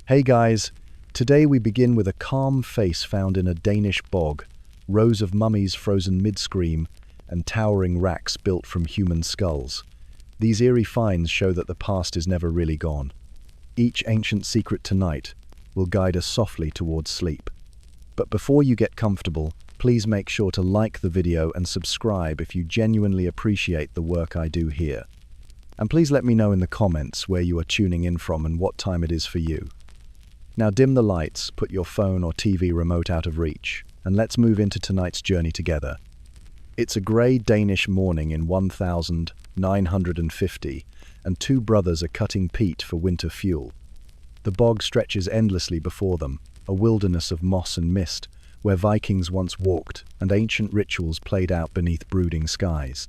Hey guys, today we begin with a calm face found in a Danish bog, rows of mummies frozen mid-scream, and towering racks built from human skulls. These eerie finds show that the past is never really gone. Each ancient secret tonight will guide us softly towards sleep. But before you get comfortable, please make sure to like the video and subscribe if you genuinely appreciate the work I do here. And please let me know in the comments where you are tuning in from and what time it is for you. Now dim the lights, put your phone or TV remote out of reach, and let's move into tonight's journey together. It's a grey Danish morning in 1950, and two brothers are cutting peat for winter fuel. The bog stretches endlessly before them, a wilderness of moss and mist, where Vikings once walked and ancient rituals played out beneath brooding skies.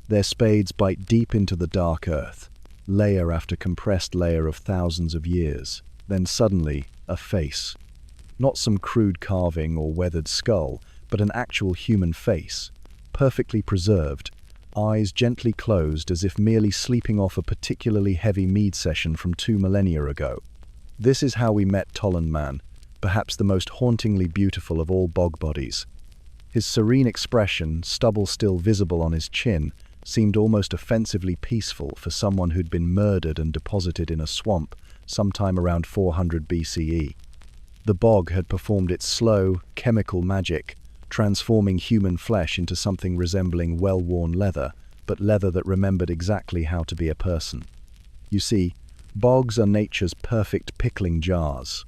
Their spades bite deep into the dark earth, layer after compressed layer of thousands of years. Then suddenly, a face. Not some crude carving or weathered skull, but an actual human face, perfectly preserved, eyes gently closed as if merely sleeping off a particularly heavy mead session from 2 millennia ago. This is how we met Tolland Man, perhaps the most hauntingly beautiful of all bog bodies. His serene expression, stubble still visible on his chin, seemed almost offensively peaceful for someone who'd been murdered and deposited in a swamp sometime around 400 BCE. The bog had performed its slow, chemical magic, transforming human flesh into something resembling well-worn leather, but leather that remembered exactly how to be a person. You see, bogs are nature's perfect pickling jars.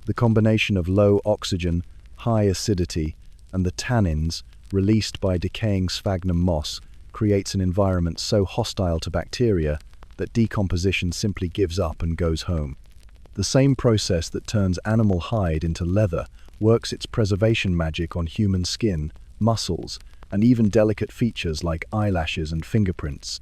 The combination of low oxygen, high acidity, and the tannins released by decaying sphagnum moss creates an environment so hostile to bacteria that decomposition simply gives up and goes home. The same process that turns animal hide into leather works its preservation magic on human skin, muscles, and even delicate features like eyelashes and fingerprints.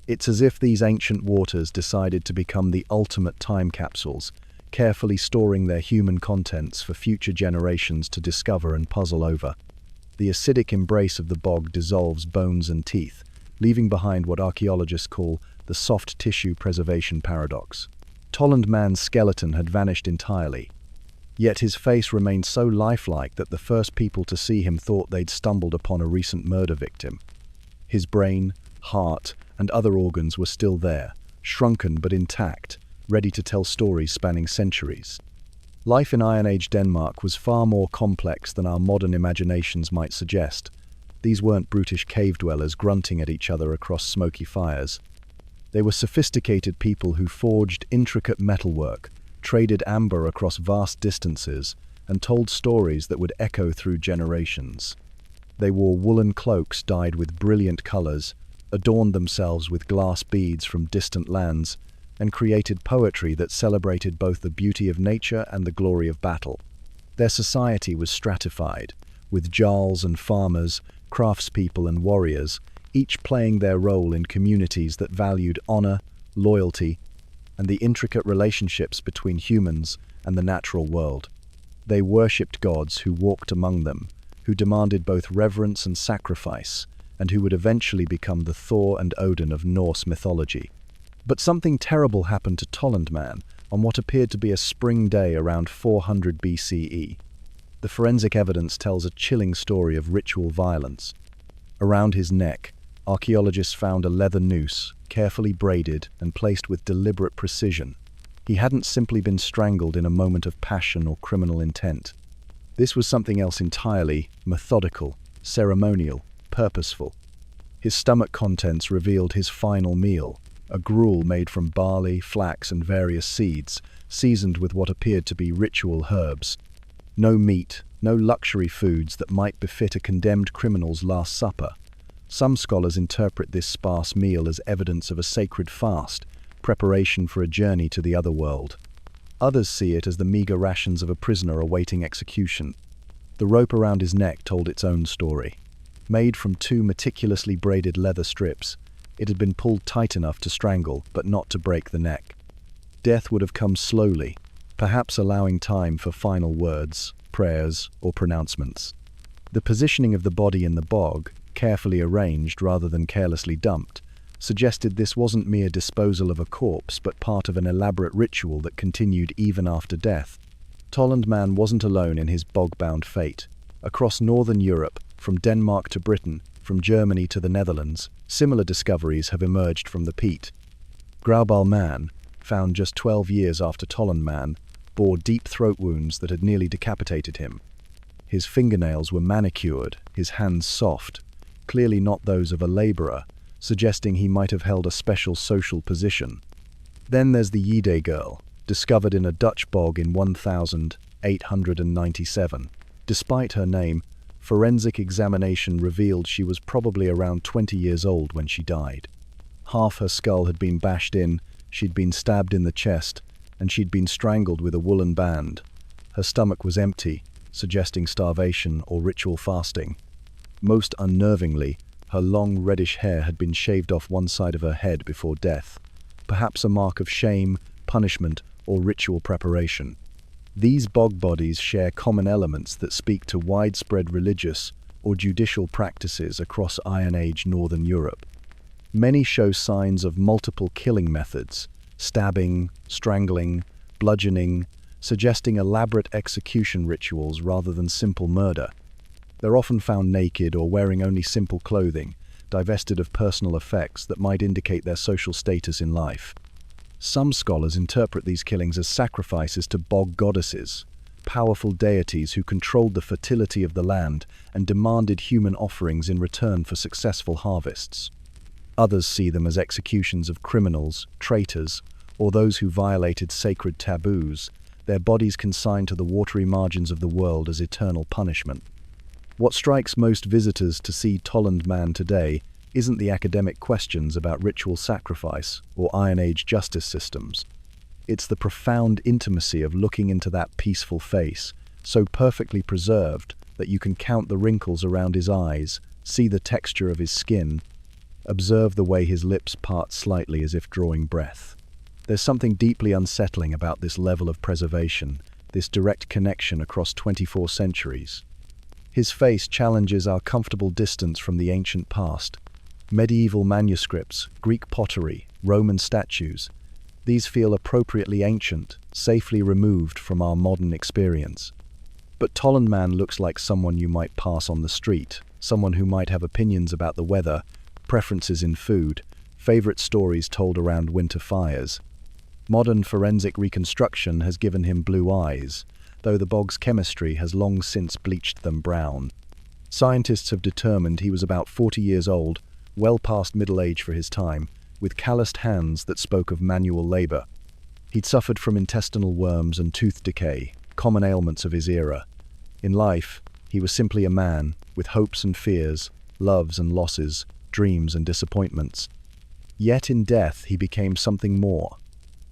It's as if these ancient waters decided to become the ultimate time capsules, carefully storing their human contents for future generations to discover and puzzle over. The acidic embrace of the bog dissolves bones and teeth, leaving behind what archaeologists call the soft tissue preservation paradox. Tolland Man's skeleton had vanished entirely, yet his face remained so lifelike that the first people to see him thought they'd stumbled upon a recent murder victim. His brain, heart, and other organs were still there, shrunken but intact, ready to tell stories spanning centuries. Life in Iron Age Denmark was far more complex than our modern imaginations might suggest. These weren't brutish cave dwellers grunting at each other across smoky fires. They were sophisticated people who forged intricate metalwork, traded amber across vast distances, and told stories that would echo through generations. They wore woolen cloaks dyed with brilliant colors, adorned themselves with glass beads from distant lands, and created poetry that celebrated both the beauty of nature and the glory of battle. Their society was stratified, with jarls and farmers, craftspeople and warriors, each playing their role in communities that valued honor, loyalty, and the intricate relationships between humans and the natural world. They worshipped gods who walked among them, who demanded both reverence and sacrifice, and who would eventually become the Thor and Odin of Norse mythology. But something terrible happened to Tolland Man on what appeared to be a spring day around 400 BCE. The forensic evidence tells a chilling story of ritual violence. Around his neck, archaeologists found a leather noose, carefully braided and placed with deliberate precision. He hadn't simply been strangled in a moment of passion or criminal intent. This was something else entirely: methodical, ceremonial, purposeful. His stomach contents revealed his final meal, a gruel made from barley, flax, and various seeds, seasoned with what appeared to be ritual herbs. No meat, no luxury foods that might befit a condemned criminal's last supper. Some scholars interpret this sparse meal as evidence of a sacred fast, preparation for a journey to the other world. Others see it as the meager rations of a prisoner awaiting execution. The rope around his neck told its own story. Made from 2 meticulously braided leather strips, it had been pulled tight enough to strangle, but not to break the neck. Death would have come slowly, perhaps allowing time for final words, prayers, or pronouncements. The positioning of the body in the bog, carefully arranged rather than carelessly dumped, suggested this wasn't mere disposal of a corpse but part of an elaborate ritual that continued even after death. Tolland wasn't alone in his bog-bound fate. Across northern Europe, from Denmark to Britain, from Germany to the Netherlands, similar discoveries have emerged from the peat. Graubalman, found just 12 years after Tolland, bore deep throat wounds that had nearly decapitated him. His fingernails were manicured, his hands soft, clearly not those of a labourer, suggesting he might have held a special social position. Then there's the Yide girl, discovered in a Dutch bog in 1897. Despite her name, forensic examination revealed she was probably around 20 years old when she died. Half her skull had been bashed in, she'd been stabbed in the chest, and she'd been strangled with a woolen band. Her stomach was empty, suggesting starvation or ritual fasting. Most unnervingly, her long reddish hair had been shaved off one side of her head before death, perhaps a mark of shame, punishment, or ritual preparation. These bog bodies share common elements that speak to widespread religious or judicial practices across Iron Age Northern Europe. Many show signs of multiple killing methods, stabbing, strangling, bludgeoning, suggesting elaborate execution rituals rather than simple murder. They're often found naked or wearing only simple clothing, divested of personal effects that might indicate their social status in life. Some scholars interpret these killings as sacrifices to bog goddesses, powerful deities who controlled the fertility of the land and demanded human offerings in return for successful harvests. Others see them as executions of criminals, traitors, or those who violated sacred taboos, their bodies consigned to the watery margins of the world as eternal punishment. What strikes most visitors to see Tolland today isn't the academic questions about ritual sacrifice or Iron Age justice systems. It's the profound intimacy of looking into that peaceful face, so perfectly preserved that you can count the wrinkles around his eyes, see the texture of his skin, observe the way his lips part slightly as if drawing breath. There's something deeply unsettling about this level of preservation, this direct connection across 24 centuries. His face challenges our comfortable distance from the ancient past. Medieval manuscripts, Greek pottery, Roman statues, these feel appropriately ancient, safely removed from our modern experience. But Tolland looks like someone you might pass on the street, someone who might have opinions about the weather, preferences in food, favorite stories told around winter fires. Modern forensic reconstruction has given him blue eyes, though the bog's chemistry has long since bleached them brown. Scientists have determined he was about 40 years old, well past middle age for his time, with calloused hands that spoke of manual labor. He'd suffered from intestinal worms and tooth decay, common ailments of his era. In life, he was simply a man, with hopes and fears, loves and losses, dreams and disappointments. Yet in death he became something more,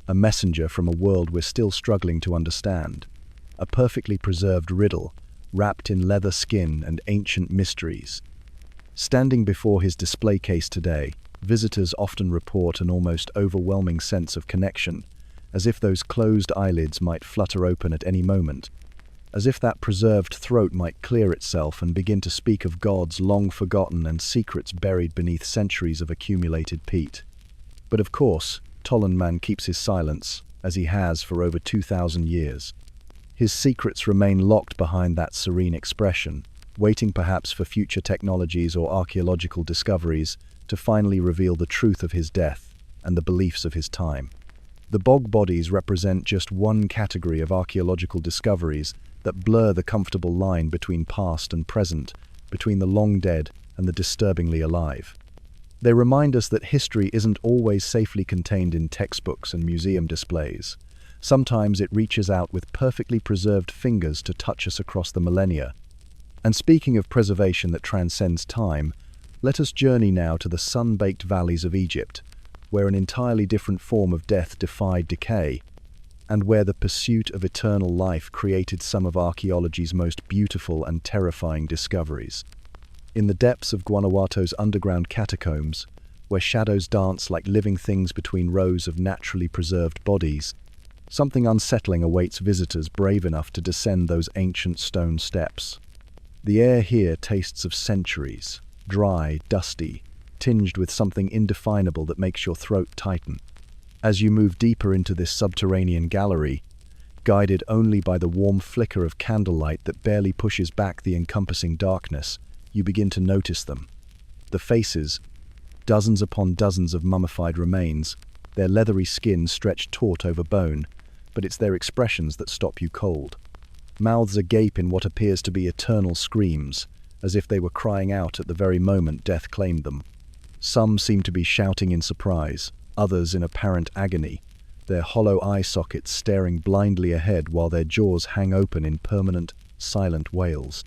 a messenger from a world we're still struggling to understand, a perfectly preserved riddle, wrapped in leather skin and ancient mysteries. Standing before his display case today, visitors often report an almost overwhelming sense of connection, as if those closed eyelids might flutter open at any moment, as if that preserved throat might clear itself and begin to speak of gods long forgotten and secrets buried beneath centuries of accumulated peat. But of course, Tolland keeps his silence, as he has for over 2,000 years. His secrets remain locked behind that serene expression, waiting perhaps for future technologies or archaeological discoveries to finally reveal the truth of his death and the beliefs of his time. The bog bodies represent just one category of archaeological discoveries that blur the comfortable line between past and present, between the long dead and the disturbingly alive. They remind us that history isn't always safely contained in textbooks and museum displays. Sometimes it reaches out with perfectly preserved fingers to touch us across the millennia. And speaking of preservation that transcends time, let us journey now to the sun-baked valleys of Egypt, where an entirely different form of death defied decay, and where the pursuit of eternal life created some of archaeology's most beautiful and terrifying discoveries. In the depths of Guanajuato's underground catacombs, where shadows dance like living things between rows of naturally preserved bodies, something unsettling awaits visitors brave enough to descend those ancient stone steps. The air here tastes of centuries, dry, dusty, tinged with something indefinable that makes your throat tighten. As you move deeper into this subterranean gallery, guided only by the warm flicker of candlelight that barely pushes back the encompassing darkness, you begin to notice them. The faces, dozens upon dozens of mummified remains, their leathery skin stretched taut over bone, but it's their expressions that stop you cold. Mouths agape in what appears to be eternal screams, as if they were crying out at the very moment death claimed them. Some seem to be shouting in surprise, others in apparent agony, their hollow eye sockets staring blindly ahead while their jaws hang open in permanent, silent wails.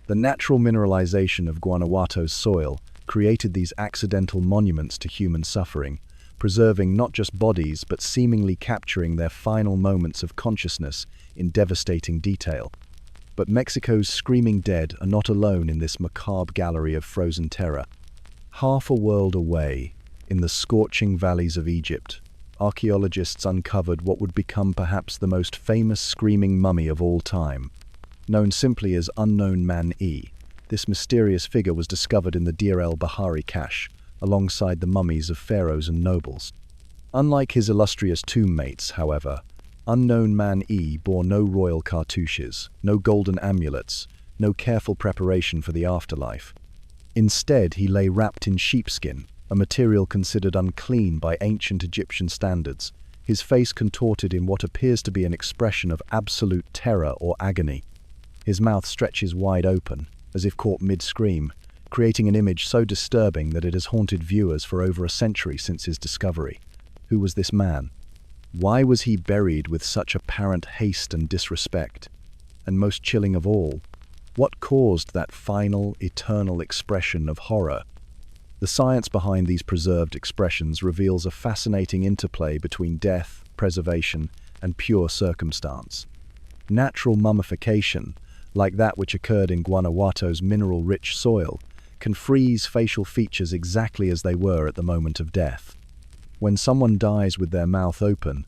The natural mineralization of Guanajuato's soil created these accidental monuments to human suffering, preserving not just bodies but seemingly capturing their final moments of consciousness in devastating detail. But Mexico's screaming dead are not alone in this macabre gallery of frozen terror. Half a world away, in the scorching valleys of Egypt, archaeologists uncovered what would become perhaps the most famous screaming mummy of all time. Known simply as Unknown Man E, this mysterious figure was discovered in the Deir el-Bahari cache, alongside the mummies of pharaohs and nobles. Unlike his illustrious tomb mates, however, Unknown Man E bore no royal cartouches, no golden amulets, no careful preparation for the afterlife. Instead, he lay wrapped in sheepskin, a material considered unclean by ancient Egyptian standards, his face contorted in what appears to be an expression of absolute terror or agony. His mouth stretches wide open, as if caught mid-scream, creating an image so disturbing that it has haunted viewers for over a century since his discovery. Who was this man? Why was he buried with such apparent haste and disrespect? And most chilling of all, what caused that final, eternal expression of horror? The science behind these preserved expressions reveals a fascinating interplay between death, preservation, and pure circumstance. Natural mummification, like that which occurred in Guanajuato's mineral-rich soil, can freeze facial features exactly as they were at the moment of death. When someone dies with their mouth open,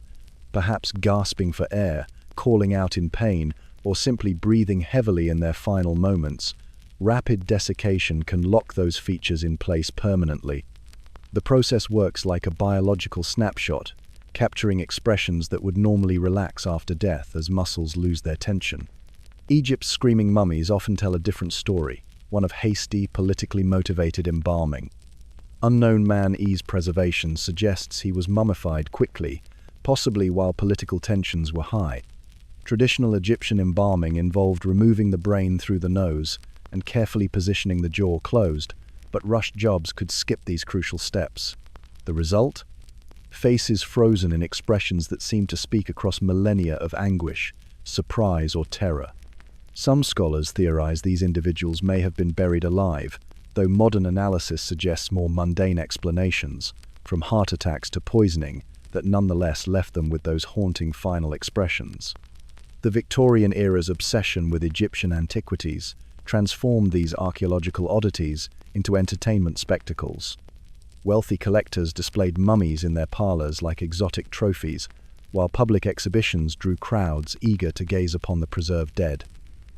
perhaps gasping for air, calling out in pain, or simply breathing heavily in their final moments, rapid desiccation can lock those features in place permanently. The process works like a biological snapshot, capturing expressions that would normally relax after death as muscles lose their tension. Egypt's screaming mummies often tell a different story, one of hasty, politically motivated embalming. Unknown Man E's preservation suggests he was mummified quickly, possibly while political tensions were high. Traditional Egyptian embalming involved removing the brain through the nose and carefully positioning the jaw closed, but rushed jobs could skip these crucial steps. The result? Faces frozen in expressions that seem to speak across millennia of anguish, surprise, or terror. Some scholars theorize these individuals may have been buried alive, though modern analysis suggests more mundane explanations, from heart attacks to poisoning, that nonetheless left them with those haunting final expressions. The Victorian era's obsession with Egyptian antiquities transformed these archaeological oddities into entertainment spectacles. Wealthy collectors displayed mummies in their parlors like exotic trophies, while public exhibitions drew crowds eager to gaze upon the preserved dead.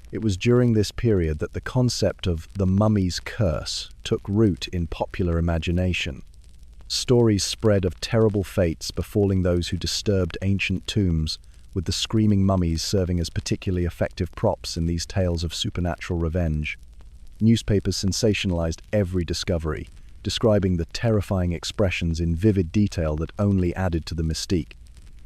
It was during this period that the concept of the mummy's curse took root in popular imagination. Stories spread of terrible fates befalling those who disturbed ancient tombs, with the screaming mummies serving as particularly effective props in these tales of supernatural revenge. Newspapers sensationalized every discovery, describing the terrifying expressions in vivid detail that only added to the mystique.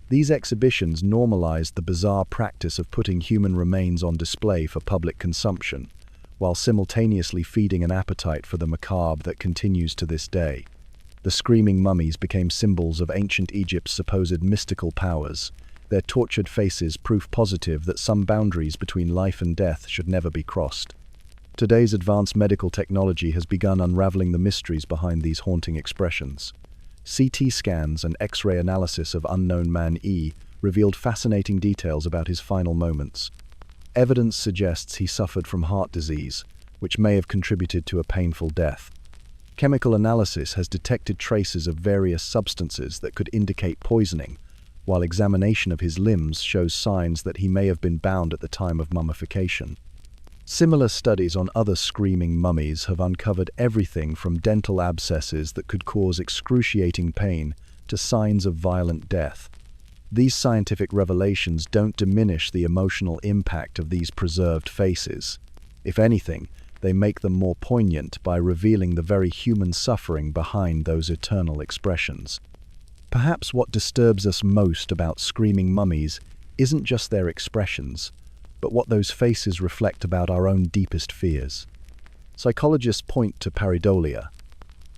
These exhibitions normalized the bizarre practice of putting human remains on display for public consumption, while simultaneously feeding an appetite for the macabre that continues to this day. The screaming mummies became symbols of ancient Egypt's supposed mystical powers, their tortured faces proof positive that some boundaries between life and death should never be crossed. Today's advanced medical technology has begun unraveling the mysteries behind these haunting expressions. CT scans and X-ray analysis of Unknown Man E revealed fascinating details about his final moments. Evidence suggests he suffered from heart disease, which may have contributed to a painful death. Chemical analysis has detected traces of various substances that could indicate poisoning, while examination of his limbs shows signs that he may have been bound at the time of mummification. Similar studies on other screaming mummies have uncovered everything from dental abscesses that could cause excruciating pain to signs of violent death. These scientific revelations don't diminish the emotional impact of these preserved faces. If anything, they make them more poignant by revealing the very human suffering behind those eternal expressions. Perhaps what disturbs us most about screaming mummies isn't just their expressions, but what those faces reflect about our own deepest fears. Psychologists point to pareidolia,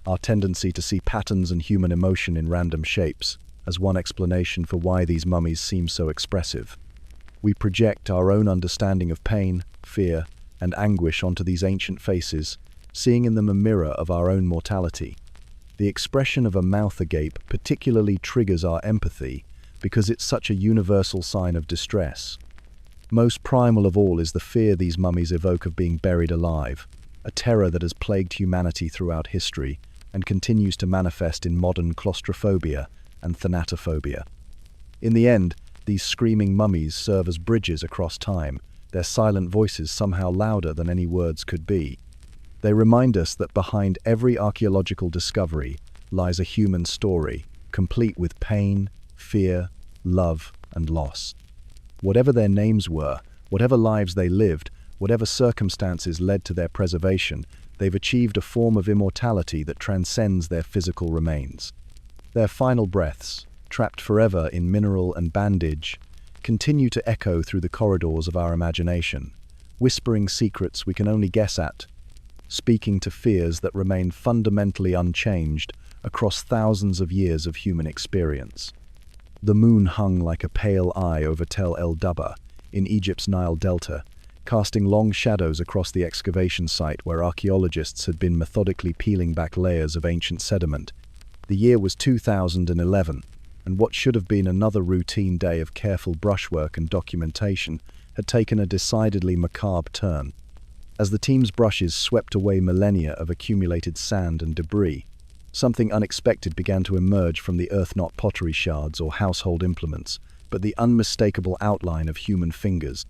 our tendency to see patterns and human emotion in random shapes, as one explanation for why these mummies seem so expressive. We project our own understanding of pain, fear, and anguish onto these ancient faces, seeing in them a mirror of our own mortality. The expression of a mouth agape particularly triggers our empathy because it's such a universal sign of distress. Most primal of all is the fear these mummies evoke of being buried alive, a terror that has plagued humanity throughout history and continues to manifest in modern claustrophobia and thanatophobia. In the end, these screaming mummies serve as bridges across time, their silent voices somehow louder than any words could be. They remind us that behind every archaeological discovery lies a human story, complete with pain, fear, love, and loss. Whatever their names were, whatever lives they lived, whatever circumstances led to their preservation, they've achieved a form of immortality that transcends their physical remains. Their final breaths, trapped forever in mineral and bandage, continue to echo through the corridors of our imagination, whispering secrets we can only guess at, speaking to fears that remain fundamentally unchanged across thousands of years of human experience. The moon hung like a pale eye over Tel El Dubba, in Egypt's Nile Delta, casting long shadows across the excavation site where archaeologists had been methodically peeling back layers of ancient sediment. The year was 2011, and what should have been another routine day of careful brushwork and documentation had taken a decidedly macabre turn. As the team's brushes swept away millennia of accumulated sand and debris, something unexpected began to emerge from the earth-knot pottery shards or household implements, but the unmistakable outline of human fingers.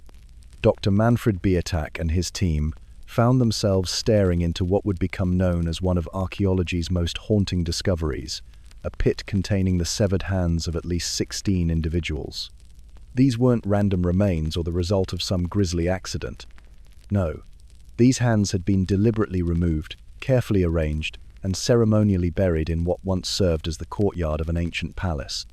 Dr. Manfred Biertak and his team found themselves staring into what would become known as one of archaeology's most haunting discoveries, a pit containing the severed hands of at least 16 individuals. These weren't random remains or the result of some grisly accident. No, these hands had been deliberately removed, carefully arranged, and ceremonially buried in what once served as the courtyard of an ancient palace.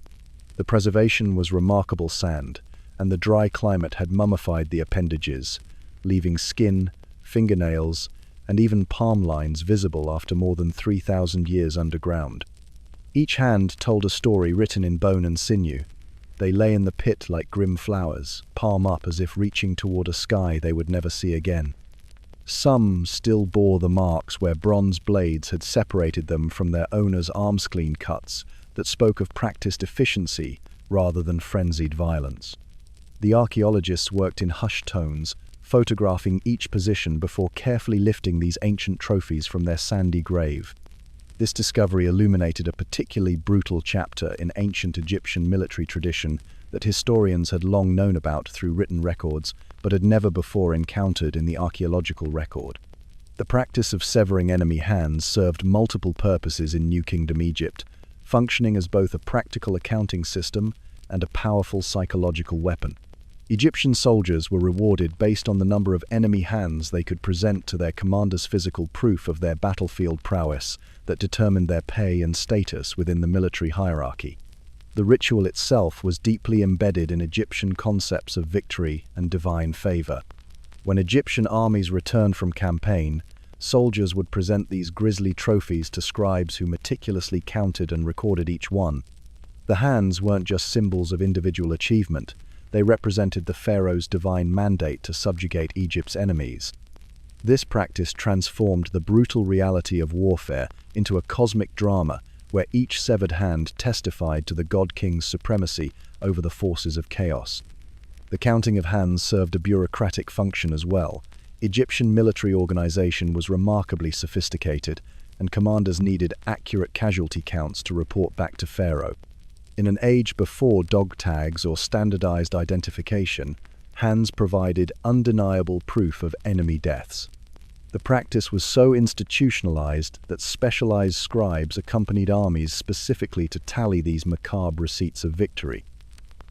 The preservation was remarkable sand, and the dry climate had mummified the appendages, leaving skin, fingernails, and even palm lines visible after more than 3,000 years underground. Each hand told a story written in bone and sinew. They lay in the pit like grim flowers, palm up as if reaching toward a sky they would never see again. Some still bore the marks where bronze blades had separated them from their owner's arms-clean cuts that spoke of practiced efficiency rather than frenzied violence. The archaeologists worked in hushed tones, photographing each position before carefully lifting these ancient trophies from their sandy grave. This discovery illuminated a particularly brutal chapter in ancient Egyptian military tradition that historians had long known about through written records, but had never before encountered in the archaeological record. The practice of severing enemy hands served multiple purposes in New Kingdom Egypt, functioning as both a practical accounting system and a powerful psychological weapon. Egyptian soldiers were rewarded based on the number of enemy hands they could present to their commanders, physical proof of their battlefield prowess that determined their pay and status within the military hierarchy. The ritual itself was deeply embedded in Egyptian concepts of victory and divine favor. When Egyptian armies returned from campaign, soldiers would present these grisly trophies to scribes who meticulously counted and recorded each one. The hands weren't just symbols of individual achievement, they represented the pharaoh's divine mandate to subjugate Egypt's enemies. This practice transformed the brutal reality of warfare into a cosmic drama where each severed hand testified to the god-king's supremacy over the forces of chaos. The counting of hands served a bureaucratic function as well. Egyptian military organization was remarkably sophisticated, and commanders needed accurate casualty counts to report back to Pharaoh. In an age before dog tags or standardized identification, hands provided undeniable proof of enemy deaths. The practice was so institutionalized that specialized scribes accompanied armies specifically to tally these macabre receipts of victory.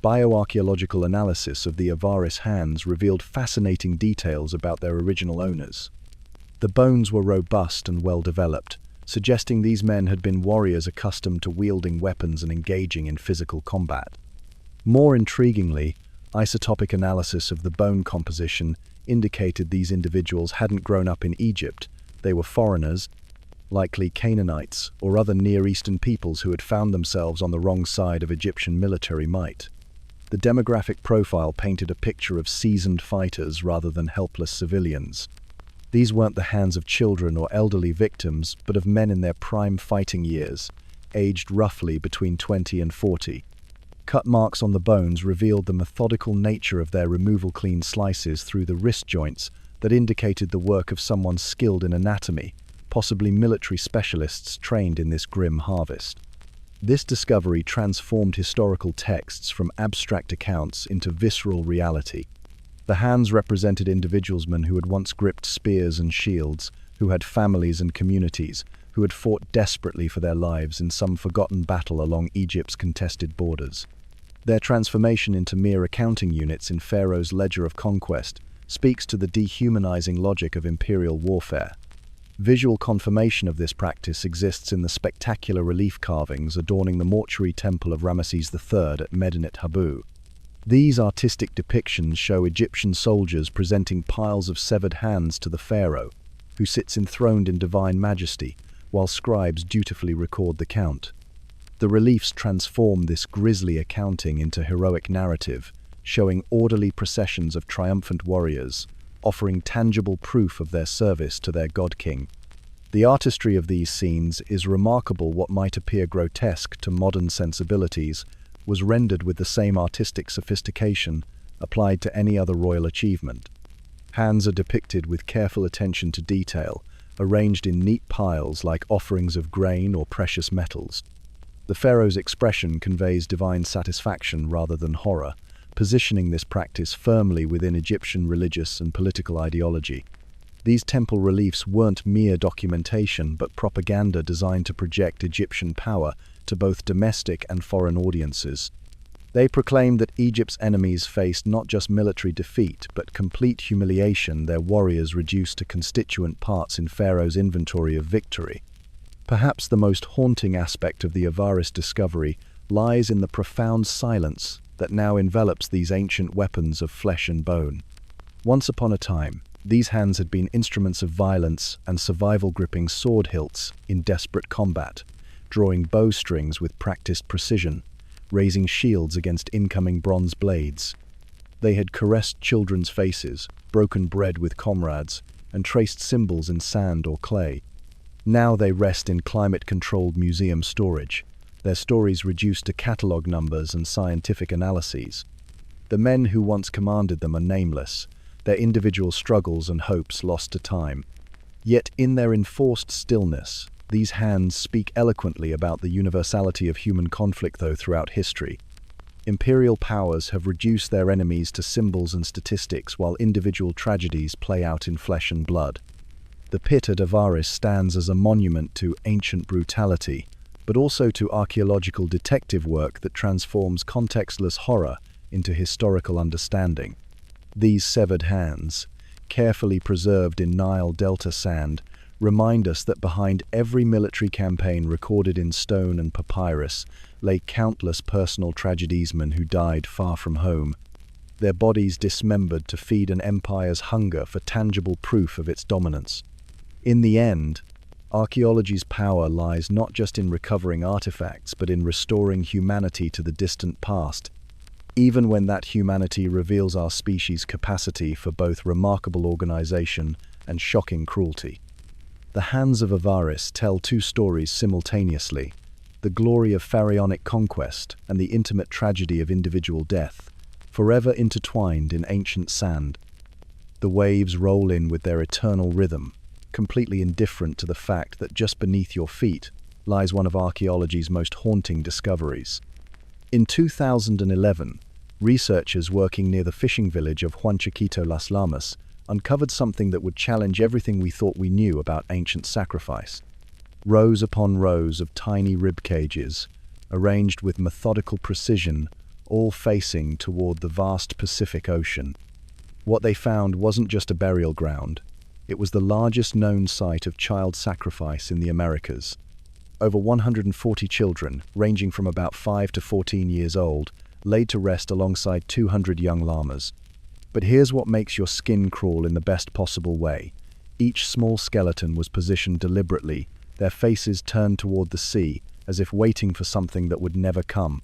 Bioarchaeological analysis of the Avaris hands revealed fascinating details about their original owners. The bones were robust and well-developed, suggesting these men had been warriors accustomed to wielding weapons and engaging in physical combat. More intriguingly, isotopic analysis of the bone composition indicated these individuals hadn't grown up in Egypt. They were foreigners, likely Canaanites or other Near Eastern peoples who had found themselves on the wrong side of Egyptian military might. The demographic profile painted a picture of seasoned fighters rather than helpless civilians. These weren't the hands of children or elderly victims, but of men in their prime fighting years, aged roughly between 20 and 40. Cut marks on the bones revealed the methodical nature of their removal, clean slices through the wrist joints that indicated the work of someone skilled in anatomy, possibly military specialists trained in this grim harvest. This discovery transformed historical texts from abstract accounts into visceral reality. The hands represented individualsmen who had once gripped spears and shields, who had families and communities, who had fought desperately for their lives in some forgotten battle along Egypt's contested borders. Their transformation into mere accounting units in Pharaoh's ledger of conquest speaks to the dehumanizing logic of imperial warfare. Visual confirmation of this practice exists in the spectacular relief carvings adorning the mortuary temple of Ramesses III at Medinet Habu. These artistic depictions show Egyptian soldiers presenting piles of severed hands to the pharaoh, who sits enthroned in divine majesty, while scribes dutifully record the count. The reliefs transform this grisly accounting into heroic narrative, showing orderly processions of triumphant warriors, offering tangible proof of their service to their god-king. The artistry of these scenes is remarkable. What might appear grotesque to modern sensibilities was rendered with the same artistic sophistication applied to any other royal achievement. Hands are depicted with careful attention to detail, arranged in neat piles like offerings of grain or precious metals. The pharaoh's expression conveys divine satisfaction rather than horror, positioning this practice firmly within Egyptian religious and political ideology. These temple reliefs weren't mere documentation, but propaganda designed to project Egyptian power to both domestic and foreign audiences. They proclaimed that Egypt's enemies faced not just military defeat, but complete humiliation, their warriors reduced to constituent parts in Pharaoh's inventory of victory. Perhaps the most haunting aspect of the Avaris discovery lies in the profound silence that now envelops these ancient weapons of flesh and bone. Once upon a time, these hands had been instruments of violence and survival, gripping sword hilts in desperate combat, drawing bowstrings with practiced precision, raising shields against incoming bronze blades. They had caressed children's faces, broken bread with comrades, and traced symbols in sand or clay. Now they rest in climate-controlled museum storage, their stories reduced to catalogue numbers and scientific analyses. The men who once commanded them are nameless, their individual struggles and hopes lost to time. Yet in their enforced stillness, these hands speak eloquently about the universality of human conflict throughout history. Imperial powers have reduced their enemies to symbols and statistics, while individual tragedies play out in flesh and blood. The pit at Avaris stands as a monument to ancient brutality, but also to archaeological detective work that transforms contextless horror into historical understanding. These severed hands, carefully preserved in Nile Delta sand, remind us that behind every military campaign recorded in stone and papyrus lay countless personal tragediesmen who died far from home, their bodies dismembered to feed an empire's hunger for tangible proof of its dominance. In the end, archaeology's power lies not just in recovering artifacts, but in restoring humanity to the distant past, even when that humanity reveals our species' capacity for both remarkable organization and shocking cruelty. The hands of Avaris tell two stories simultaneously: the glory of pharaonic conquest and the intimate tragedy of individual death, forever intertwined in ancient sand. The waves roll in with their eternal rhythm, completely indifferent to the fact that just beneath your feet lies one of archaeology's most haunting discoveries. In 2011, researchers working near the fishing village of Huanchaquito Las Lamas uncovered something that would challenge everything we thought we knew about ancient sacrifice. Rows upon rows of tiny rib cages, arranged with methodical precision, all facing toward the vast Pacific Ocean. What they found wasn't just a burial ground, it was the largest known site of child sacrifice in the Americas. Over 140 children, ranging from about 5 to 14 years old, laid to rest alongside 200 young llamas. But here's what makes your skin crawl in the best possible way. Each small skeleton was positioned deliberately, their faces turned toward the sea, as if waiting for something that would never come.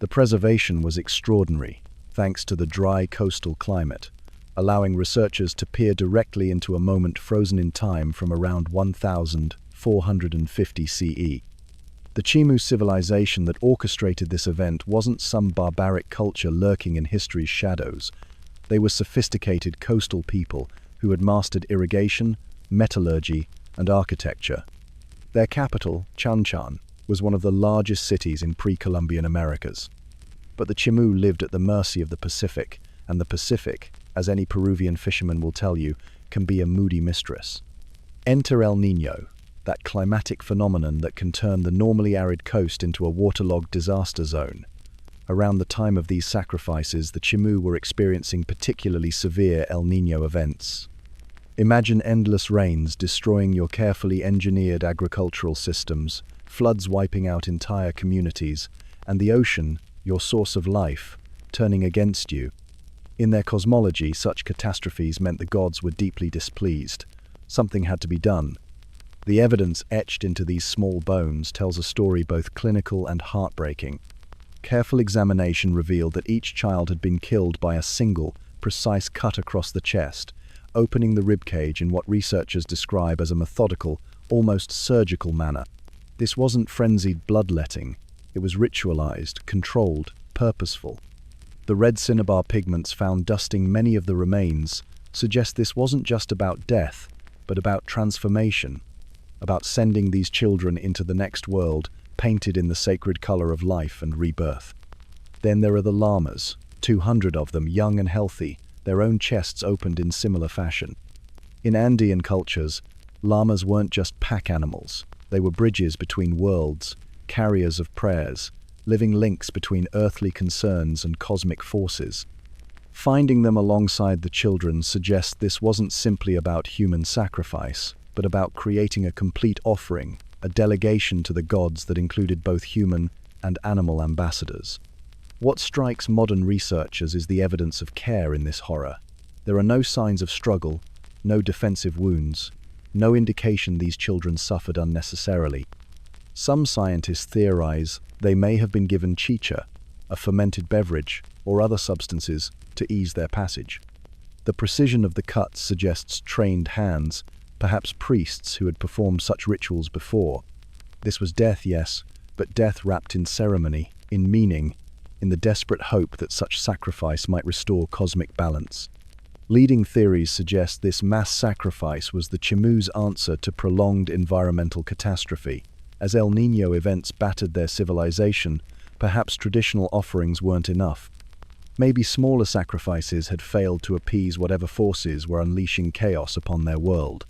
The preservation was extraordinary, thanks to the dry coastal climate, allowing researchers to peer directly into a moment frozen in time from around 1450 CE. The Chimu civilization that orchestrated this event wasn't some barbaric culture lurking in history's shadows. They were sophisticated coastal people who had mastered irrigation, metallurgy, and architecture. Their capital, Chanchan, was one of the largest cities in pre-Columbian Americas. But the Chimu lived at the mercy of the Pacific, and the Pacific, as any Peruvian fisherman will tell you, can be a moody mistress. Enter El Niño, that climatic phenomenon that can turn the normally arid coast into a waterlogged disaster zone. Around the time of these sacrifices, the Chimu were experiencing particularly severe El Niño events. Imagine endless rains destroying your carefully engineered agricultural systems, floods wiping out entire communities, and the ocean, your source of life, turning against you. In their cosmology, such catastrophes meant the gods were deeply displeased. Something had to be done. The evidence etched into these small bones tells a story both clinical and heartbreaking. Careful examination revealed that each child had been killed by a single, precise cut across the chest, opening the ribcage in what researchers describe as a methodical, almost surgical manner. This wasn't frenzied bloodletting. It was ritualized, controlled, purposeful. The red cinnabar pigments found dusting many of the remains suggest this wasn't just about death, but about transformation, about sending these children into the next world, painted in the sacred color of life and rebirth. Then there are the llamas, 200 of them, young and healthy, their own chests opened in similar fashion. In Andean cultures, llamas weren't just pack animals. They were bridges between worlds, carriers of prayers, living links between earthly concerns and cosmic forces. Finding them alongside the children suggests this wasn't simply about human sacrifice, but about creating a complete offering, a delegation to the gods that included both human and animal ambassadors. What strikes modern researchers is the evidence of care in this horror. There are no signs of struggle, no defensive wounds, no indication these children suffered unnecessarily. Some scientists theorize they may have been given chicha, a fermented beverage, or other substances to ease their passage. The precision of the cuts suggests trained hands, perhaps priests who had performed such rituals before. This was death, yes, but death wrapped in ceremony, in meaning, in the desperate hope that such sacrifice might restore cosmic balance. Leading theories suggest this mass sacrifice was the Chimu's answer to prolonged environmental catastrophe. As El Niño events battered their civilization, perhaps traditional offerings weren't enough. Maybe smaller sacrifices had failed to appease whatever forces were unleashing chaos upon their world.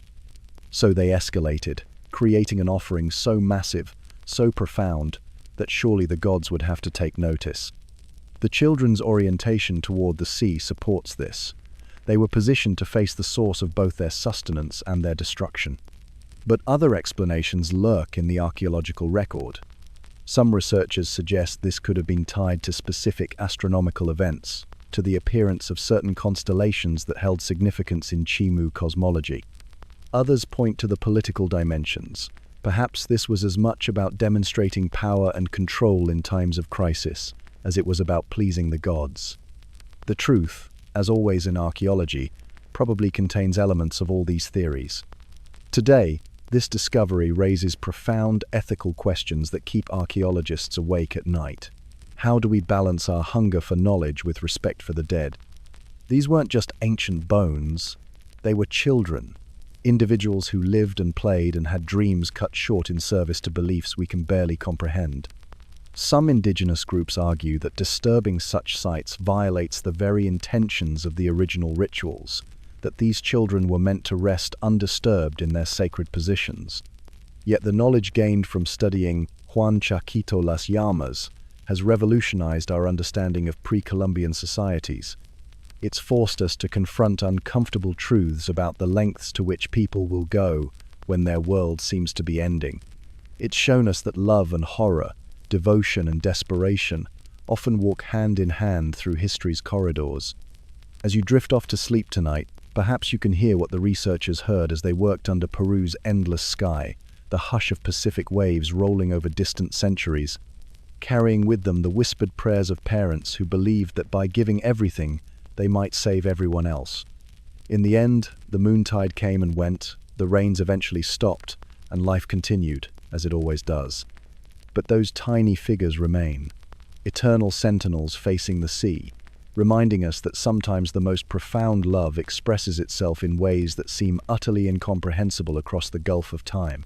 So they escalated, creating an offering so massive, so profound, that surely the gods would have to take notice. The children's orientation toward the sea supports this. They were positioned to face the source of both their sustenance and their destruction. But other explanations lurk in the archaeological record. Some researchers suggest this could have been tied to specific astronomical events, to the appearance of certain constellations that held significance in Chimu cosmology. Others point to the political dimensions. Perhaps this was as much about demonstrating power and control in times of crisis as it was about pleasing the gods. The truth, as always in archaeology, probably contains elements of all these theories. Today, this discovery raises profound ethical questions that keep archaeologists awake at night. How do we balance our hunger for knowledge with respect for the dead? These weren't just ancient bones, they were children. Individuals who lived and played and had dreams cut short in service to beliefs we can barely comprehend. Some indigenous groups argue that disturbing such sites violates the very intentions of the original rituals, that these children were meant to rest undisturbed in their sacred positions. Yet the knowledge gained from studying Juan Chaquito las Llamas has revolutionized our understanding of pre-Columbian societies. It's forced us to confront uncomfortable truths about the lengths to which people will go when their world seems to be ending. It's shown us that love and horror, devotion and desperation often walk hand in hand through history's corridors. As you drift off to sleep tonight, perhaps you can hear what the researchers heard as they worked under Peru's endless sky, the hush of Pacific waves rolling over distant centuries, carrying with them the whispered prayers of parents who believed that by giving everything, they might save everyone else. In the end, the moontide came and went, the rains eventually stopped, and life continued, as it always does. But those tiny figures remain, eternal sentinels facing the sea, reminding us that sometimes the most profound love expresses itself in ways that seem utterly incomprehensible across the gulf of time.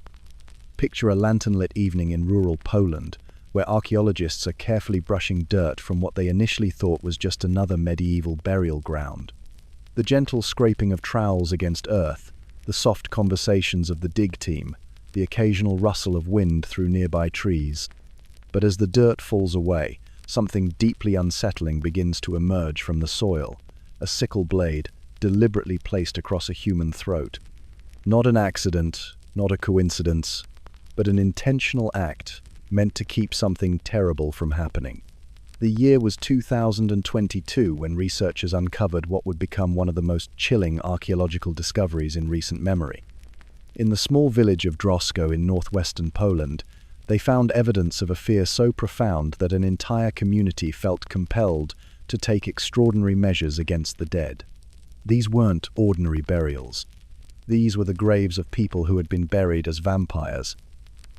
Picture a lantern-lit evening in rural Poland, where archaeologists are carefully brushing dirt from what they initially thought was just another medieval burial ground. The gentle scraping of trowels against earth, the soft conversations of the dig team, the occasional rustle of wind through nearby trees. But as the dirt falls away, something deeply unsettling begins to emerge from the soil, a sickle blade deliberately placed across a human throat. Not an accident, not a coincidence, but an intentional act meant to keep something terrible from happening. The year was 2022 when researchers uncovered what would become one of the most chilling archaeological discoveries in recent memory. In the small village of Drosko in northwestern Poland, they found evidence of a fear so profound that an entire community felt compelled to take extraordinary measures against the dead. These weren't ordinary burials. These were the graves of people who had been buried as vampires.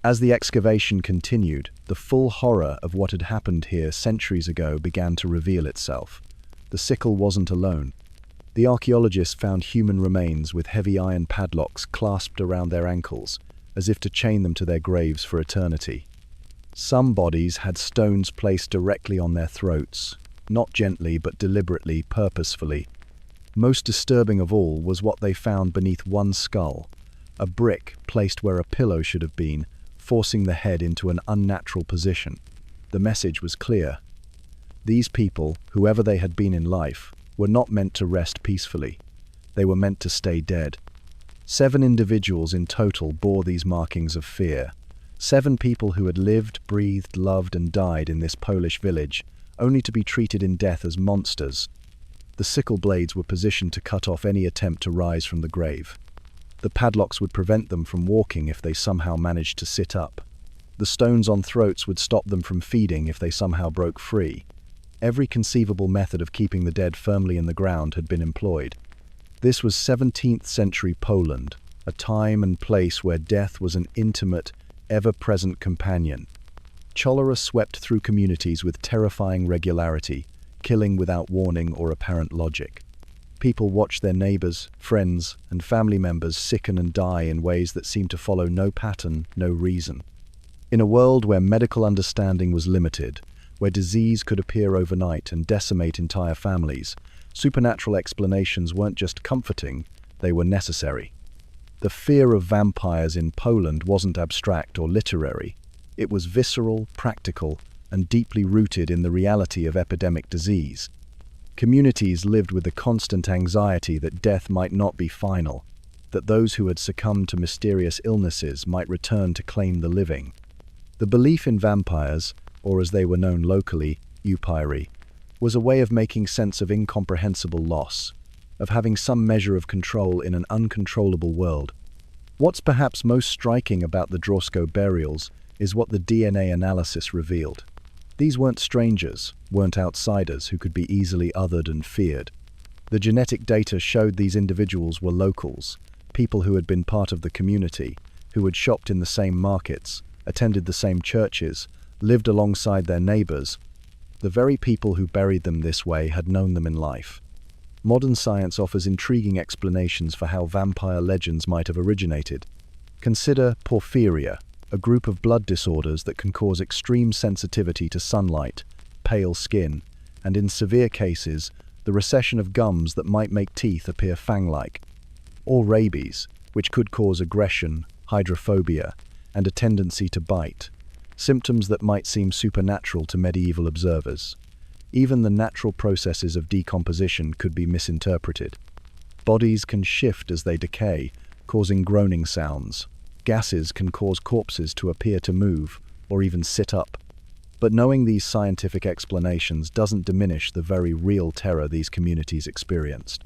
As the excavation continued, the full horror of what had happened here centuries ago began to reveal itself. The sickle wasn't alone. The archaeologists found human remains with heavy iron padlocks clasped around their ankles, as if to chain them to their graves for eternity. Some bodies had stones placed directly on their throats, not gently but deliberately, purposefully. Most disturbing of all was what they found beneath one skull, a brick placed where a pillow should have been, forcing the head into an unnatural position. The message was clear. These people, whoever they had been in life, were not meant to rest peacefully. They were meant to stay dead. 7 individuals in total bore these markings of fear. 7 people who had lived, breathed, loved and died in this Polish village, only to be treated in death as monsters. The sickle blades were positioned to cut off any attempt to rise from the grave. The padlocks would prevent them from walking if they somehow managed to sit up. The stones on throats would stop them from feeding if they somehow broke free. Every conceivable method of keeping the dead firmly in the ground had been employed. This was 17th century Poland, a time and place where death was an intimate, ever-present companion. Cholera swept through communities with terrifying regularity, killing without warning or apparent logic. People watched their neighbors, friends, and family members sicken and die in ways that seemed to follow no pattern, no reason. In a world where medical understanding was limited, where disease could appear overnight and decimate entire families, supernatural explanations weren't just comforting, they were necessary. The fear of vampires in Poland wasn't abstract or literary. It was visceral, practical, and deeply rooted in the reality of epidemic disease. Communities lived with the constant anxiety that death might not be final, that those who had succumbed to mysterious illnesses might return to claim the living. The belief in vampires, or as they were known locally, upyry, was a way of making sense of incomprehensible loss, of having some measure of control in an uncontrollable world. What's perhaps most striking about the Drosko burials is what the DNA analysis revealed. These weren't strangers, weren't outsiders who could be easily othered and feared. The genetic data showed these individuals were locals, people who had been part of the community, who had shopped in the same markets, attended the same churches, lived alongside their neighbors. The very people who buried them this way had known them in life. Modern science offers intriguing explanations for how vampire legends might have originated. Consider porphyria, a group of blood disorders that can cause extreme sensitivity to sunlight, pale skin, and in severe cases, the recession of gums that might make teeth appear fang-like. Or rabies, which could cause aggression, hydrophobia, and a tendency to bite, symptoms that might seem supernatural to medieval observers. Even the natural processes of decomposition could be misinterpreted. Bodies can shift as they decay, causing groaning sounds. Gases can cause corpses to appear to move, or even sit up. But knowing these scientific explanations doesn't diminish the very real terror these communities experienced.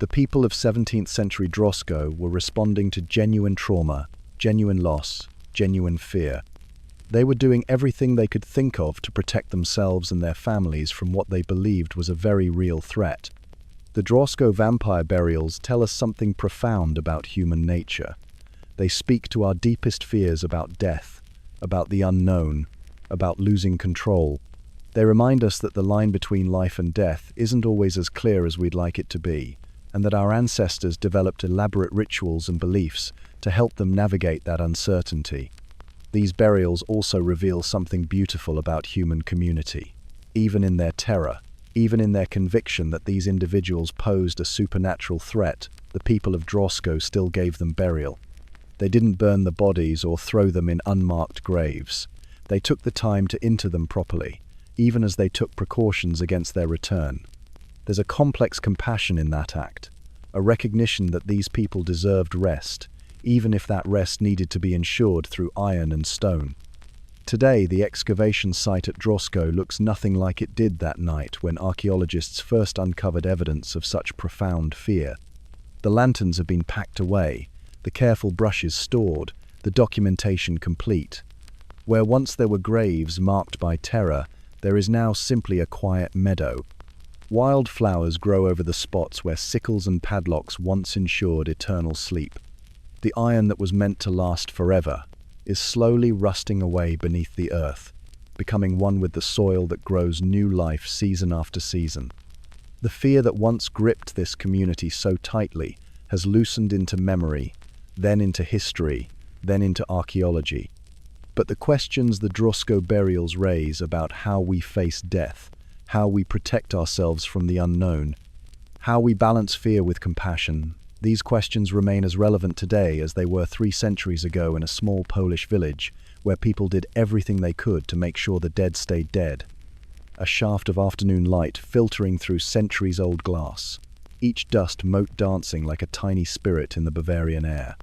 The people of 17th century Drosko were responding to genuine trauma, genuine loss, genuine fear. They were doing everything they could think of to protect themselves and their families from what they believed was a very real threat. The Drosko vampire burials tell us something profound about human nature. They speak to our deepest fears about death, about the unknown, about losing control. They remind us that the line between life and death isn't always as clear as we'd like it to be, and that our ancestors developed elaborate rituals and beliefs to help them navigate that uncertainty. These burials also reveal something beautiful about human community. Even in their terror, even in their conviction that these individuals posed a supernatural threat, the people of Drosko still gave them burial. They didn't burn the bodies or throw them in unmarked graves. They took the time to inter them properly, even as they took precautions against their return. There's a complex compassion in that act, a recognition that these people deserved rest, even if that rest needed to be ensured through iron and stone. Today, the excavation site at Drosko looks nothing like it did that night when archaeologists first uncovered evidence of such profound fear. The lanterns have been packed away, the careful brushes stored, the documentation complete. Where once there were graves marked by terror, there is now simply a quiet meadow. Wild flowers grow over the spots where sickles and padlocks once ensured eternal sleep. The iron that was meant to last forever is slowly rusting away beneath the earth, becoming one with the soil that grows new life season after season. The fear that once gripped this community so tightly has loosened into memory, then into history, then into archaeology. But the questions the Drosko burials raise about how we face death, how we protect ourselves from the unknown, how we balance fear with compassion, these questions remain as relevant today as they were 3 centuries ago in a small Polish village where people did everything they could to make sure the dead stayed dead. A shaft of afternoon light filtering through centuries-old glass, each dust mote dancing like a tiny spirit in the Bavarian air.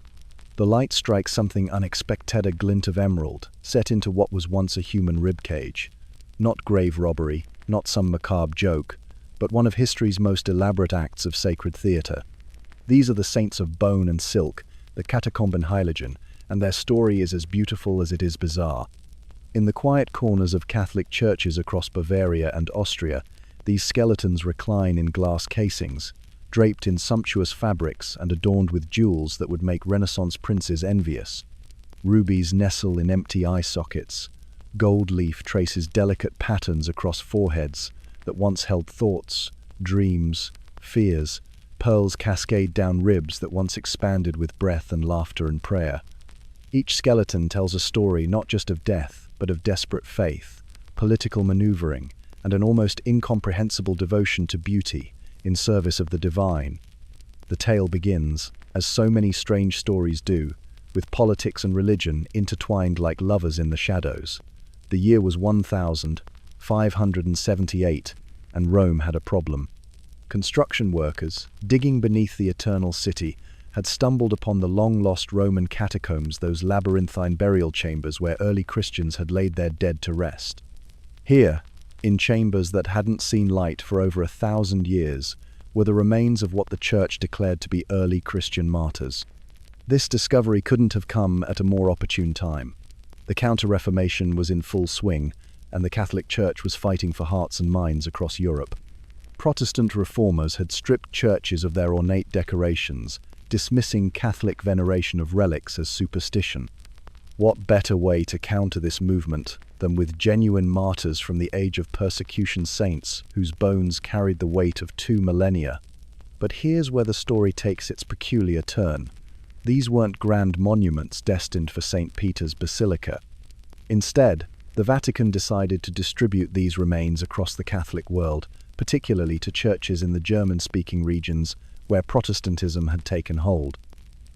The light strikes something unexpected, a glint of emerald, set into what was once a human ribcage. Not grave robbery, not some macabre joke, but one of history's most elaborate acts of sacred theatre. These are the saints of bone and silk, the Katakombenheiligen, and their story is as beautiful as it is bizarre. In the quiet corners of Catholic churches across Bavaria and Austria, these skeletons recline in glass casings, draped in sumptuous fabrics and adorned with jewels that would make Renaissance princes envious. Rubies nestle in empty eye sockets. Gold leaf traces delicate patterns across foreheads that once held thoughts, dreams, fears. Pearls cascade down ribs that once expanded with breath and laughter and prayer. Each skeleton tells a story not just of death, but of desperate faith, political maneuvering, and an almost incomprehensible devotion to beauty in service of the divine. The tale begins, as so many strange stories do, with politics and religion intertwined like lovers in the shadows. The year was 1578, and Rome had a problem. Construction workers, digging beneath the eternal city, had stumbled upon the long-lost Roman catacombs, those labyrinthine burial chambers where early Christians had laid their dead to rest. Here, in chambers that hadn't seen light for over 1,000 years, were the remains of what the Church declared to be early Christian martyrs. This discovery couldn't have come at a more opportune time. The Counter-Reformation was in full swing, and the Catholic Church was fighting for hearts and minds across Europe. Protestant reformers had stripped churches of their ornate decorations, dismissing Catholic veneration of relics as superstition. What better way to counter this movement than with genuine martyrs from the age of persecution, saints whose bones carried the weight of 2 millennia? But here's where the story takes its peculiar turn. These weren't grand monuments destined for St. Peter's Basilica. Instead, the Vatican decided to distribute these remains across the Catholic world, particularly to churches in the German-speaking regions where Protestantism had taken hold.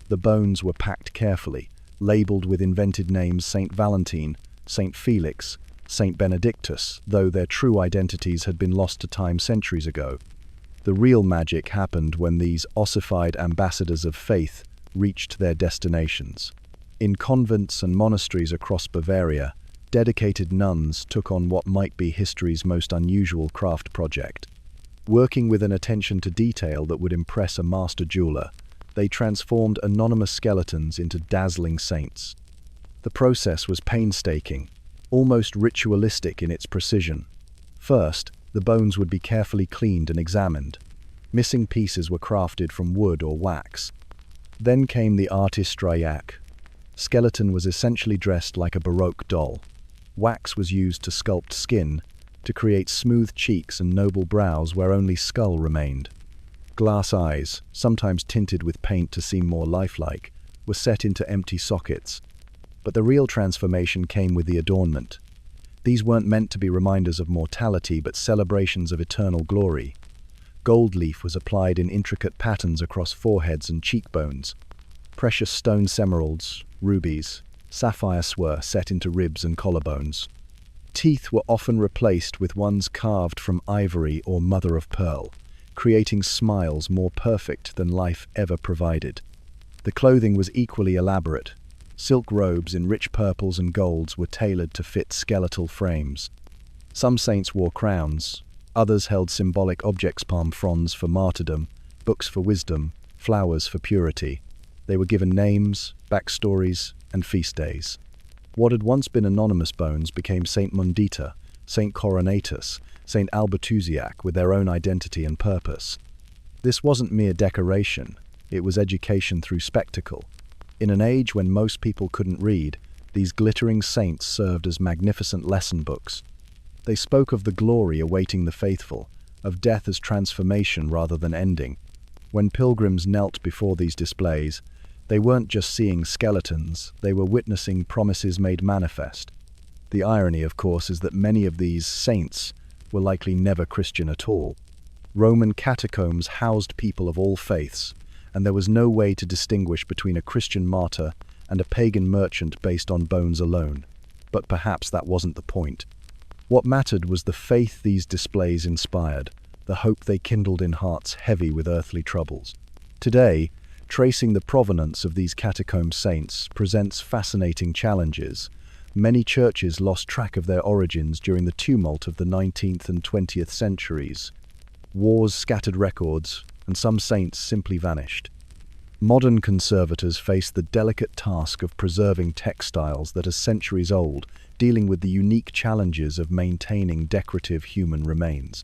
The bones were packed carefully, labeled with invented names St. Valentine, St. Felix, St. Benedictus, though their true identities had been lost to time centuries ago. The real magic happened when these ossified ambassadors of faith reached their destinations. In convents and monasteries across Bavaria, dedicated nuns took on what might be history's most unusual craft project. Working with an attention to detail that would impress a master jeweler, they transformed anonymous skeletons into dazzling saints. The process was painstaking, almost ritualistic in its precision. First, the bones would be carefully cleaned and examined. Missing pieces were crafted from wood or wax. Then came the artistryjak. Skeleton was essentially dressed like a Baroque doll. Wax was used to sculpt skin, to create smooth cheeks and noble brows where only skull remained. Glass eyes, sometimes tinted with paint to seem more lifelike, were set into empty sockets. But the real transformation came with the adornment. These weren't meant to be reminders of mortality, but celebrations of eternal glory. Gold leaf was applied in intricate patterns across foreheads and cheekbones. Precious stone emeralds, rubies, sapphires were set into ribs and collarbones. Teeth were often replaced with ones carved from ivory or mother of pearl, creating smiles more perfect than life ever provided. The clothing was equally elaborate. Silk robes in rich purples and golds were tailored to fit skeletal frames. Some saints wore crowns, others held symbolic objects, palm fronds for martyrdom, books for wisdom, flowers for purity. They were given names, backstories, and feast days. What had once been anonymous bones became Saint Mundita, Saint Coronatus, Saint Albertusiac with their own identity and purpose. This wasn't mere decoration, it was education through spectacle. In an age when most people couldn't read, these glittering saints served as magnificent lesson books. They spoke of the glory awaiting the faithful, of death as transformation rather than ending. When pilgrims knelt before these displays, they weren't just seeing skeletons, they were witnessing promises made manifest. The irony, of course, is that many of these saints were likely never Christian at all. Roman catacombs housed people of all faiths, and there was no way to distinguish between a Christian martyr and a pagan merchant based on bones alone. But perhaps that wasn't the point. What mattered was the faith these displays inspired, the hope they kindled in hearts heavy with earthly troubles. Today, tracing the provenance of these catacomb saints presents fascinating challenges. Many churches lost track of their origins during the tumult of the 19th and 20th centuries. Wars scattered records, and some saints simply vanished. Modern conservators face the delicate task of preserving textiles that are centuries old, dealing with the unique challenges of maintaining decorative human remains.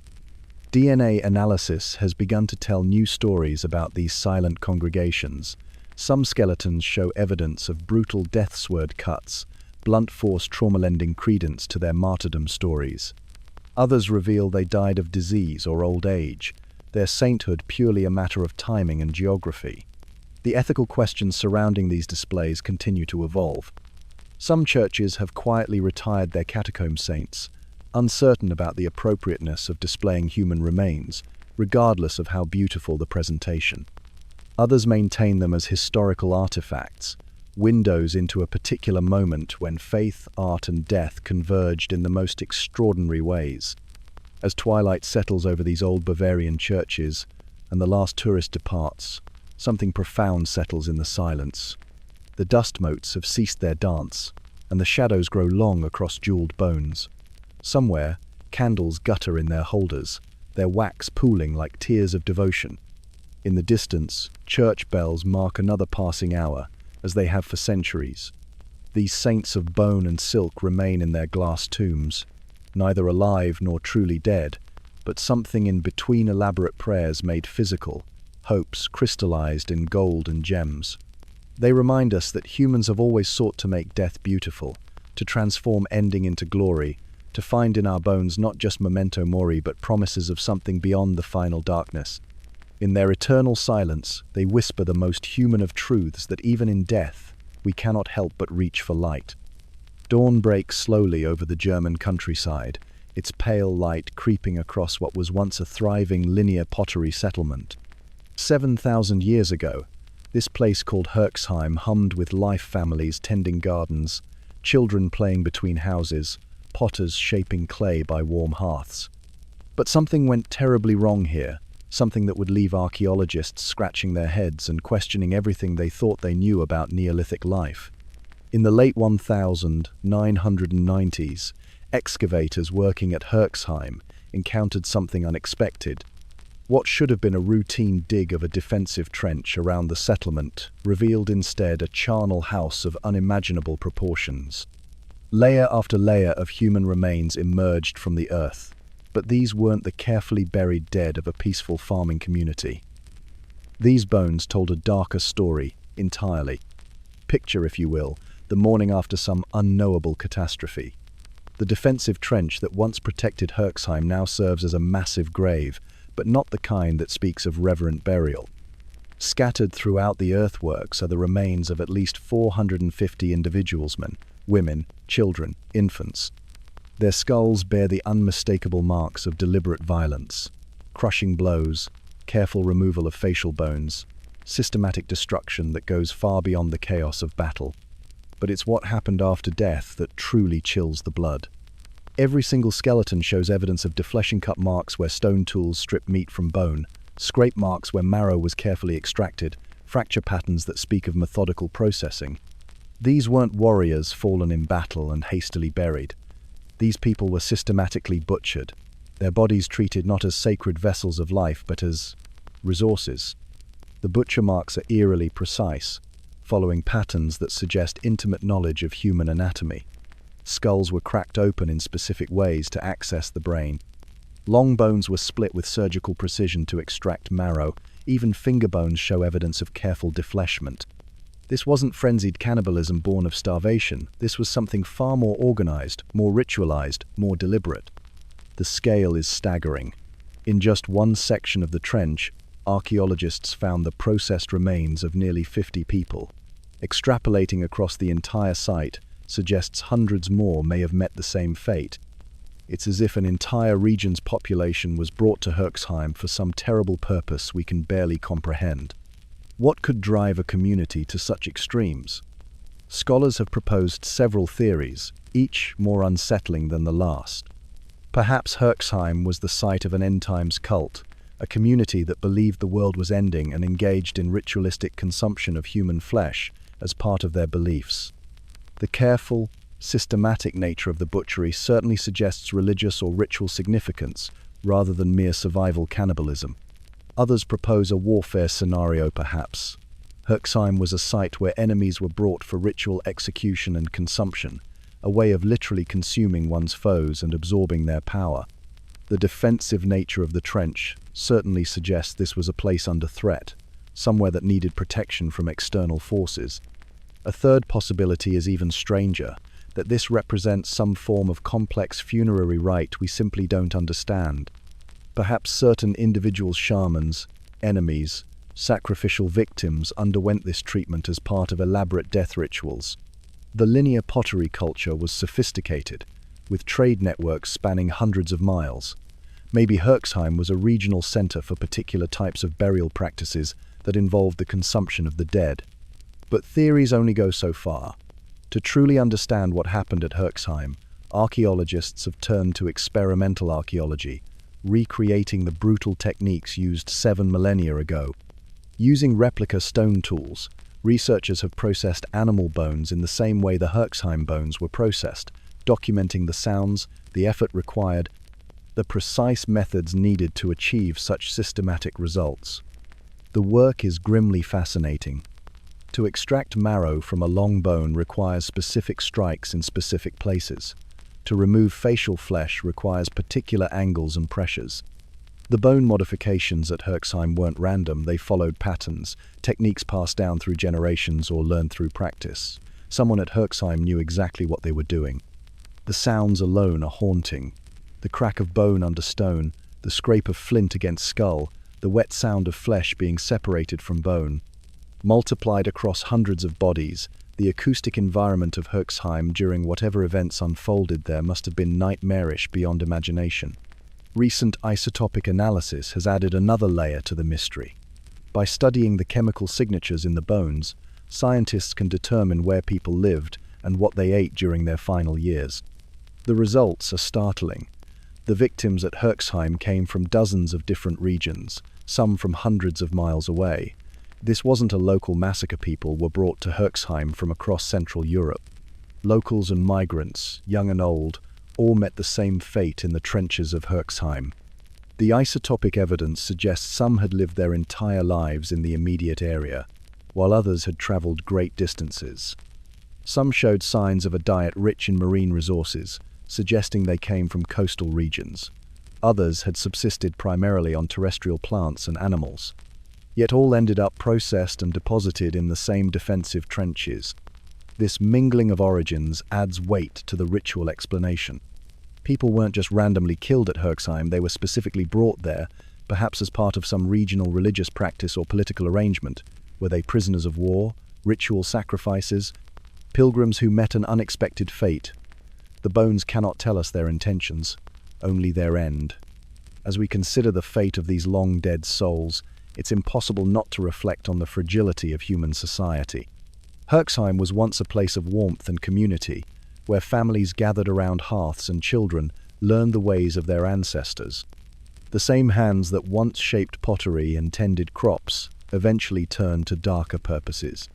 DNA analysis has begun to tell new stories about these silent congregations. Some skeletons show evidence of brutal death-sword cuts, blunt force trauma lending credence to their martyrdom stories. Others reveal they died of disease or old age, their sainthood purely a matter of timing and geography. The ethical questions surrounding these displays continue to evolve. Some churches have quietly retired their catacomb saints, uncertain about the appropriateness of displaying human remains, regardless of how beautiful the presentation. Others maintain them as historical artifacts, windows into a particular moment when faith, art, and death converged in the most extraordinary ways. As twilight settles over these old Bavarian churches, and the last tourist departs, something profound settles in the silence. The dust motes have ceased their dance, and the shadows grow long across jeweled bones. Somewhere, candles gutter in their holders, their wax pooling like tears of devotion. In the distance, church bells mark another passing hour, as they have for centuries. These saints of bone and silk remain in their glass tombs, neither alive nor truly dead, but something in between elaborate prayers made physical, hopes crystallized in gold and gems. They remind us that humans have always sought to make death beautiful, to transform ending into glory, to find in our bones not just memento mori but promises of something beyond the final darkness. In their eternal silence, they whisper the most human of truths that even in death, we cannot help but reach for light. Dawn breaks slowly over the German countryside, its pale light creeping across what was once a thriving linear pottery settlement. 7,000 years ago, this place called Herxheim hummed with life families tending gardens, children playing between houses, potters shaping clay by warm hearths. But something went terribly wrong here, something that would leave archaeologists scratching their heads and questioning everything they thought they knew about Neolithic life. In the late 1990s, excavators working at Herxheim encountered something unexpected. What should have been a routine dig of a defensive trench around the settlement revealed instead a charnel house of unimaginable proportions. Layer after layer of human remains emerged from the earth, but these weren't the carefully buried dead of a peaceful farming community. These bones told a darker story entirely. Picture, if you will, the morning after some unknowable catastrophe. The defensive trench that once protected Herxheim now serves as a massive grave, but not the kind that speaks of reverent burial. Scattered throughout the earthworks are the remains of at least 450 individuals, men, women, children, infants. Their skulls bear the unmistakable marks of deliberate violence, crushing blows, careful removal of facial bones, systematic destruction that goes far beyond the chaos of battle. But it's what happened after death that truly chills the blood. Every single skeleton shows evidence of defleshing cut marks where stone tools stripped meat from bone, scrape marks where marrow was carefully extracted, fracture patterns that speak of methodical processing. These weren't warriors fallen in battle and hastily buried. These people were systematically butchered, their bodies treated not as sacred vessels of life but as resources. The butcher marks are eerily precise, following patterns that suggest intimate knowledge of human anatomy. Skulls were cracked open in specific ways to access the brain. Long bones were split with surgical precision to extract marrow. Even finger bones show evidence of careful defleshment. This wasn't frenzied cannibalism born of starvation. This was something far more organized, more ritualized, more deliberate. The scale is staggering. In just one section of the trench, archaeologists found the processed remains of nearly 50 people. Extrapolating across the entire site suggests hundreds more may have met the same fate. It's as if an entire region's population was brought to Herxheim for some terrible purpose we can barely comprehend. What could drive a community to such extremes? Scholars have proposed several theories, each more unsettling than the last. Perhaps Herxheim was the site of an end-times cult, a community that believed the world was ending and engaged in ritualistic consumption of human flesh as part of their beliefs. The careful, systematic nature of the butchery certainly suggests religious or ritual significance rather than mere survival cannibalism. Others propose a warfare scenario perhaps. Herxheim was a site where enemies were brought for ritual execution and consumption, a way of literally consuming one's foes and absorbing their power. The defensive nature of the trench certainly suggests this was a place under threat, somewhere that needed protection from external forces. A third possibility is even stranger, that this represents some form of complex funerary rite we simply don't understand. Perhaps certain individual shamans, enemies, sacrificial victims underwent this treatment as part of elaborate death rituals. The linear pottery culture was sophisticated, with trade networks spanning hundreds of miles. Maybe Herxheim was a regional center for particular types of burial practices that involved the consumption of the dead. But theories only go so far. To truly understand what happened at Herxheim, archaeologists have turned to experimental archaeology, recreating the brutal techniques used 7 millennia ago. Using replica stone tools, researchers have processed animal bones in the same way the Herxheim bones were processed, documenting the sounds, the effort required, the precise methods needed to achieve such systematic results. The work is grimly fascinating. To extract marrow from a long bone requires specific strikes in specific places. To remove facial flesh requires particular angles and pressures. The bone modifications at Herxheim weren't random, they followed patterns, techniques passed down through generations or learned through practice. Someone at Herxheim knew exactly what they were doing. The sounds alone are haunting. The crack of bone under stone, the scrape of flint against skull, the wet sound of flesh being separated from bone. Multiplied across hundreds of bodies, the acoustic environment of Herxheim during whatever events unfolded there must have been nightmarish beyond imagination. Recent isotopic analysis has added another layer to the mystery. By studying the chemical signatures in the bones, scientists can determine where people lived and what they ate during their final years. The results are startling. The victims at Herxheim came from dozens of different regions, some from hundreds of miles away. This wasn't a local massacre. People were brought to Herxheim from across Central Europe. Locals and migrants, young and old, all met the same fate in the trenches of Herxheim. The isotopic evidence suggests some had lived their entire lives in the immediate area, while others had traveled great distances. Some showed signs of a diet rich in marine resources, suggesting they came from coastal regions. Others had subsisted primarily on terrestrial plants and animals. Yet all ended up processed and deposited in the same defensive trenches. This mingling of origins adds weight to the ritual explanation. People weren't just randomly killed at Herxheim, they were specifically brought there, perhaps as part of some regional religious practice or political arrangement. Were they prisoners of war, ritual sacrifices, pilgrims who met an unexpected fate? The bones cannot tell us their intentions, only their end. As we consider the fate of these long-dead souls, it's impossible not to reflect on the fragility of human society. Herxheim was once a place of warmth and community, where families gathered around hearths and children learned the ways of their ancestors. The same hands that once shaped pottery and tended crops eventually turned to darker purposes.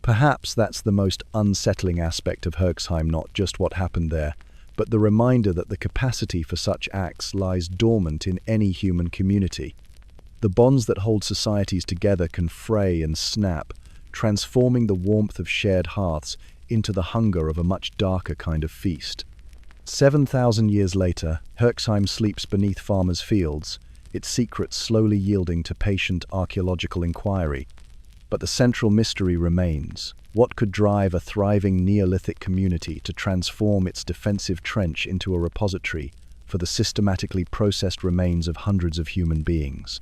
Perhaps that's the most unsettling aspect of Herxheim, not just what happened there, but the reminder that the capacity for such acts lies dormant in any human community. The bonds that hold societies together can fray and snap, transforming the warmth of shared hearths into the hunger of a much darker kind of feast. 7,000 years later, Herxheim sleeps beneath farmers' fields, its secrets slowly yielding to patient archaeological inquiry. But the central mystery remains. What could drive a thriving Neolithic community to transform its defensive trench into a repository for the systematically processed remains of hundreds of human beings?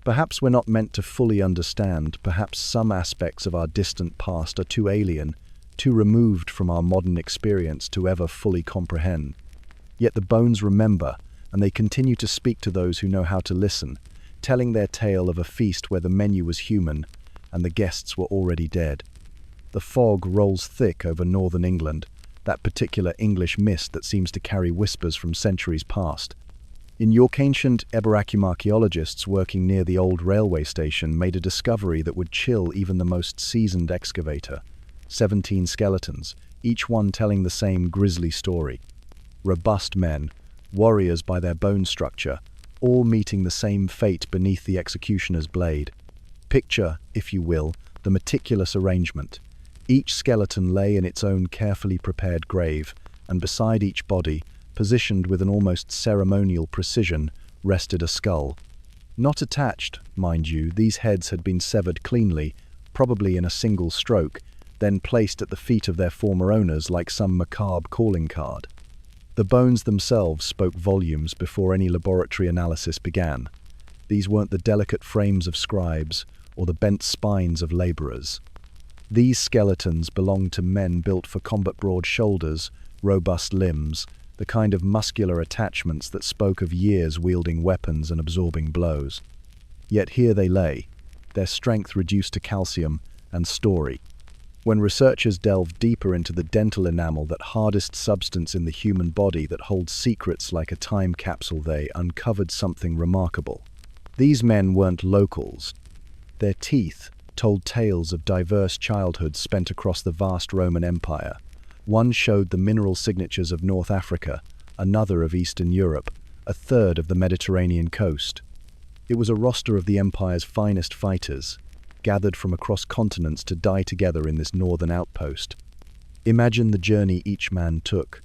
Perhaps we're not meant to fully understand, perhaps some aspects of our distant past are too alien, too removed from our modern experience to ever fully comprehend. Yet the bones remember, and they continue to speak to those who know how to listen, telling their tale of a feast where the menu was human, and the guests were already dead. The fog rolls thick over northern England, that particular English mist that seems to carry whispers from centuries past. In York, ancient Eboracum archaeologists working near the old railway station made a discovery that would chill even the most seasoned excavator. 17 skeletons, each one telling the same grisly story. Robust men, warriors by their bone structure, all meeting the same fate beneath the executioner's blade. Picture, if you will, the meticulous arrangement. Each skeleton lay in its own carefully prepared grave, and beside each body, positioned with an almost ceremonial precision, rested a skull. Not attached, mind you, these heads had been severed cleanly, probably in a single stroke, then placed at the feet of their former owners like some macabre calling card. The bones themselves spoke volumes before any laboratory analysis began. These weren't the delicate frames of scribes or the bent spines of laborers. These skeletons belonged to men built for combat: broad shoulders, robust limbs, the kind of muscular attachments that spoke of years wielding weapons and absorbing blows. Yet here they lay, their strength reduced to calcium and story. When researchers delved deeper into the dental enamel, that hardest substance in the human body that holds secrets like a time capsule, they uncovered something remarkable. These men weren't locals. Their teeth told tales of diverse childhoods spent across the vast Roman Empire. One showed the mineral signatures of North Africa, another of Eastern Europe, a third of the Mediterranean coast. It was a roster of the empire's finest fighters, gathered from across continents to die together in this northern outpost. Imagine the journey each man took.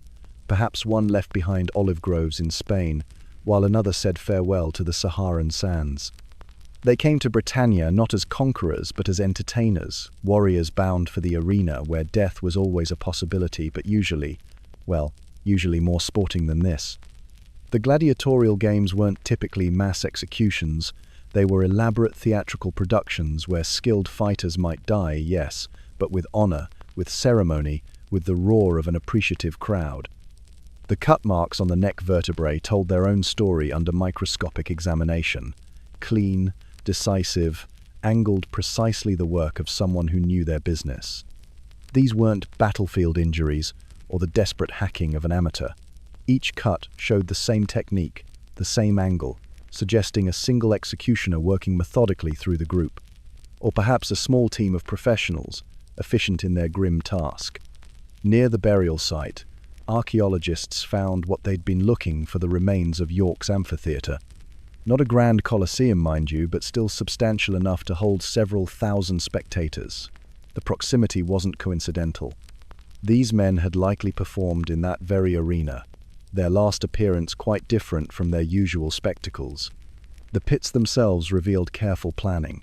Perhaps one left behind olive groves in Spain, while another said farewell to the Saharan sands. They came to Britannia not as conquerors but as entertainers, warriors bound for the arena where death was always a possibility, but usually more sporting than this. The gladiatorial games weren't typically mass executions, They were elaborate theatrical productions where skilled fighters might die, yes, but with honor, with ceremony, with the roar of an appreciative crowd. The cut marks on the neck vertebrae told their own story under microscopic examination. Clean, decisive, angled, precisely the work of someone who knew their business. These weren't battlefield injuries or the desperate hacking of an amateur. Each cut showed the same technique, the same angle, suggesting a single executioner working methodically through the group. Or perhaps a small team of professionals, efficient in their grim task. Near the burial site, archaeologists found what they'd been looking for: the remains of York's amphitheatre. Not a grand coliseum, mind you, but still substantial enough to hold several thousand spectators. The proximity wasn't coincidental. These men had likely performed in that very arena, their last appearance quite different from their usual spectacles. The pits themselves revealed careful planning.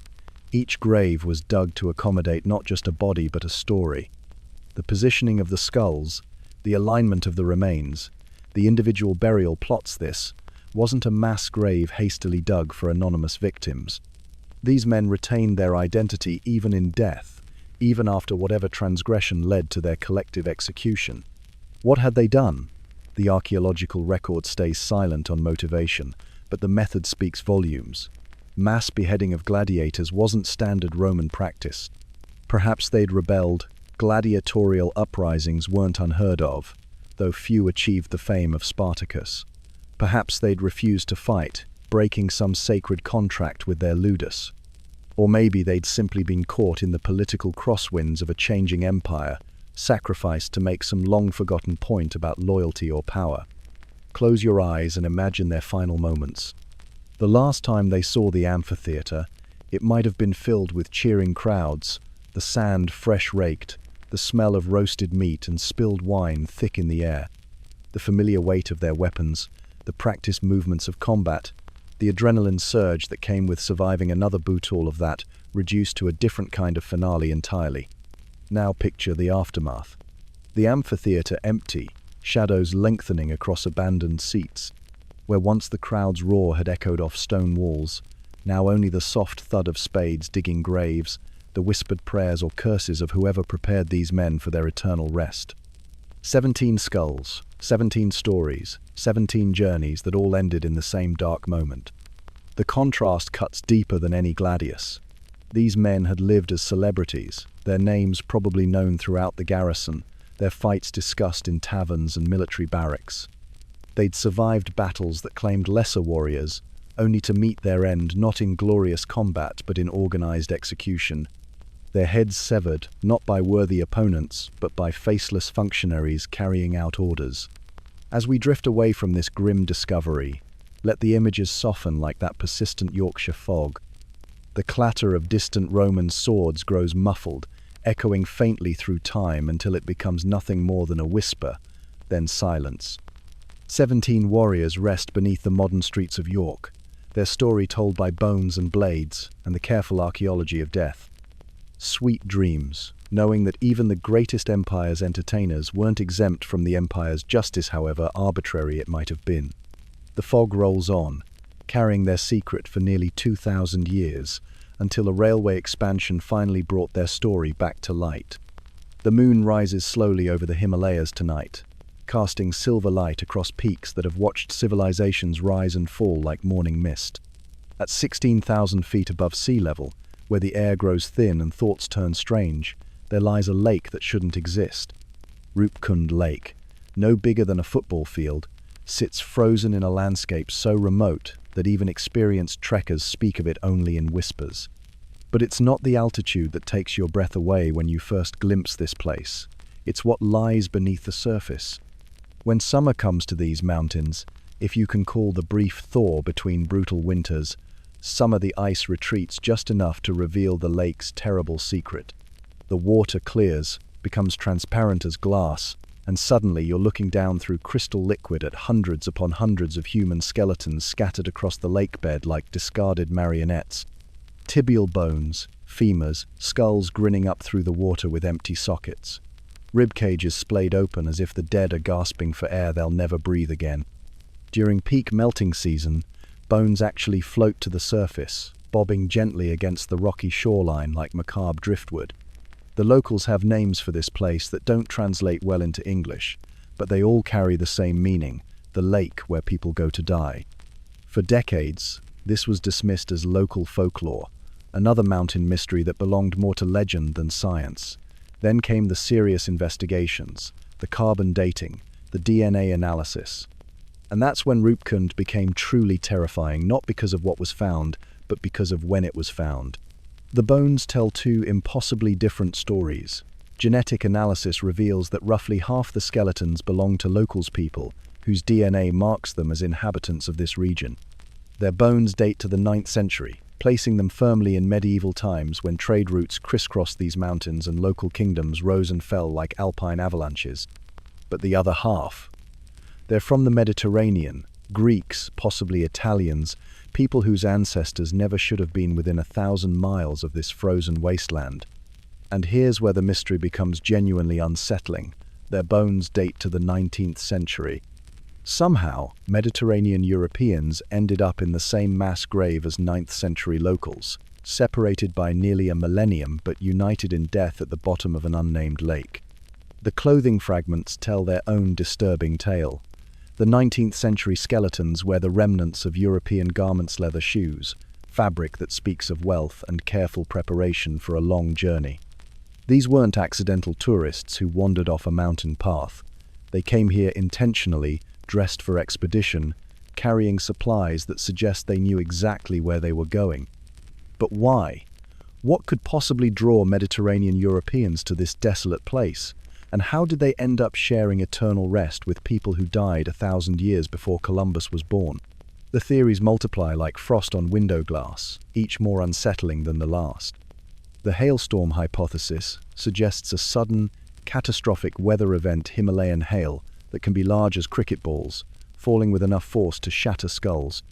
Each grave was dug to accommodate not just a body but a story. The positioning of the skulls, the alignment of the remains, the individual burial plots. This wasn't a mass grave hastily dug for anonymous victims. These men retained their identity even in death, even after whatever transgression led to their collective execution. What had they done? The archaeological record stays silent on motivation, but the method speaks volumes. Mass beheading of gladiators wasn't standard Roman practice. Perhaps they'd rebelled. Gladiatorial uprisings weren't unheard of, though few achieved the fame of Spartacus. Perhaps they'd refused to fight, breaking some sacred contract with their ludus. Or maybe they'd simply been caught in the political crosswinds of a changing empire, sacrificed to make some long-forgotten point about loyalty or power. Close your eyes and imagine their final moments. The last time they saw the amphitheatre, it might have been filled with cheering crowds, the sand fresh raked, the smell of roasted meat and spilled wine thick in the air, the familiar weight of their weapons, the practiced movements of combat, the adrenaline surge that came with surviving another bout, all of that reduced to a different kind of finale entirely. Now picture the aftermath. The amphitheatre empty, shadows lengthening across abandoned seats. Where once the crowd's roar had echoed off stone walls, now only the soft thud of spades digging graves, the whispered prayers or curses of whoever prepared these men for their eternal rest. 17 skulls, 17 stories, 17 journeys that all ended in the same dark moment. The contrast cuts deeper than any gladius. These men had lived as celebrities, their names probably known throughout the garrison, their fights discussed in taverns and military barracks. They'd survived battles that claimed lesser warriors, only to meet their end not in glorious combat but in organized execution. Their heads severed, not by worthy opponents, but by faceless functionaries carrying out orders. As we drift away from this grim discovery, let the images soften like that persistent Yorkshire fog. The clatter of distant Roman swords grows muffled, echoing faintly through time until it becomes nothing more than a whisper, then silence. 17 warriors rest beneath the modern streets of York, their story told by bones and blades and the careful archaeology of death. Sweet dreams, knowing that even the greatest empire's entertainers weren't exempt from the empire's justice, however arbitrary it might have been. The fog rolls on, carrying their secret for nearly 2,000 years, until a railway expansion finally brought their story back to light. The moon rises slowly over the Himalayas tonight, casting silver light across peaks that have watched civilizations rise and fall like morning mist. At 16,000 feet above sea level, where the air grows thin and thoughts turn strange, there lies a lake that shouldn't exist. Rupkund Lake, no bigger than a football field, sits frozen in a landscape so remote that even experienced trekkers speak of it only in whispers. But it's not the altitude that takes your breath away when you first glimpse this place. It's what lies beneath the surface. When summer comes to these mountains, if you can call the brief thaw between brutal winters, summer the ice retreats just enough to reveal the lake's terrible secret. The water clears, becomes transparent as glass, and suddenly you're looking down through crystal liquid at hundreds upon hundreds of human skeletons scattered across the lake bed like discarded marionettes. Tibial bones, femurs, skulls grinning up through the water with empty sockets. Rib cages splayed open as if the dead are gasping for air they'll never breathe again. During peak melting season, bones actually float to the surface, bobbing gently against the rocky shoreline like macabre driftwood. The locals have names for this place that don't translate well into English, but they all carry the same meaning: the lake where people go to die. For decades, this was dismissed as local folklore, another mountain mystery that belonged more to legend than science. Then came the serious investigations, the carbon dating, the DNA analysis. And that's when Rupkund became truly terrifying, not because of what was found, but because of when it was found. The bones tell two impossibly different stories. Genetic analysis reveals that roughly half the skeletons belong to locals people, whose DNA marks them as inhabitants of this region. Their bones date to the 9th century, placing them firmly in medieval times when trade routes crisscrossed these mountains and local kingdoms rose and fell like alpine avalanches. But the other half? They're from the Mediterranean, Greeks, possibly Italians, people whose ancestors never should have been within 1,000 miles of this frozen wasteland. And here's where the mystery becomes genuinely unsettling. Their bones date to the 19th century. Somehow, Mediterranean Europeans ended up in the same mass grave as 9th century locals, separated by nearly a millennium but united in death at the bottom of an unnamed lake. The clothing fragments tell their own disturbing tale. The 19th century skeletons wear the remnants of European garments, leather shoes, fabric that speaks of wealth and careful preparation for a long journey. These weren't accidental tourists who wandered off a mountain path. They came here intentionally, dressed for expedition, carrying supplies that suggest they knew exactly where they were going. But why? What could possibly draw Mediterranean Europeans to this desolate place? And how did they end up sharing eternal rest with people who died 1,000 years before Columbus was born? The theories multiply like frost on window glass, each more unsettling than the last. The hailstorm hypothesis suggests a sudden, catastrophic weather event, Himalayan hail, that can be large as cricket balls, falling with enough force to shatter skulls.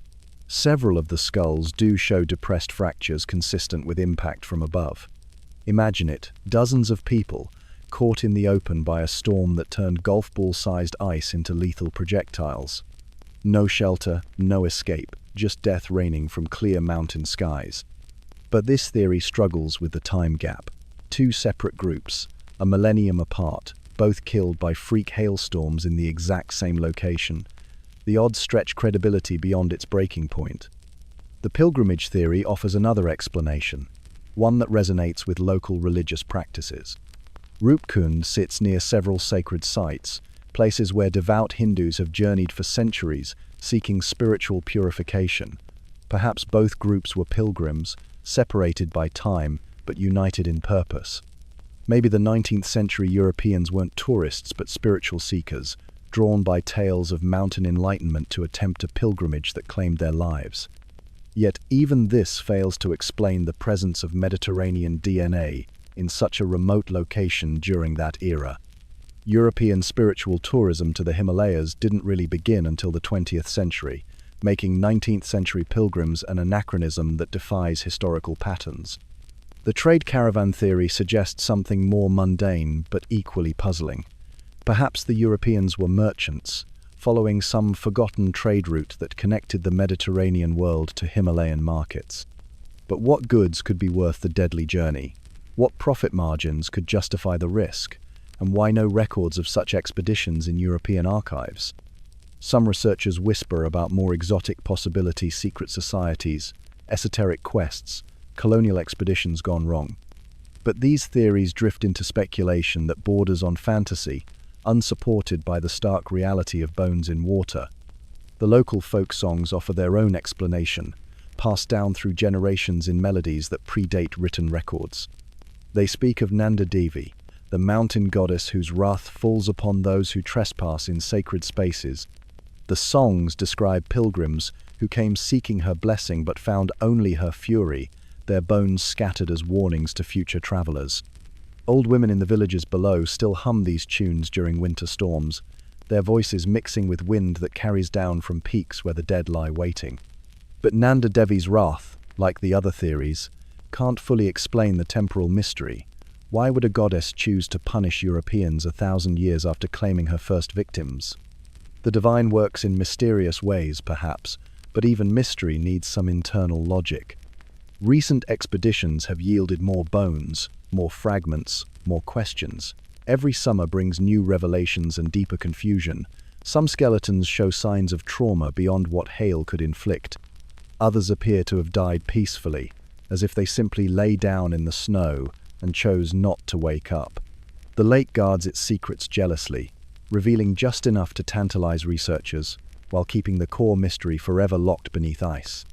Several of the skulls do show depressed fractures consistent with impact from above. Imagine it, dozens of people, caught in the open by a storm that turned golf ball-sized ice into lethal projectiles. No shelter, no escape, just death raining from clear mountain skies. But this theory struggles with the time gap. Two separate groups, a millennium apart, both killed by freak hailstorms in the exact same location. The odds stretch credibility beyond its breaking point. The pilgrimage theory offers another explanation, one that resonates with local religious practices. Rupkund sits near several sacred sites, places where devout Hindus have journeyed for centuries, seeking spiritual purification. Perhaps both groups were pilgrims, separated by time, but united in purpose. Maybe the 19th century Europeans weren't tourists but spiritual seekers, drawn by tales of mountain enlightenment to attempt a pilgrimage that claimed their lives. Yet even this fails to explain the presence of Mediterranean DNA in such a remote location during that era. European spiritual tourism to the Himalayas didn't really begin until the 20th century, making 19th century pilgrims an anachronism that defies historical patterns. The trade caravan theory suggests something more mundane but equally puzzling. Perhaps the Europeans were merchants, following some forgotten trade route that connected the Mediterranean world to Himalayan markets. But what goods could be worth the deadly journey? What profit margins could justify the risk? And why no records of such expeditions in European archives? Some researchers whisper about more exotic possibilities: secret societies, esoteric quests, colonial expeditions gone wrong. But these theories drift into speculation that borders on fantasy, unsupported by the stark reality of bones in water. The local folk songs offer their own explanation, passed down through generations in melodies that predate written records. They speak of Nanda Devi, the mountain goddess whose wrath falls upon those who trespass in sacred spaces. The songs describe pilgrims who came seeking her blessing but found only her fury, their bones scattered as warnings to future travelers. Old women in the villages below still hum these tunes during winter storms, their voices mixing with wind that carries down from peaks where the dead lie waiting. But Nanda Devi's wrath, like the other theories, can't fully explain the temporal mystery. Why would a goddess choose to punish Europeans 1,000 years after claiming her first victims? The divine works in mysterious ways, perhaps, but even mystery needs some internal logic. Recent expeditions have yielded more bones, more fragments, more questions. Every summer brings new revelations and deeper confusion. Some skeletons show signs of trauma beyond what hail could inflict. Others appear to have died peacefully, as if they simply lay down in the snow and chose not to wake up. The lake guards its secrets jealously, revealing just enough to tantalize researchers, while keeping the core mystery forever locked beneath ice.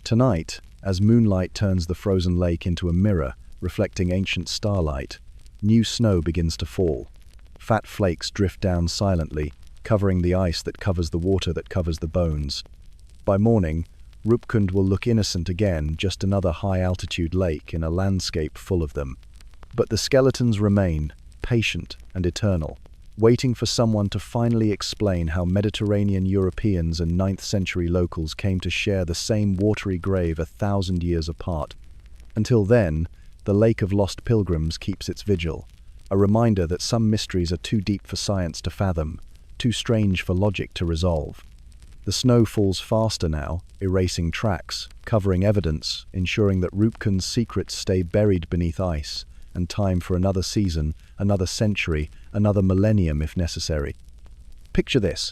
Tonight, as moonlight turns the frozen lake into a mirror reflecting ancient starlight, new snow begins to fall. Fat flakes drift down silently, covering the ice that covers the water that covers the bones. By morning, Rupkund will look innocent again, just another high-altitude lake in a landscape full of them. But the skeletons remain, patient and eternal, waiting for someone to finally explain how Mediterranean Europeans and 9th century locals came to share the same watery grave 1,000 years apart. Until then, the Lake of Lost Pilgrims keeps its vigil, a reminder that some mysteries are too deep for science to fathom, too strange for logic to resolve. The snow falls faster now, erasing tracks, covering evidence, ensuring that Rupkund's secrets stay buried beneath ice, and time for another season, another century, another millennium if necessary. Picture this.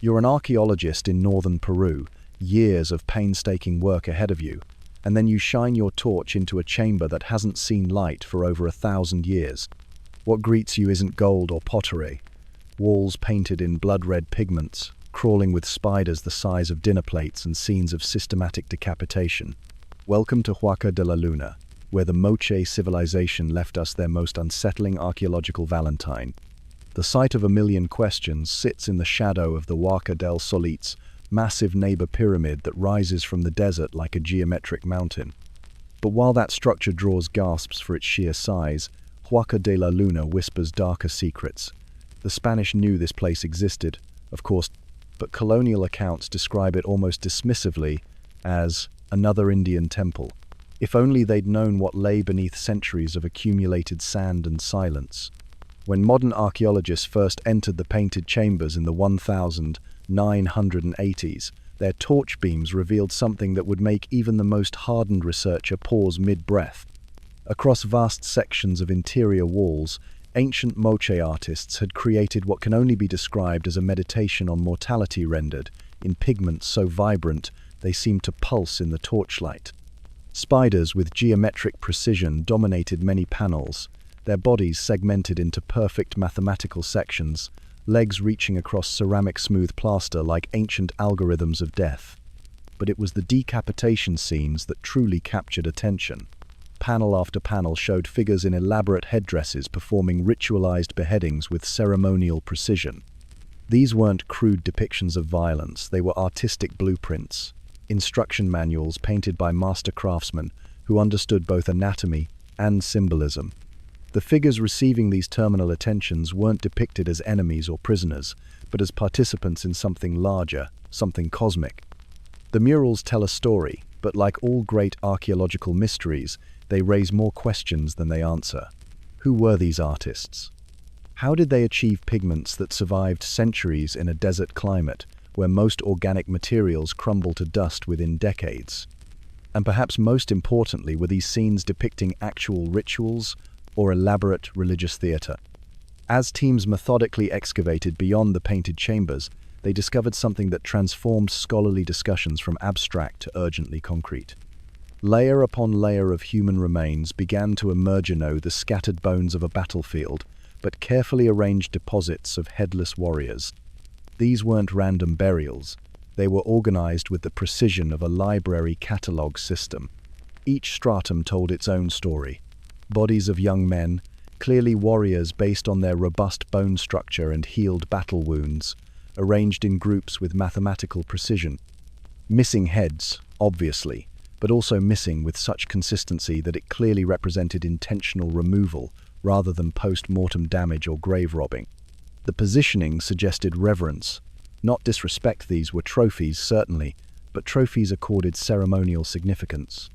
You're an archaeologist in northern Peru, years of painstaking work ahead of you, and then you shine your torch into a chamber that hasn't seen light for over 1,000 years. What greets you isn't gold or pottery. Walls painted in blood-red pigments, crawling with spiders the size of dinner plates and scenes of systematic decapitation. Welcome to Huaca de la Luna, where the Moche civilization left us their most unsettling archaeological valentine. The site of a million questions sits in the shadow of the Huaca del Solit's massive neighbor pyramid that rises from the desert like a geometric mountain. But while that structure draws gasps for its sheer size, Huaca de la Luna whispers darker secrets. The Spanish knew this place existed, of course, but colonial accounts describe it almost dismissively as another Indian temple. If only they'd known what lay beneath centuries of accumulated sand and silence. When modern archaeologists first entered the painted chambers in the 1980s, their torch beams revealed something that would make even the most hardened researcher pause mid-breath. Across vast sections of interior walls, ancient Moche artists had created what can only be described as a meditation on mortality rendered in pigments so vibrant they seemed to pulse in the torchlight. Spiders with geometric precision dominated many panels, their bodies segmented into perfect mathematical sections, legs reaching across ceramic smooth plaster like ancient algorithms of death. But it was the decapitation scenes that truly captured attention. Panel after panel showed figures in elaborate headdresses performing ritualized beheadings with ceremonial precision. These weren't crude depictions of violence, they were artistic blueprints, instruction manuals painted by master craftsmen who understood both anatomy and symbolism. The figures receiving these terminal attentions weren't depicted as enemies or prisoners, but as participants in something larger, something cosmic. The murals tell a story, but like all great archaeological mysteries, they raise more questions than they answer. Who were these artists? How did they achieve pigments that survived centuries in a desert climate, where most organic materials crumble to dust within decades? And perhaps most importantly, were these scenes depicting actual rituals or elaborate religious theatre? As teams methodically excavated beyond the painted chambers, they discovered something that transformed scholarly discussions from abstract to urgently concrete. Layer upon layer of human remains began to emerge, the scattered bones of a battlefield, but carefully arranged deposits of headless warriors. These weren't random burials. They were organized with the precision of a library catalog system. Each stratum told its own story. Bodies of young men, clearly warriors based on their robust bone structure and healed battle wounds, arranged in groups with mathematical precision. Missing heads, obviously, but also missing with such consistency that it clearly represented intentional removal rather than post-mortem damage or grave robbing. The positioning suggested reverence, not disrespect. These were trophies, certainly, but trophies accorded ceremonial significance.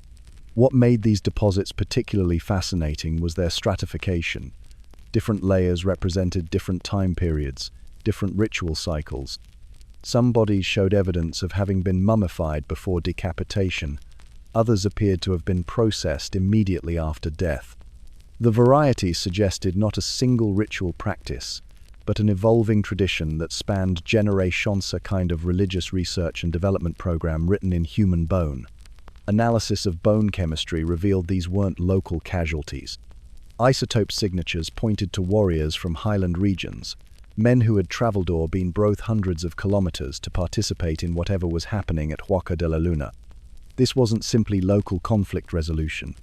What made these deposits particularly fascinating was their stratification. Different layers represented different time periods, different ritual cycles. Some bodies showed evidence of having been mummified before decapitation, Others appeared to have been processed immediately after death. The variety suggested not a single ritual practice, but an evolving tradition that spanned generations, a kind of religious research and development program written in human bone. Analysis of bone chemistry revealed these weren't local casualties. Isotope signatures pointed to warriors from highland regions, men who had traveled or been both hundreds of kilometers to participate in whatever was happening at Huaca de la Luna. This wasn't simply local conflict resolution.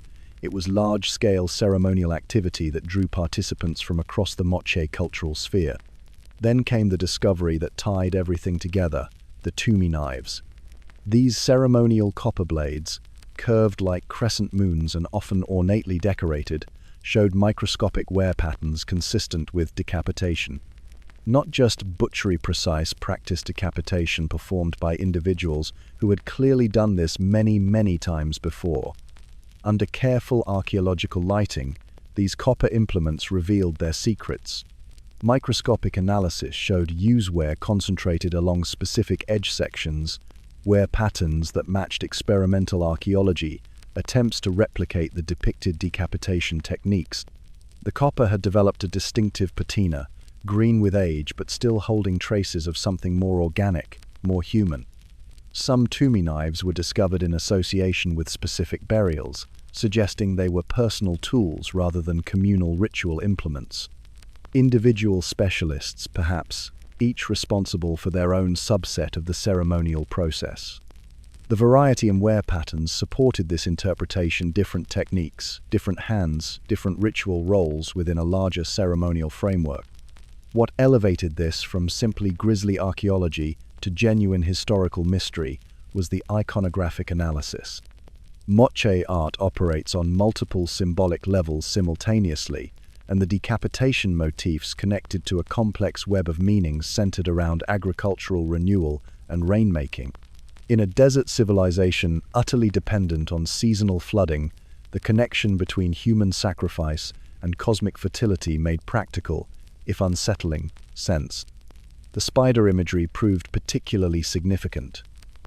It was large-scale ceremonial activity that drew participants from across the Moche cultural sphere. Then came the discovery that tied everything together, the Tumi knives. These ceremonial copper blades, curved like crescent moons and often ornately decorated, showed microscopic wear patterns consistent with decapitation. Not just butchery-precise practice decapitation performed by individuals who had clearly done this many times before. Under careful archaeological lighting, these copper implements revealed their secrets. Microscopic analysis showed use wear concentrated along specific edge sections, wear patterns that matched experimental archaeology, attempts to replicate the depicted decapitation techniques. The copper had developed a distinctive patina, green with age but still holding traces of something more organic, more human. Some Tumi knives were discovered in association with specific burials, suggesting they were personal tools rather than communal ritual implements. Individual specialists, perhaps, each responsible for their own subset of the ceremonial process. The variety in wear patterns supported this interpretation. Different techniques, different hands, different ritual roles within a larger ceremonial framework. What elevated this from simply grisly archaeology to genuine historical mystery was the iconographic analysis. Moche art operates on multiple symbolic levels simultaneously, and the decapitation motifs connected to a complex web of meanings centered around agricultural renewal and rainmaking. In a desert civilization utterly dependent on seasonal flooding, the connection between human sacrifice and cosmic fertility made practical, if unsettling, sense. The spider imagery proved particularly significant.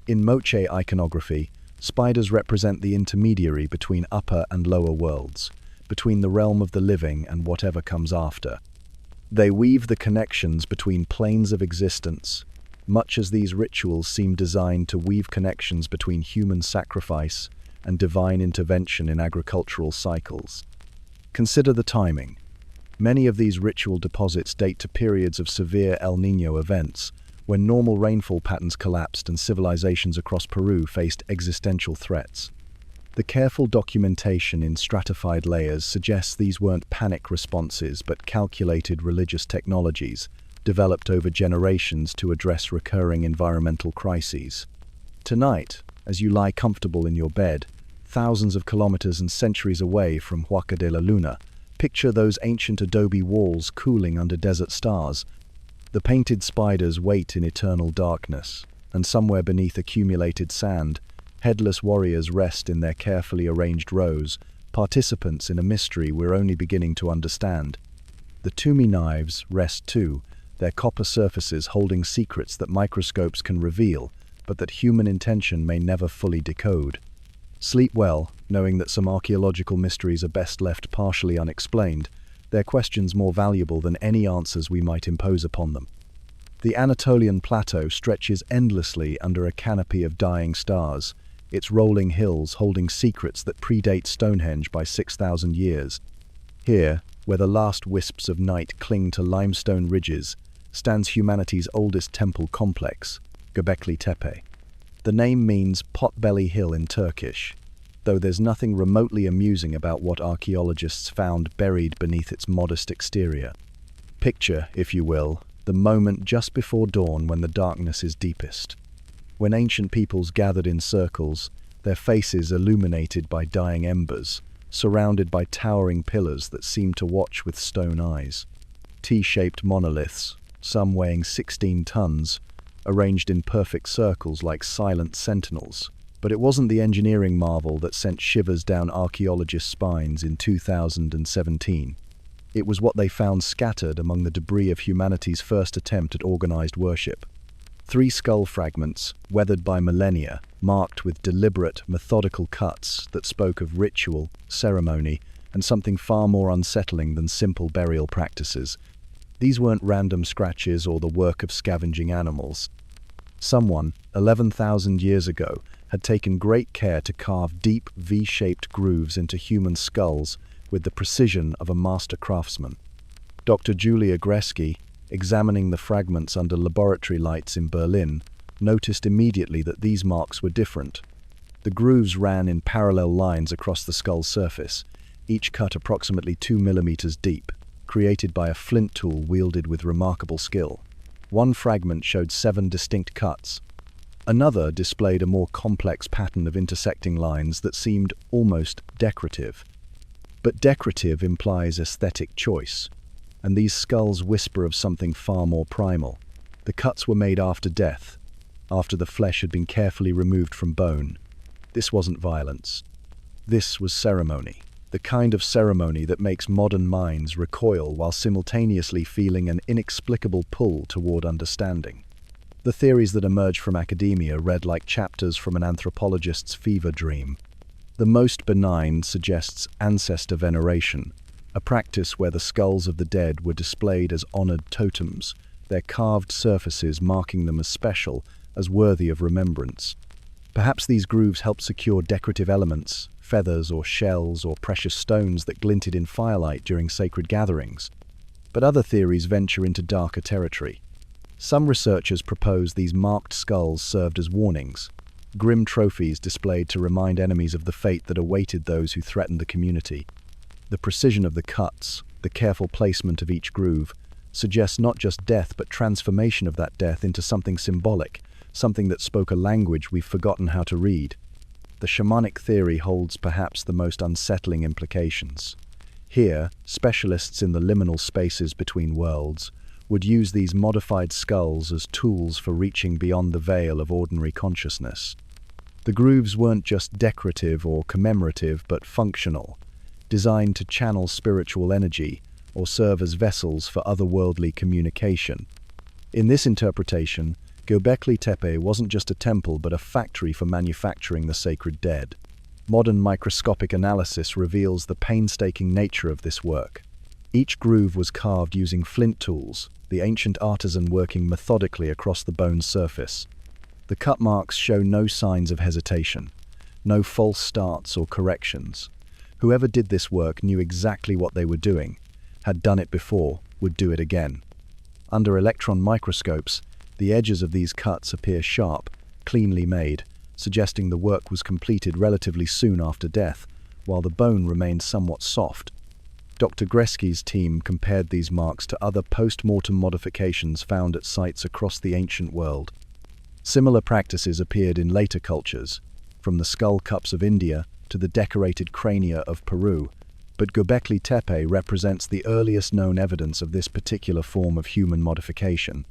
In Moche iconography, spiders represent the intermediary between upper and lower worlds, between the realm of the living and whatever comes after. They weave the connections between planes of existence, much as these rituals seem designed to weave connections between human sacrifice and divine intervention in agricultural cycles. Consider the timing. Many of these ritual deposits date to periods of severe El Niño events, when normal rainfall patterns collapsed and civilizations across Peru faced existential threats. The careful documentation in stratified layers suggests these weren't panic responses but calculated religious technologies, developed over generations to address recurring environmental crises. Tonight, as you lie comfortable in your bed, thousands of kilometers and centuries away from Huaca de la Luna, picture those ancient adobe walls cooling under desert stars. The painted spiders wait in eternal darkness, and somewhere beneath accumulated sand, headless warriors rest in their carefully arranged rows, participants in a mystery we're only beginning to understand. The Tumi knives rest too, their copper surfaces holding secrets that microscopes can reveal, but that human intention may never fully decode. Sleep well, knowing that some archaeological mysteries are best left partially unexplained, their questions more valuable than any answers we might impose upon them. The Anatolian plateau stretches endlessly under a canopy of dying stars, its rolling hills holding secrets that predate Stonehenge by 6,000 years. Here, where the last wisps of night cling to limestone ridges, stands humanity's oldest temple complex, Göbekli Tepe. The name means potbelly hill in Turkish, though there's nothing remotely amusing about what archaeologists found buried beneath its modest exterior. Picture, if you will, the moment just before dawn when the darkness is deepest. When ancient peoples gathered in circles, their faces illuminated by dying embers, surrounded by towering pillars that seemed to watch with stone eyes. T-shaped monoliths, some weighing 16 tons, arranged in perfect circles like silent sentinels. But it wasn't the engineering marvel that sent shivers down archaeologists' spines in 2017. It was what they found scattered among the debris of humanity's first attempt at organized worship. 3 skull fragments, weathered by millennia, marked with deliberate, methodical cuts that spoke of ritual, ceremony, and something far more unsettling than simple burial practices. These weren't random scratches or the work of scavenging animals. Someone, 11,000 years ago, had taken great care to carve deep V-shaped grooves into human skulls with the precision of a master craftsman. Dr. Julia Gresky, examining the fragments under laboratory lights in Berlin, noticed immediately that these marks were different. The grooves ran in parallel lines across the skull's surface, each cut approximately 2 millimeters deep, created by a flint tool wielded with remarkable skill. One fragment showed 7 distinct cuts. Another displayed a more complex pattern of intersecting lines that seemed almost decorative. But decorative implies aesthetic choice, and these skulls whisper of something far more primal. The cuts were made after death, after the flesh had been carefully removed from bone. This wasn't violence. This was ceremony, the kind of ceremony that makes modern minds recoil while simultaneously feeling an inexplicable pull toward understanding. The theories that emerge from academia read like chapters from an anthropologist's fever dream. The most benign suggests ancestor veneration, a practice where the skulls of the dead were displayed as honored totems, their carved surfaces marking them as special, as worthy of remembrance. Perhaps these grooves helped secure decorative elements, feathers or shells or precious stones that glinted in firelight during sacred gatherings. But other theories venture into darker territory. Some researchers propose these marked skulls served as warnings, grim trophies displayed to remind enemies of the fate that awaited those who threatened the community. The precision of the cuts, the careful placement of each groove, suggests not just death but transformation of that death into something symbolic, something that spoke a language we've forgotten how to read. The shamanic theory holds perhaps the most unsettling implications. Here, specialists in the liminal spaces between worlds would use these modified skulls as tools for reaching beyond the veil of ordinary consciousness. The grooves weren't just decorative or commemorative but functional, designed to channel spiritual energy or serve as vessels for otherworldly communication. In this interpretation, Göbekli Tepe wasn't just a temple but a factory for manufacturing the sacred dead. Modern microscopic analysis reveals the painstaking nature of this work. Each groove was carved using flint tools, the ancient artisan working methodically across the bone's surface. The cut marks show no signs of hesitation, no false starts or corrections. Whoever did this work knew exactly what they were doing, had done it before, would do it again. Under electron microscopes, the edges of these cuts appear sharp, cleanly made, suggesting the work was completed relatively soon after death, while the bone remained somewhat soft. Dr. Gresky's team compared these marks to other post-mortem modifications found at sites across the ancient world. Similar practices appeared in later cultures, from the skull cups of India to the decorated crania of Peru, but Göbekli Tepe represents the earliest known evidence of this particular form of human modification.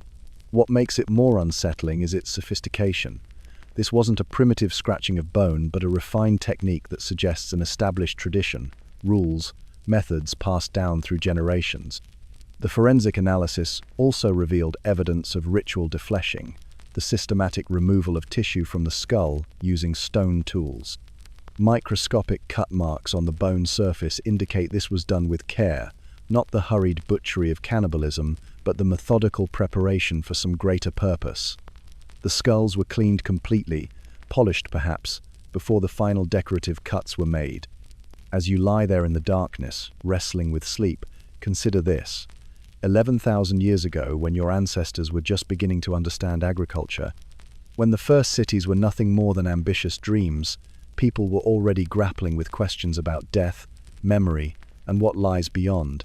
What makes it more unsettling is its sophistication. This wasn't a primitive scratching of bone, but a refined technique that suggests an established tradition, rules, methods passed down through generations. The forensic analysis also revealed evidence of ritual defleshing, the systematic removal of tissue from the skull using stone tools. Microscopic cut marks on the bone surface indicate this was done with care, not the hurried butchery of cannibalism, but the methodical preparation for some greater purpose. The skulls were cleaned completely, polished perhaps, before the final decorative cuts were made. As you lie there in the darkness, wrestling with sleep, consider this. 11,000 years ago, when your ancestors were just beginning to understand agriculture, when the first cities were nothing more than ambitious dreams, people were already grappling with questions about death, memory, and what lies beyond.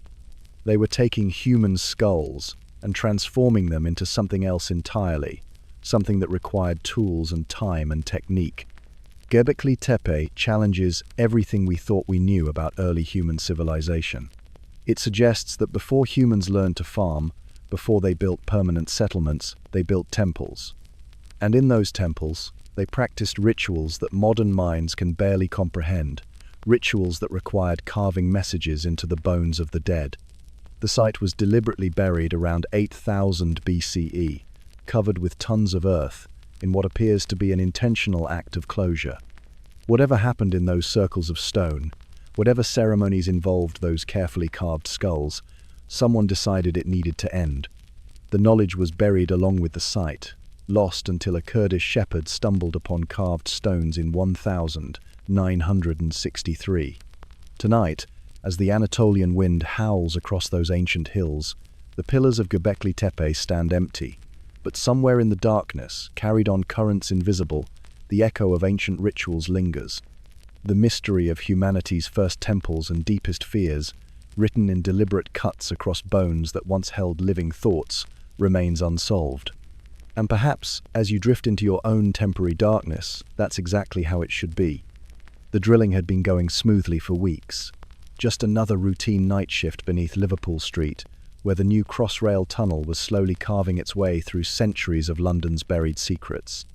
They were taking human skulls and transforming them into something else entirely, something that required tools and time and technique. Göbekli Tepe challenges everything we thought we knew about early human civilization. It suggests that before humans learned to farm, before they built permanent settlements, they built temples. And in those temples, they practiced rituals that modern minds can barely comprehend, rituals that required carving messages into the bones of the dead. The site was deliberately buried around 8000 BCE, covered with tons of earth, in what appears to be an intentional act of closure. Whatever happened in those circles of stone, whatever ceremonies involved those carefully carved skulls, someone decided it needed to end. The knowledge was buried along with the site, lost until a Kurdish shepherd stumbled upon carved stones in 1963. Tonight, as the Anatolian wind howls across those ancient hills, the pillars of Göbekli Tepe stand empty, but somewhere in the darkness, carried on currents invisible, the echo of ancient rituals lingers. The mystery of humanity's first temples and deepest fears, written in deliberate cuts across bones that once held living thoughts, remains unsolved. And perhaps, as you drift into your own temporary darkness, that's exactly how it should be. The drilling had been going smoothly for weeks. Just another routine night shift beneath Liverpool Street, where the new Crossrail tunnel was slowly carving its way through centuries of London's buried secrets.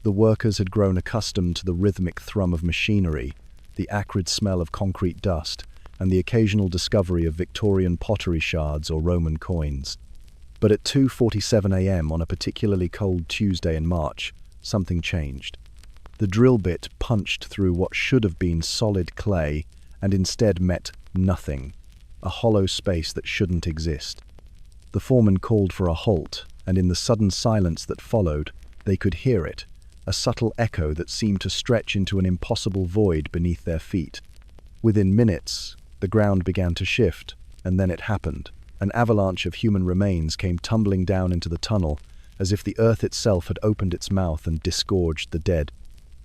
The workers had grown accustomed to the rhythmic thrum of machinery, the acrid smell of concrete dust, and the occasional discovery of Victorian pottery shards or Roman coins. But at 2:47 a.m. on a particularly cold Tuesday in March, something changed. The drill bit punched through what should have been solid clay and instead met nothing, a hollow space that shouldn't exist. The foreman called for a halt, and in the sudden silence that followed, they could hear it, a subtle echo that seemed to stretch into an impossible void beneath their feet. Within minutes, the ground began to shift, and then it happened. An avalanche of human remains came tumbling down into the tunnel, as if the earth itself had opened its mouth and disgorged the dead.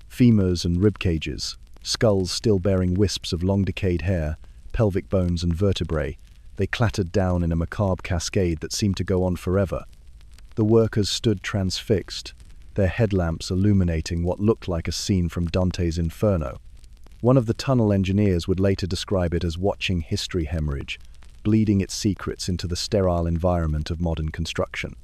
Femurs and ribcages, skulls still bearing wisps of long-decayed hair, pelvic bones and vertebrae, they clattered down in a macabre cascade that seemed to go on forever. The workers stood transfixed, their headlamps illuminating what looked like a scene from Dante's Inferno. One of the tunnel engineers would later describe it as watching history hemorrhage, bleeding its secrets into the sterile environment of modern construction.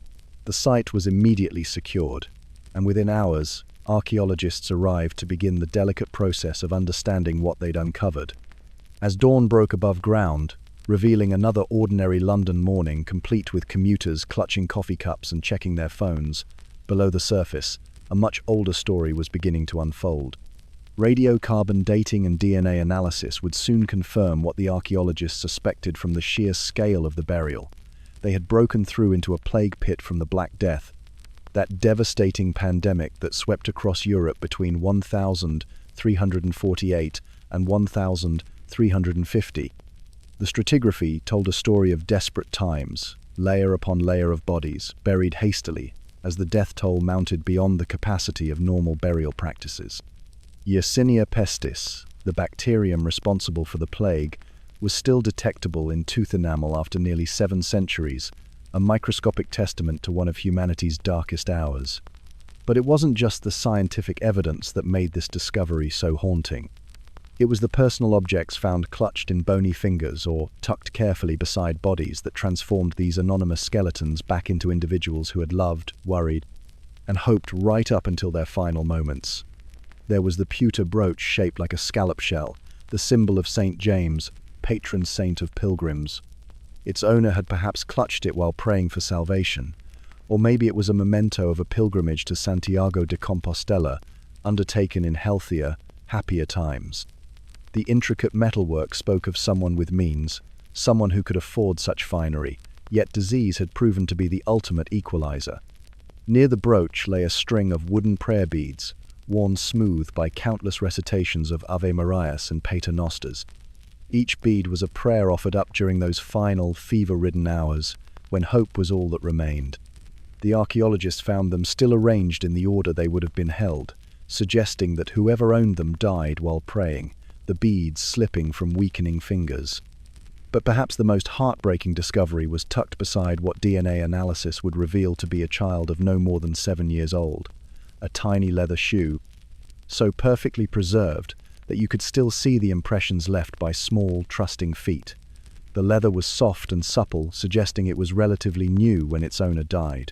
The site was immediately secured, and within hours, archaeologists arrived to begin the delicate process of understanding what they'd uncovered. As dawn broke above ground, revealing another ordinary London morning complete with commuters clutching coffee cups and checking their phones, below the surface, a much older story was beginning to unfold. Radiocarbon dating and DNA analysis would soon confirm what the archaeologists suspected from the sheer scale of the burial. They had broken through into a plague pit from the Black Death, that devastating pandemic that swept across Europe between 1348 and 1350. The stratigraphy told a story of desperate times, layer upon layer of bodies, buried hastily, as the death toll mounted beyond the capacity of normal burial practices. Yersinia pestis, the bacterium responsible for the plague, was still detectable in tooth enamel after nearly 7 centuries, a microscopic testament to one of humanity's darkest hours. But it wasn't just the scientific evidence that made this discovery so haunting. It was the personal objects found clutched in bony fingers or tucked carefully beside bodies that transformed these anonymous skeletons back into individuals who had loved, worried, and hoped right up until their final moments. There was the pewter brooch shaped like a scallop shell, the symbol of St. James, patron saint of pilgrims. Its owner had perhaps clutched it while praying for salvation, or maybe it was a memento of a pilgrimage to Santiago de Compostela, undertaken in healthier, happier times. The intricate metalwork spoke of someone with means, someone who could afford such finery, yet disease had proven to be the ultimate equalizer. Near the brooch lay a string of wooden prayer beads, worn smooth by countless recitations of Ave Marias and Pater Nosters. Each bead was a prayer offered up during those final, fever-ridden hours, when hope was all that remained. The archaeologists found them still arranged in the order they would have been held, suggesting that whoever owned them died while praying, the beads slipping from weakening fingers. But perhaps the most heartbreaking discovery was tucked beside what DNA analysis would reveal to be a child of no more than 7 years old, a tiny leather shoe, so perfectly preserved that you could still see the impressions left by small, trusting feet. The leather was soft and supple, suggesting it was relatively new when its owner died.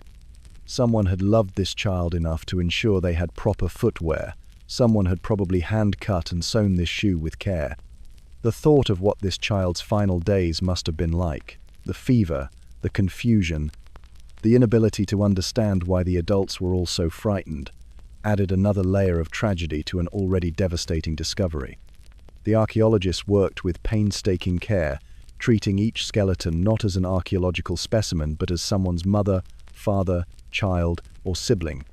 Someone had loved this child enough to ensure they had proper footwear. Someone had probably hand-cut and sewn this shoe with care. The thought of what this child's final days must have been like, the fever, the confusion, The inability to understand why the adults were all so frightened added another layer of tragedy to an already devastating discovery. The archaeologists worked with painstaking care, treating each skeleton not as an archaeological specimen but as someone's mother, father, child, or sibling.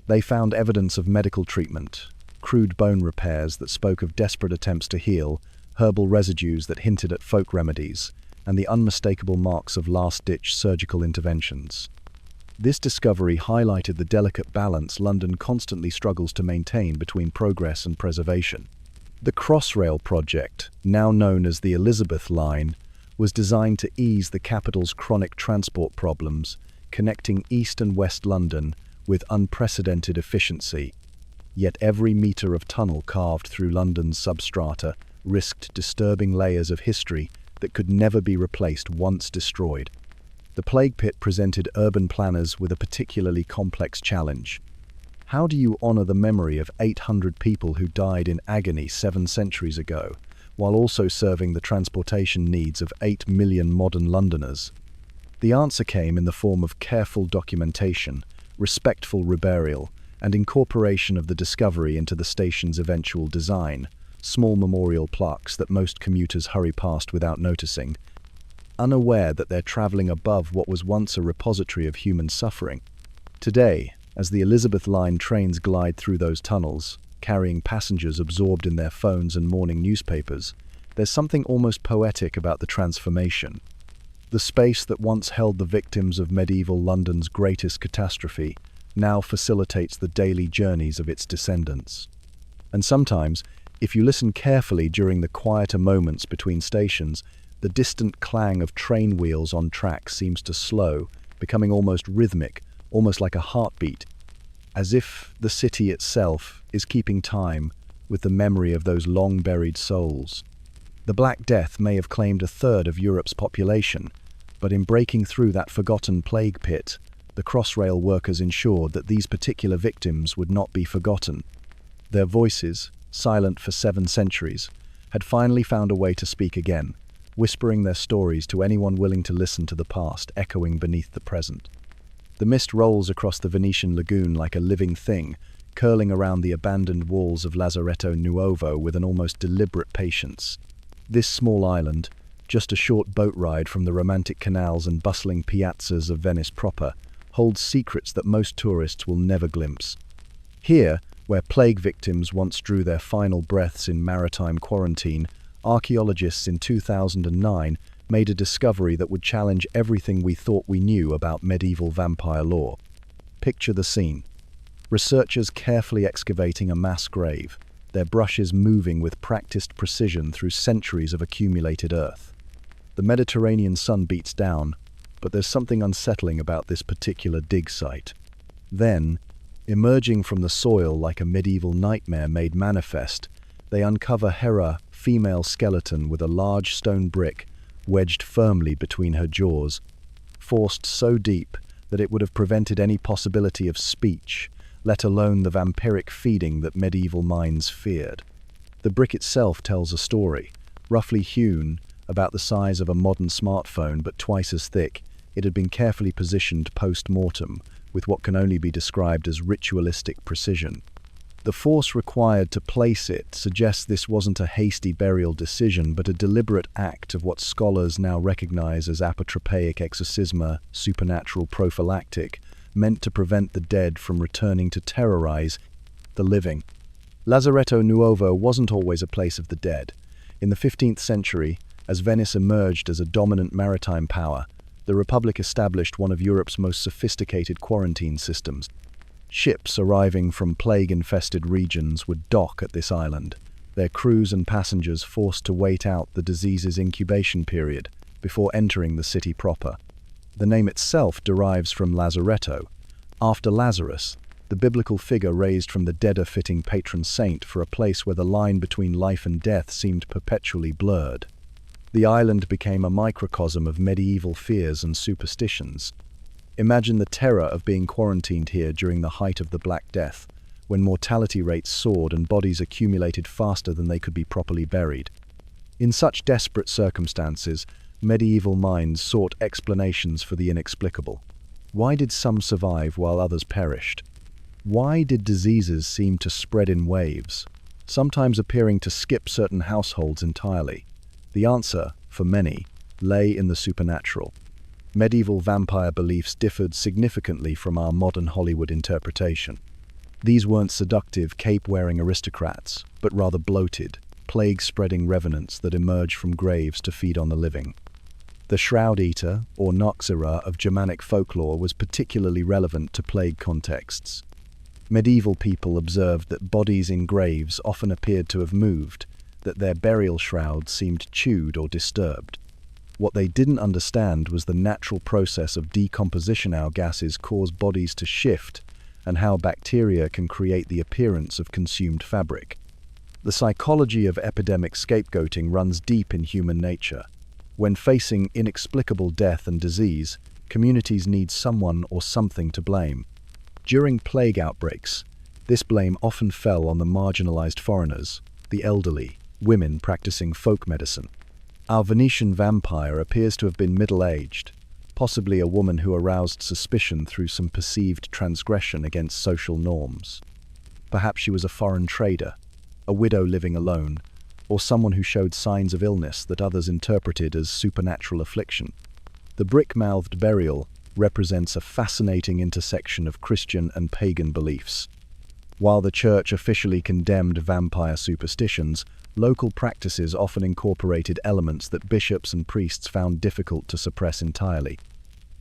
They found evidence of medical treatment, crude bone repairs that spoke of desperate attempts to heal, herbal residues that hinted at folk remedies, and the unmistakable marks of last-ditch surgical interventions. This discovery highlighted the delicate balance London constantly struggles to maintain between progress and preservation. The Crossrail project, now known as the Elizabeth Line, was designed to ease the capital's chronic transport problems, connecting East and West London with unprecedented efficiency. Yet every metre of tunnel carved through London's substrata risked disturbing layers of history that could never be replaced once destroyed. The Plague Pit presented urban planners with a particularly complex challenge. How do you honour the memory of 800 people who died in agony 7 centuries ago, while also serving the transportation needs of 8 million modern Londoners? The answer came in the form of careful documentation, respectful reburial, and incorporation of the discovery into the station's eventual design, small memorial plaques that most commuters hurry past without noticing, unaware that they're travelling above what was once a repository of human suffering. Today, as the Elizabeth Line trains glide through those tunnels, carrying passengers absorbed in their phones and morning newspapers, there's something almost poetic about the transformation. The space that once held the victims of medieval London's greatest catastrophe now facilitates the daily journeys of its descendants. And sometimes, if you listen carefully during the quieter moments between stations, the distant clang of train wheels on tracks seems to slow, becoming almost rhythmic, almost like a heartbeat, as if the city itself is keeping time with the memory of those long-buried souls. The Black Death may have claimed a third of Europe's population, but in breaking through that forgotten plague pit, the Crossrail workers ensured that these particular victims would not be forgotten. Their voices, silent for 7 centuries, had finally found a way to speak again, whispering their stories to anyone willing to listen to the past echoing beneath the present. The mist rolls across the Venetian lagoon like a living thing, curling around the abandoned walls of Lazaretto Nuovo with an almost deliberate patience. This small island, just a short boat ride from the romantic canals and bustling piazzas of Venice proper, holds secrets that most tourists will never glimpse. Here, where plague victims once drew their final breaths in maritime quarantine, archaeologists in 2009 made a discovery that would challenge everything we thought we knew about medieval vampire lore. Picture the scene. Researchers carefully excavating a mass grave, their brushes moving with practiced precision through centuries of accumulated earth. The Mediterranean sun beats down, but there's something unsettling about this particular dig site. Then, emerging from the soil like a medieval nightmare made manifest, they uncover Hera, female skeleton with a large stone brick wedged firmly between her jaws, forced so deep that it would have prevented any possibility of speech, let alone the vampiric feeding that medieval minds feared. The brick itself tells a story. Roughly hewn, about the size of a modern smartphone but twice as thick, it had been carefully positioned post-mortem, with what can only be described as ritualistic precision. The force required to place it suggests this wasn't a hasty burial decision, but a deliberate act of what scholars now recognize as apotropaic exorcisma, supernatural prophylactic, meant to prevent the dead from returning to terrorize the living. Lazaretto Nuovo wasn't always a place of the dead. In the 15th century, as Venice emerged as a dominant maritime power, the Republic established one of Europe's most sophisticated quarantine systems. Ships arriving from plague-infested regions would dock at this island, their crews and passengers forced to wait out the disease's incubation period before entering the city proper. The name itself derives from Lazaretto, after Lazarus, the biblical figure raised from the deader-fitting patron saint for a place where the line between life and death seemed perpetually blurred. The island became a microcosm of medieval fears and superstitions. Imagine the terror of being quarantined here during the height of the Black Death, when mortality rates soared and bodies accumulated faster than they could be properly buried. In such desperate circumstances, medieval minds sought explanations for the inexplicable. Why did some survive while others perished? Why did diseases seem to spread in waves, sometimes appearing to skip certain households entirely? The answer, for many, lay in the supernatural. Medieval vampire beliefs differed significantly from our modern Hollywood interpretation. These weren't seductive, cape-wearing aristocrats, but rather bloated, plague-spreading revenants that emerged from graves to feed on the living. The Shroud Eater, or Noxera, of Germanic folklore was particularly relevant to plague contexts. Medieval people observed that bodies in graves often appeared to have moved, that their burial shrouds seemed chewed or disturbed. What they didn't understand was the natural process of decomposition how gases cause bodies to shift and how bacteria can create the appearance of consumed fabric. The psychology of epidemic scapegoating runs deep in human nature. When facing inexplicable death and disease, communities need someone or something to blame. During plague outbreaks, this blame often fell on the marginalized foreigners, the elderly, women practicing folk medicine. Our Venetian vampire appears to have been middle-aged, possibly a woman who aroused suspicion through some perceived transgression against social norms. Perhaps she was a foreign trader, a widow living alone, or someone who showed signs of illness that others interpreted as supernatural affliction. The brick-mouthed burial represents a fascinating intersection of Christian and pagan beliefs. While the church officially condemned vampire superstitions, local practices often incorporated elements that bishops and priests found difficult to suppress entirely.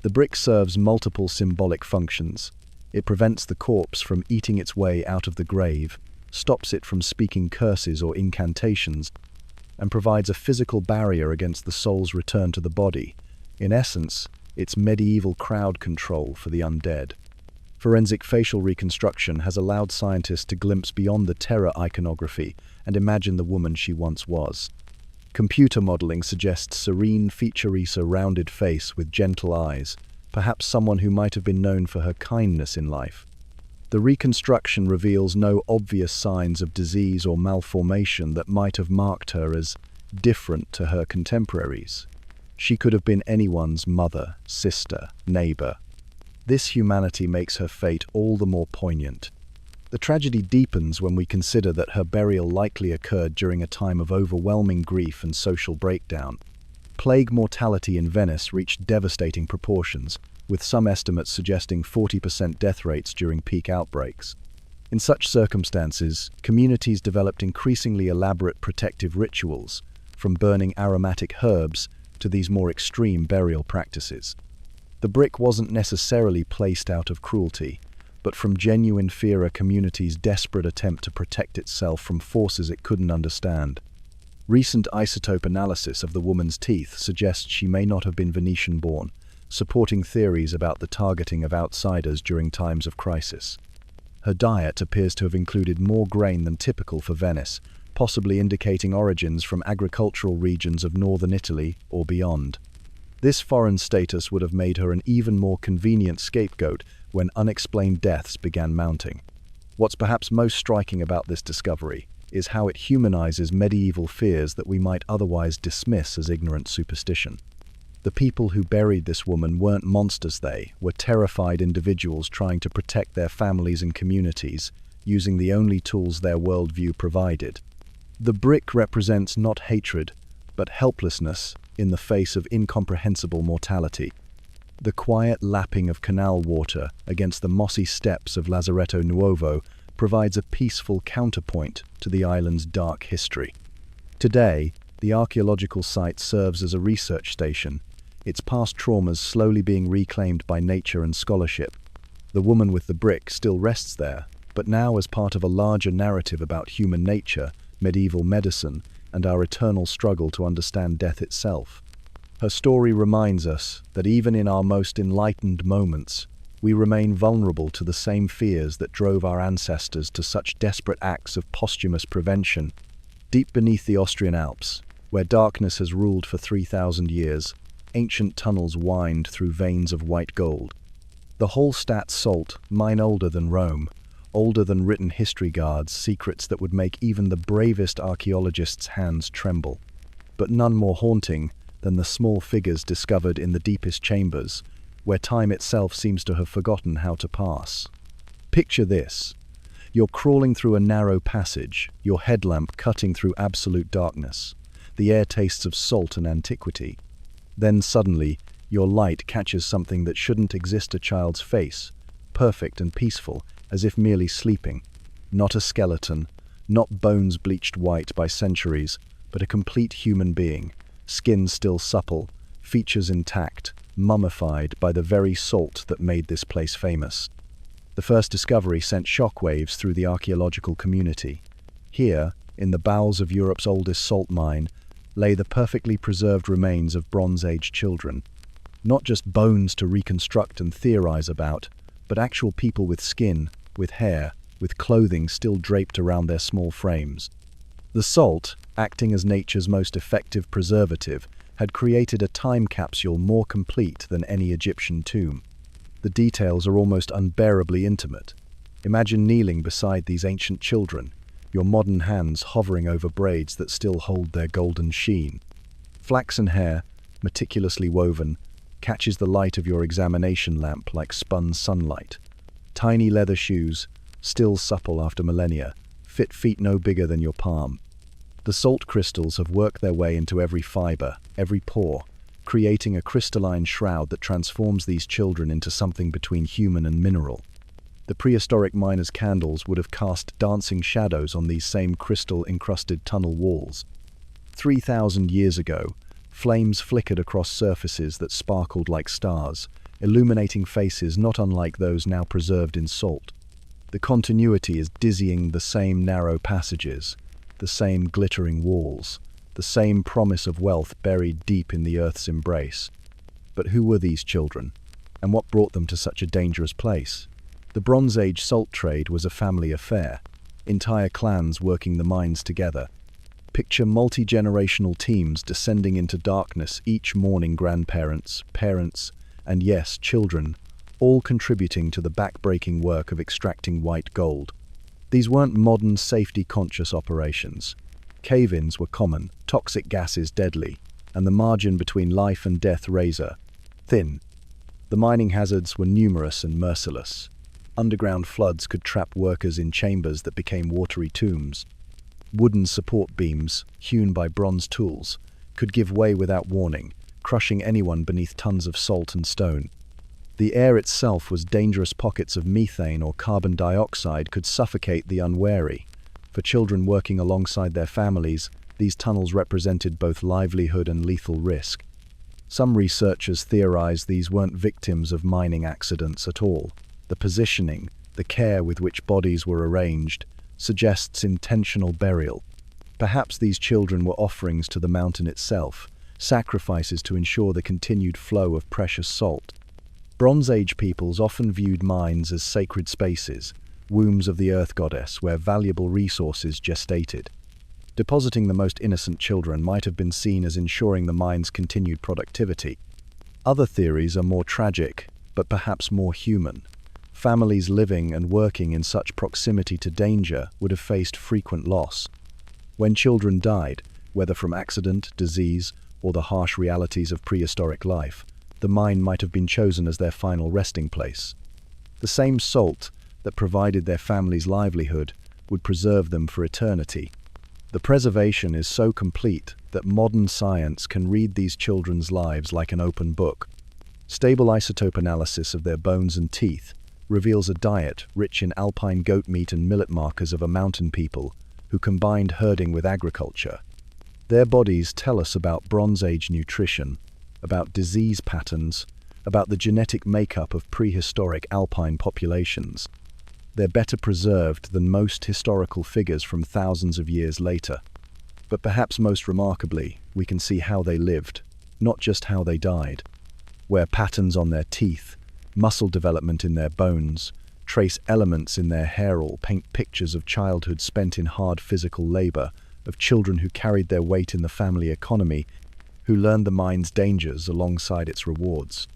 The brick serves multiple symbolic functions. It prevents the corpse from eating its way out of the grave, stops it from speaking curses or incantations, and provides a physical barrier against the soul's return to the body. In essence, it's medieval crowd control for the undead. Forensic facial reconstruction has allowed scientists to glimpse beyond the terror iconography and imagine the woman she once was. Computer modeling suggests serene, feature-rich, rounded face with gentle eyes, perhaps someone who might have been known for her kindness in life. The reconstruction reveals no obvious signs of disease or malformation that might have marked her as different to her contemporaries. She could have been anyone's mother, sister, neighbor. This humanity makes her fate all the more poignant. The tragedy deepens when we consider that her burial likely occurred during a time of overwhelming grief and social breakdown. Plague mortality in Venice reached devastating proportions, with some estimates suggesting 40% death rates during peak outbreaks. In such circumstances, communities developed increasingly elaborate protective rituals, from burning aromatic herbs to these more extreme burial practices. The brick wasn't necessarily placed out of cruelty, but from genuine fear a community's desperate attempt to protect itself from forces it couldn't understand. Recent isotope analysis of the woman's teeth suggests she may not have been Venetian-born, supporting theories about the targeting of outsiders during times of crisis. Her diet appears to have included more grain than typical for Venice, possibly indicating origins from agricultural regions of northern Italy or beyond. This foreign status would have made her an even more convenient scapegoat when unexplained deaths began mounting. What's perhaps most striking about this discovery is how it humanizes medieval fears that we might otherwise dismiss as ignorant superstition. The people who buried this woman weren't monsters, they were terrified individuals trying to protect their families and communities, using the only tools their worldview provided. The brick represents not hatred, but helplessness in the face of incomprehensible mortality. The quiet lapping of canal water against the mossy steps of Lazaretto Nuovo provides a peaceful counterpoint to the island's dark history. Today, the archaeological site serves as a research station, its past traumas slowly being reclaimed by nature and scholarship. The woman with the brick still rests there, but now as part of a larger narrative about human nature, medieval medicine, and our eternal struggle to understand death itself. Her story reminds us that even in our most enlightened moments, we remain vulnerable to the same fears that drove our ancestors to such desperate acts of posthumous prevention. Deep beneath the Austrian Alps, where darkness has ruled for 3,000 years, ancient tunnels wind through veins of white gold. The Hallstatt salt, mine older than Rome, older than written history, guards secrets that would make even the bravest archaeologists' hands tremble. But none more haunting than the small figures discovered in the deepest chambers, where time itself seems to have forgotten how to pass. Picture this. You're crawling through a narrow passage, your headlamp cutting through absolute darkness. The air tastes of salt and antiquity. Then suddenly, your light catches something that shouldn't exist: a child's face, perfect and peaceful, as if merely sleeping. Not a skeleton, not bones bleached white by centuries, but a complete human being, skin still supple, features intact, mummified by the very salt that made this place famous. The first discovery sent shockwaves through the archaeological community. Here, in the bowels of Europe's oldest salt mine, lay the perfectly preserved remains of Bronze Age children. Not just bones to reconstruct and theorize about, but actual people with skin, with hair, with clothing still draped around their small frames. The salt, acting as nature's most effective preservative, had created a time capsule more complete than any Egyptian tomb. The details are almost unbearably intimate. Imagine kneeling beside these ancient children, your modern hands hovering over braids that still hold their golden sheen. Flaxen hair, meticulously woven, catches the light of your examination lamp like spun sunlight. Tiny leather shoes, still supple after millennia, fit feet no bigger than your palm. The salt crystals have worked their way into every fiber, every pore, creating a crystalline shroud that transforms these children into something between human and mineral. The prehistoric miners' candles would have cast dancing shadows on these same crystal-encrusted tunnel walls. 3,000 years ago, flames flickered across surfaces that sparkled like stars, illuminating faces not unlike those now preserved in salt. The continuity is dizzying: the same narrow passages, the same glittering walls, the same promise of wealth buried deep in the earth's embrace. But who were these children, and what brought them to such a dangerous place? The Bronze Age salt trade was a family affair, entire clans working the mines together. Picture multi-generational teams descending into darkness each morning: grandparents, parents, and yes, children, all contributing to the back-breaking work of extracting white gold. These weren't modern, safety-conscious operations. Cave-ins were common, toxic gases deadly, and the margin between life and death razor-thin. The mining hazards were numerous and merciless. Underground floods could trap workers in chambers that became watery tombs. Wooden support beams, hewn by bronze tools, could give way without warning, crushing anyone beneath tons of salt and stone. The air itself was dangerous. Pockets of methane or carbon dioxide could suffocate the unwary. For children working alongside their families, these tunnels represented both livelihood and lethal risk. Some researchers theorize these weren't victims of mining accidents at all. The positioning, the care with which bodies were arranged, suggests intentional burial. Perhaps these children were offerings to the mountain itself, sacrifices to ensure the continued flow of precious salt. Bronze Age peoples often viewed mines as sacred spaces, wombs of the earth goddess where valuable resources gestated. Depositing the most innocent children might have been seen as ensuring the mine's continued productivity. Other theories are more tragic, but perhaps more human. Families living and working in such proximity to danger would have faced frequent loss. When children died, whether from accident, disease, or the harsh realities of prehistoric life, the mine might have been chosen as their final resting place. The same salt that provided their family's livelihood would preserve them for eternity. The preservation is so complete that modern science can read these children's lives like an open book. Stable isotope analysis of their bones and teeth reveals a diet rich in alpine goat meat and millet, markers of a mountain people who combined herding with agriculture. Their bodies tell us about Bronze Age nutrition, about disease patterns, about the genetic makeup of prehistoric alpine populations. They're better preserved than most historical figures from thousands of years later. But perhaps most remarkably, we can see how they lived, not just how they died. Where patterns on their teeth, muscle development in their bones, trace elements in their hair, or paint pictures of childhood spent in hard physical labor, of children who carried their weight in the family economy, who learned the mine's dangers alongside its rewards.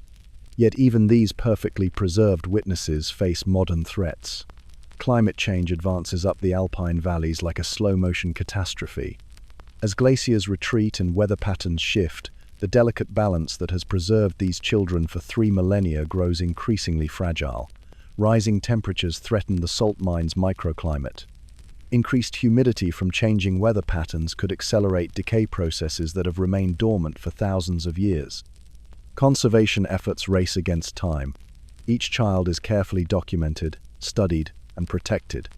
Yet even these perfectly preserved witnesses face modern threats. Climate change advances up the alpine valleys like a slow-motion catastrophe. As glaciers retreat and weather patterns shift, The delicate balance that has preserved these children for 3 millennia grows increasingly fragile. Rising temperatures threaten the salt mine's microclimate. Increased humidity from changing weather patterns could accelerate decay processes that have remained dormant for thousands of years. Conservation efforts race against time. Each child is carefully documented, studied, and protected,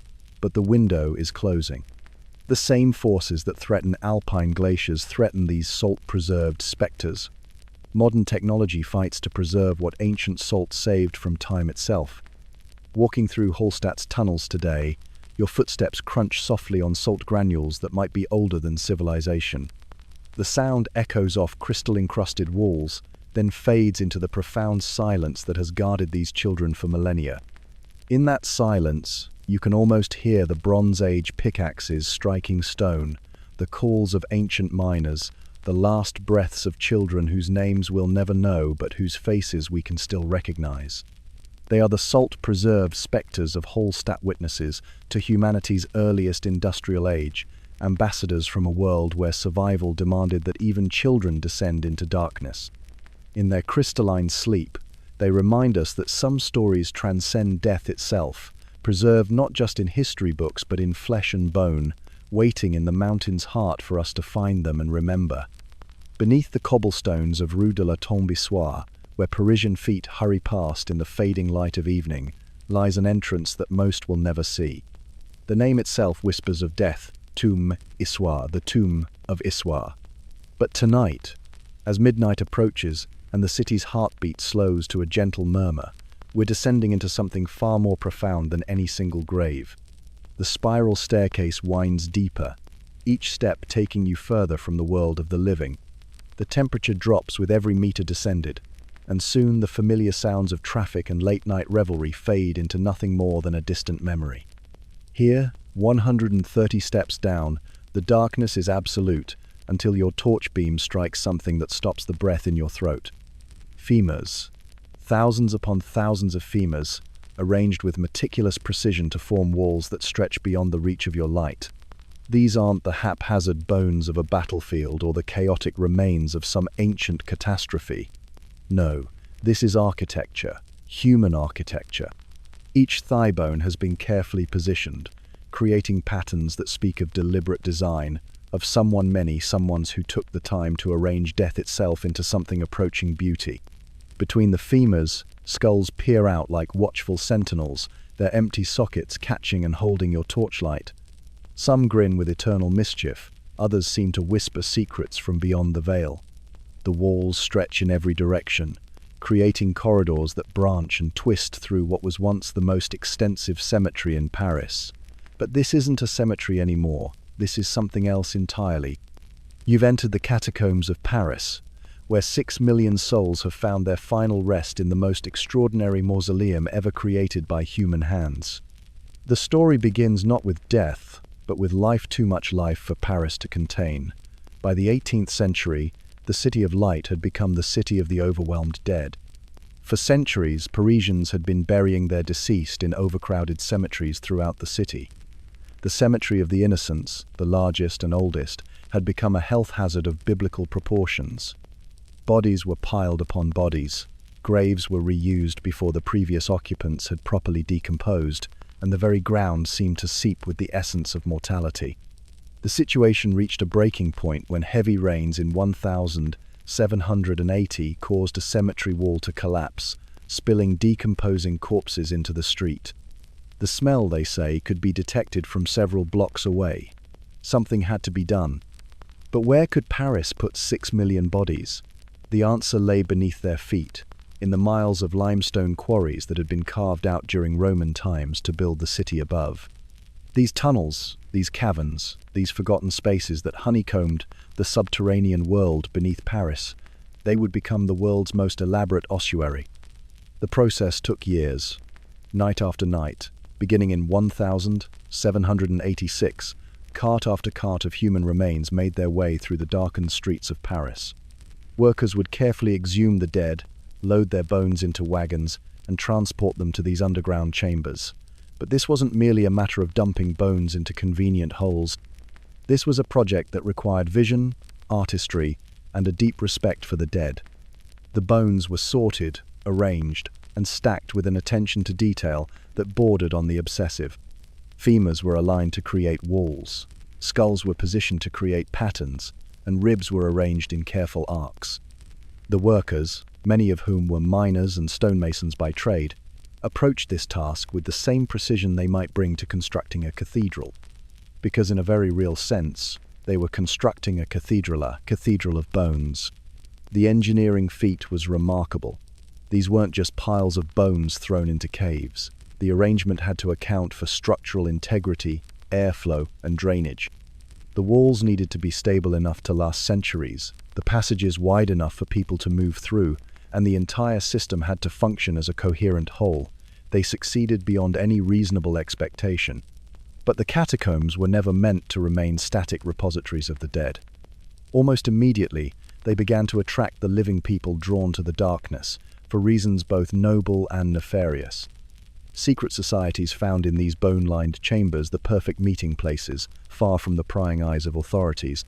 but the window is closing. The same forces that threaten alpine glaciers threaten these salt-preserved specters. Modern technology fights to preserve what ancient salt saved from time itself. Walking through Hallstatt's tunnels today, your footsteps crunch softly on salt granules that might be older than civilization. The sound echoes off crystal-encrusted walls, then fades into the profound silence that has guarded these children for millennia. In that silence, you can almost hear the Bronze Age pickaxes striking stone, the calls of ancient miners, the last breaths of children whose names we'll never know but whose faces we can still recognize. They are the salt-preserved specters of Hallstatt witnesses to humanity's earliest industrial age, ambassadors from a world where survival demanded that even children descend into darkness. In their crystalline sleep, they remind us that some stories transcend death itself, preserved not just in history books but in flesh and bone, waiting in the mountain's heart for us to find them and remember. Beneath the cobblestones of Rue de la Tombe-Issoire, where Parisian feet hurry past in the fading light of evening, lies an entrance that most will never see. The name itself whispers of death, Tombe Issoire, the tomb of Issoire. But tonight, as midnight approaches and the city's heartbeat slows to a gentle murmur, we're descending into something far more profound than any single grave. The spiral staircase winds deeper, each step taking you further from the world of the living. The temperature drops with every meter descended, and soon the familiar sounds of traffic and late-night revelry fade into nothing more than a distant memory. Here, 130 steps down, the darkness is absolute until your torch beam strikes something that stops the breath in your throat. Femurs. Thousands upon thousands of femurs, arranged with meticulous precision to form walls that stretch beyond the reach of your light. These aren't the haphazard bones of a battlefield or the chaotic remains of some ancient catastrophe. No, this is architecture, human architecture. Each thigh bone has been carefully positioned, creating patterns that speak of deliberate design, of someones who took the time to arrange death itself into something approaching beauty. Between the femurs, skulls peer out like watchful sentinels, their empty sockets catching and holding your torchlight. Some grin with eternal mischief, others seem to whisper secrets from beyond the veil. The walls stretch in every direction, creating corridors that branch and twist through what was once the most extensive cemetery in Paris. But this isn't a cemetery anymore, this is something else entirely. You've entered the catacombs of Paris, where 6 million souls have found their final rest in the most extraordinary mausoleum ever created by human hands. The story begins not with death, but with life too much life for Paris to contain. By the 18th century, the City of Light had become the city of the overwhelmed dead. For centuries, Parisians had been burying their deceased in overcrowded cemeteries throughout the city. The Cemetery of the Innocents, the largest and oldest, had become a health hazard of biblical proportions. Bodies were piled upon bodies, graves were reused before the previous occupants had properly decomposed, and the very ground seemed to seep with the essence of mortality. The situation reached a breaking point when heavy rains in 1780 caused a cemetery wall to collapse, spilling decomposing corpses into the street. The smell, they say, could be detected from several blocks away. Something had to be done. But where could Paris put 6 million bodies? The answer lay beneath their feet, in the miles of limestone quarries that had been carved out during Roman times to build the city above. These tunnels, these caverns, these forgotten spaces that honeycombed the subterranean world beneath Paris, they would become the world's most elaborate ossuary. The process took years. Night after night, beginning in 1786, cart after cart of human remains made their way through the darkened streets of Paris. Workers would carefully exhume the dead, load their bones into wagons, and transport them to these underground chambers. But this wasn't merely a matter of dumping bones into convenient holes. This was a project that required vision, artistry, and a deep respect for the dead. The bones were sorted, arranged, and stacked with an attention to detail that bordered on the obsessive. Femurs were aligned to create walls, skulls were positioned to create patterns, and ribs were arranged in careful arcs. The workers, many of whom were miners and stonemasons by trade, approached this task with the same precision they might bring to constructing a cathedral. Because in a very real sense, they were constructing a cathedral of bones. The engineering feat was remarkable. These weren't just piles of bones thrown into caves. The arrangement had to account for structural integrity, airflow, and drainage. The walls needed to be stable enough to last centuries, the passages wide enough for people to move through, and the entire system had to function as a coherent whole. They succeeded beyond any reasonable expectation. But the catacombs were never meant to remain static repositories of the dead. Almost immediately, they began to attract the living people drawn to the darkness, for reasons both noble and nefarious. Secret societies found in these bone-lined chambers the perfect meeting places, far from the prying eyes of authorities.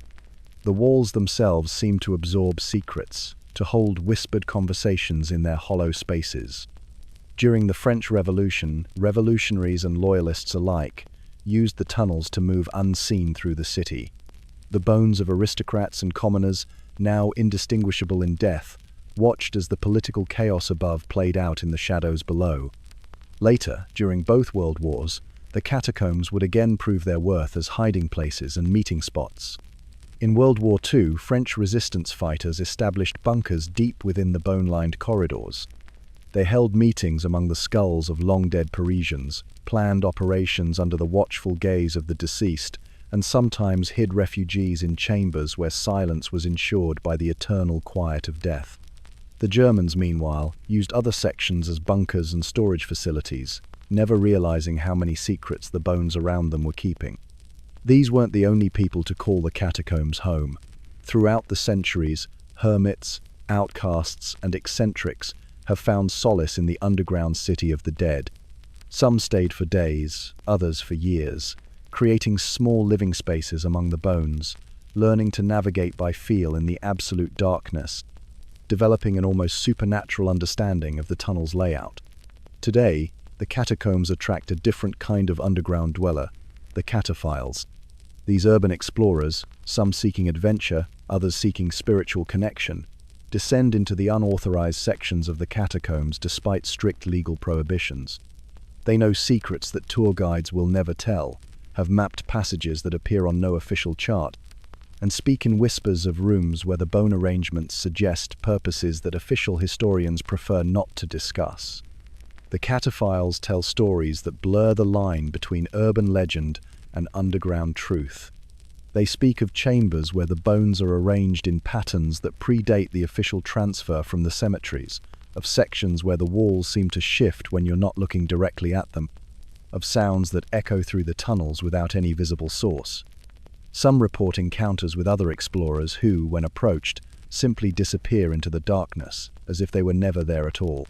The walls themselves seemed to absorb secrets, to hold whispered conversations in their hollow spaces. During the French Revolution, revolutionaries and loyalists alike used the tunnels to move unseen through the city. The bones of aristocrats and commoners, now indistinguishable in death, watched as the political chaos above played out in the shadows below. Later, during both World Wars, the catacombs would again prove their worth as hiding places and meeting spots. In World War II, French resistance fighters established bunkers deep within the bone-lined corridors. They held meetings among the skulls of long-dead Parisians, planned operations under the watchful gaze of the deceased, and sometimes hid refugees in chambers where silence was ensured by the eternal quiet of death. The Germans, meanwhile, used other sections as bunkers and storage facilities, never realizing how many secrets the bones around them were keeping. These weren't the only people to call the catacombs home. Throughout the centuries, hermits, outcasts, and eccentrics have found solace in the underground city of the dead. Some stayed for days, others for years, creating small living spaces among the bones, learning to navigate by feel in the absolute darkness, developing an almost supernatural understanding of the tunnel's layout. Today, the catacombs attract a different kind of underground dweller, the cataphiles. These urban explorers, some seeking adventure, others seeking spiritual connection, descend into the unauthorized sections of the catacombs despite strict legal prohibitions. They know secrets that tour guides will never tell, have mapped passages that appear on no official chart, and speak in whispers of rooms where the bone arrangements suggest purposes that official historians prefer not to discuss. The cataphiles tell stories that blur the line between urban legend and underground truth. They speak of chambers where the bones are arranged in patterns that predate the official transfer from the cemeteries, of sections where the walls seem to shift when you're not looking directly at them, of sounds that echo through the tunnels without any visible source. Some report encounters with other explorers who, when approached, simply disappear into the darkness, as if they were never there at all.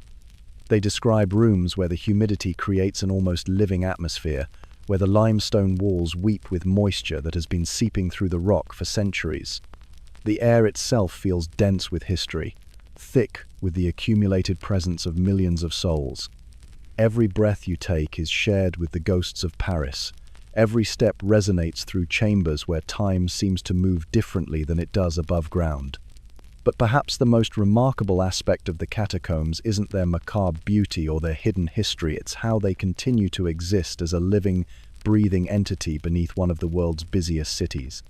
They describe rooms where the humidity creates an almost living atmosphere, where the limestone walls weep with moisture that has been seeping through the rock for centuries. The air itself feels dense with history, thick with the accumulated presence of millions of souls. Every breath you take is shared with the ghosts of Paris. Every step resonates through chambers where time seems to move differently than it does above ground. But perhaps the most remarkable aspect of the catacombs isn't their macabre beauty or their hidden history, it's how they continue to exist as a living, breathing entity beneath one of the world's busiest cities.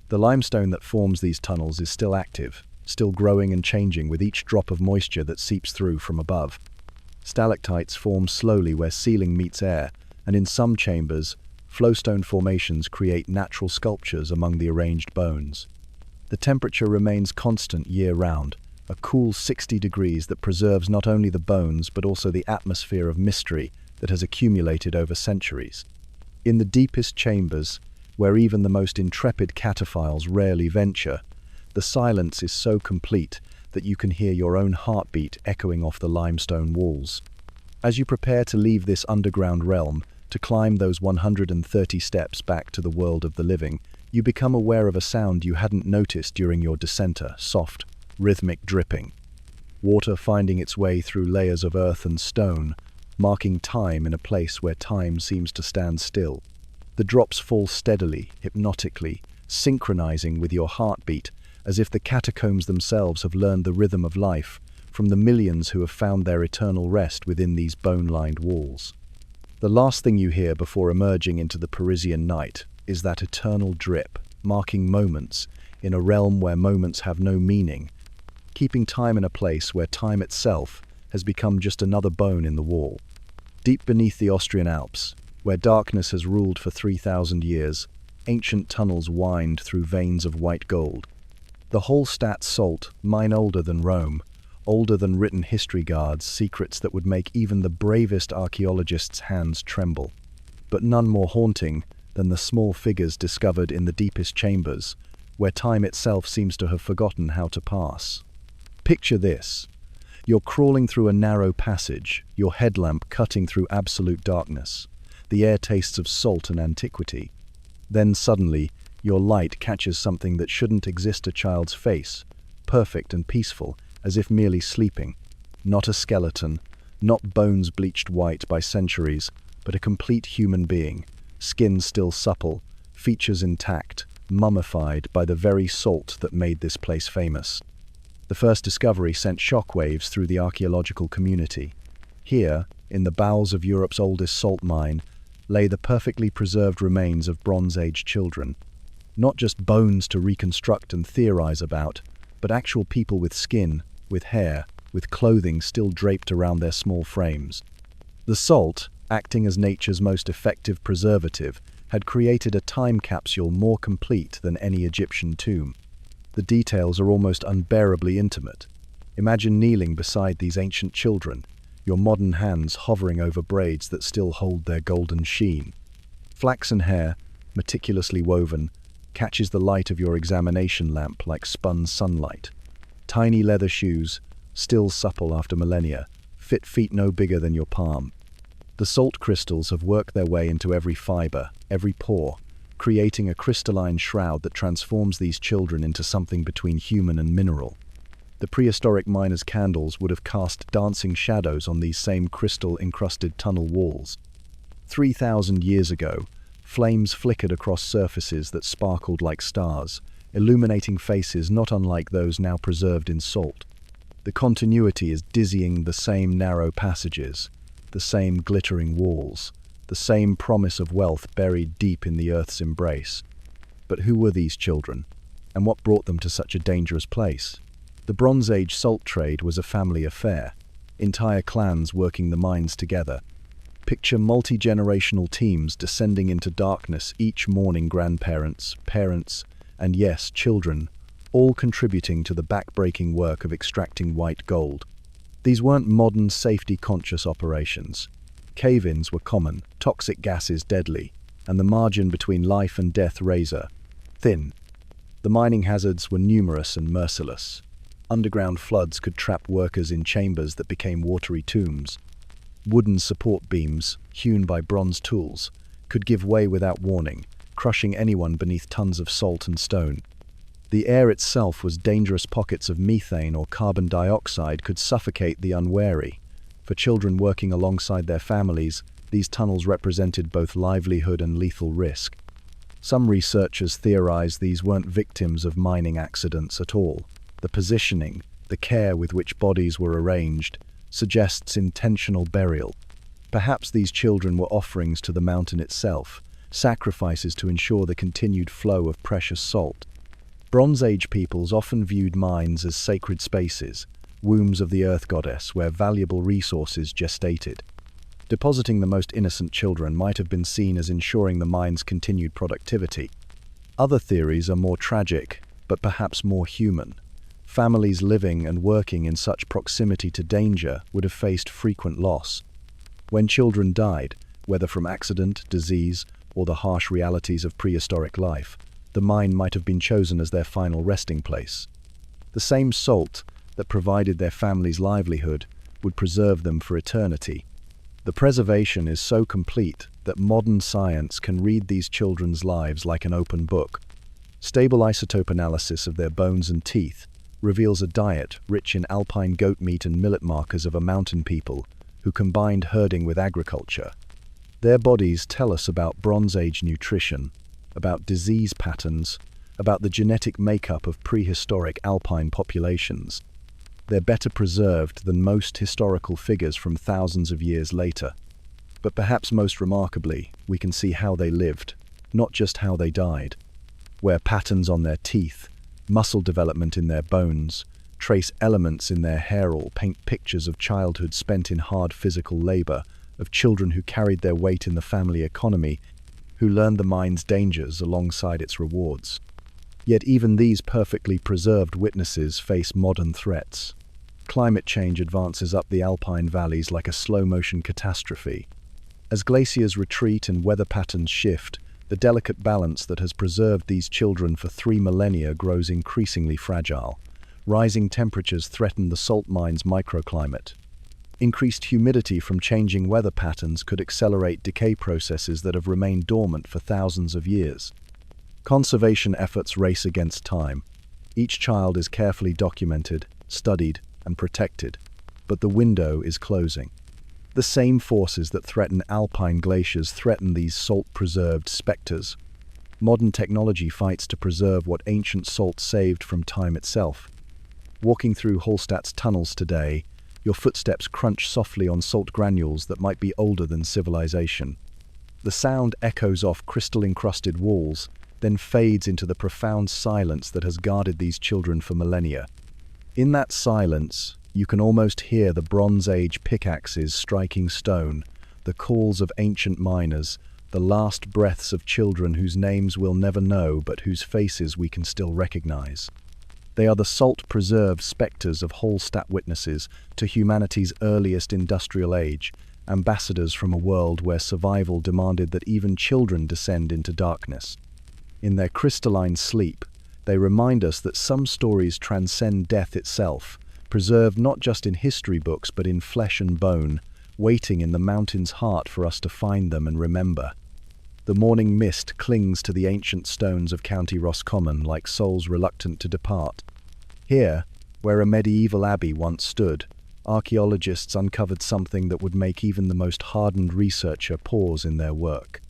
The limestone that forms these tunnels is still active, still growing and changing with each drop of moisture that seeps through from above. Stalactites form slowly where ceiling meets air, and in some chambers, flowstone formations create natural sculptures among the arranged bones. The temperature remains constant year-round, a cool 60 degrees that preserves not only the bones but also the atmosphere of mystery that has accumulated over centuries. In the deepest chambers, where even the most intrepid cataphiles rarely venture, the silence is so complete that you can hear your own heartbeat echoing off the limestone walls. As you prepare to leave this underground realm, to climb those 130 steps back to the world of the living, You become aware of a sound you hadn't noticed during your descent, soft, rhythmic dripping. Water finding its way through layers of earth and stone, marking time in a place where time seems to stand still. The drops fall steadily, hypnotically, synchronizing with your heartbeat, as if the catacombs themselves have learned the rhythm of life from the millions who have found their eternal rest within these bone-lined walls. The last thing you hear before emerging into the Parisian night is that eternal drip, marking moments in a realm where moments have no meaning, keeping time in a place where time itself has become just another bone in the wall. Deep beneath the Austrian Alps, where darkness has ruled for 3,000 years, ancient tunnels wind through veins of white gold. The Hallstatt salt, mine older than Rome, older than written history guards secrets that would make even the bravest archaeologists' hands tremble. But none more haunting than the small figures discovered in the deepest chambers, where time itself seems to have forgotten how to pass. Picture this. You're crawling through a narrow passage, your headlamp cutting through absolute darkness. The air tastes of salt and antiquity. Then suddenly, your light catches something that shouldn't exist: a child's face, perfect and peaceful, as if merely sleeping. Not a skeleton, not bones bleached white by centuries, but a complete human being, skin still supple, features intact, mummified by the very salt that made this place famous. The first discovery sent shockwaves through the archaeological community. Here, in the bowels of Europe's oldest salt mine, lay the perfectly preserved remains of Bronze Age children. Not just bones to reconstruct and theorize about, but actual people with skin, with hair, with clothing still draped around their small frames. The salt, acting as nature's most effective preservative, had created a time capsule more complete than any Egyptian tomb. The details are almost unbearably intimate. Imagine kneeling beside these ancient children, your modern hands hovering over braids that still hold their golden sheen. Flaxen hair, meticulously woven, catches the light of your examination lamp like spun sunlight. Tiny leather shoes, still supple after millennia, fit feet no bigger than your palm. The salt crystals have worked their way into every fiber, every pore, creating a crystalline shroud that transforms these children into something between human and mineral. The prehistoric miners' candles would have cast dancing shadows on these same crystal-encrusted tunnel walls. 3,000 years ago, flames flickered across surfaces that sparkled like stars, illuminating faces not unlike those now preserved in salt. The continuity is dizzying: the same narrow passages, the same glittering walls, the same promise of wealth buried deep in the earth's embrace. But who were these children, and what brought them to such a dangerous place? The Bronze Age salt trade was a family affair, entire clans working the mines together. Picture multi-generational teams descending into darkness each morning: grandparents, parents, and yes, children, all contributing to the back-breaking work of extracting white gold. These weren't modern, safety-conscious operations. Cave-ins were common, toxic gases deadly, and the margin between life and death razor-thin. The mining hazards were numerous and merciless. Underground floods could trap workers in chambers that became watery tombs. Wooden support beams, hewn by bronze tools, could give way without warning, crushing anyone beneath tons of salt and stone. The air itself was dangerous. Pockets of methane or carbon dioxide could suffocate the unwary. For children working alongside their families, these tunnels represented both livelihood and lethal risk. Some researchers theorize these weren't victims of mining accidents at all. The positioning, the care with which bodies were arranged, suggests intentional burial. Perhaps these children were offerings to the mountain itself, sacrifices to ensure the continued flow of precious salt. Bronze Age peoples often viewed mines as sacred spaces, wombs of the earth goddess where valuable resources gestated. Depositing the most innocent children might have been seen as ensuring the mine's continued productivity. Other theories are more tragic, but perhaps more human. Families living and working in such proximity to danger would have faced frequent loss. When children died, whether from accident, disease, or the harsh realities of prehistoric life, the mine might have been chosen as their final resting place. The same salt that provided their family's livelihood would preserve them for eternity. The preservation is so complete that modern science can read these children's lives like an open book. Stable isotope analysis of their bones and teeth reveals a diet rich in alpine goat meat and millet markers of a mountain people who combined herding with agriculture. Their bodies tell us about Bronze Age nutrition, about disease patterns, about the genetic makeup of prehistoric alpine populations. They're better preserved than most historical figures from thousands of years later. But perhaps most remarkably, we can see how they lived, not just how they died. Where patterns on their teeth, muscle development in their bones, trace elements in their hair, or paint pictures of childhood spent in hard physical labor, of children who carried their weight in the family economy, who learned the mind's dangers alongside its rewards. Yet even these perfectly preserved witnesses face modern threats. Climate change advances up the alpine valleys like a slow-motion catastrophe. As glaciers retreat and weather patterns shift, the delicate balance that has preserved these children for 3 millennia grows increasingly fragile. Rising temperatures threaten the salt mine's microclimate. Increased humidity from changing weather patterns could accelerate decay processes that have remained dormant for thousands of years. Conservation efforts race against time. Each child is carefully documented, studied, and protected, but the window is closing. The same forces that threaten alpine glaciers threaten these salt-preserved specters. Modern technology fights to preserve what ancient salt saved from time itself. Walking through Hallstatt's tunnels today, your footsteps crunch softly on salt granules that might be older than civilization. The sound echoes off crystal-encrusted walls, then fades into the profound silence that has guarded these children for millennia. In that silence, you can almost hear the Bronze Age pickaxes striking stone, the calls of ancient miners, the last breaths of children whose names we'll never know but whose faces we can still recognize. They are the salt-preserved specters of Hallstatt witnesses to humanity's earliest industrial age, ambassadors from a world where survival demanded that even children descend into darkness. In their crystalline sleep, they remind us that some stories transcend death itself, preserved not just in history books but in flesh and bone, waiting in the mountain's heart for us to find them and remember. The morning mist clings to the ancient stones of County Roscommon like souls reluctant to depart. Here, where a medieval abbey once stood, archaeologists uncovered something that would make even the most hardened researcher pause in their work.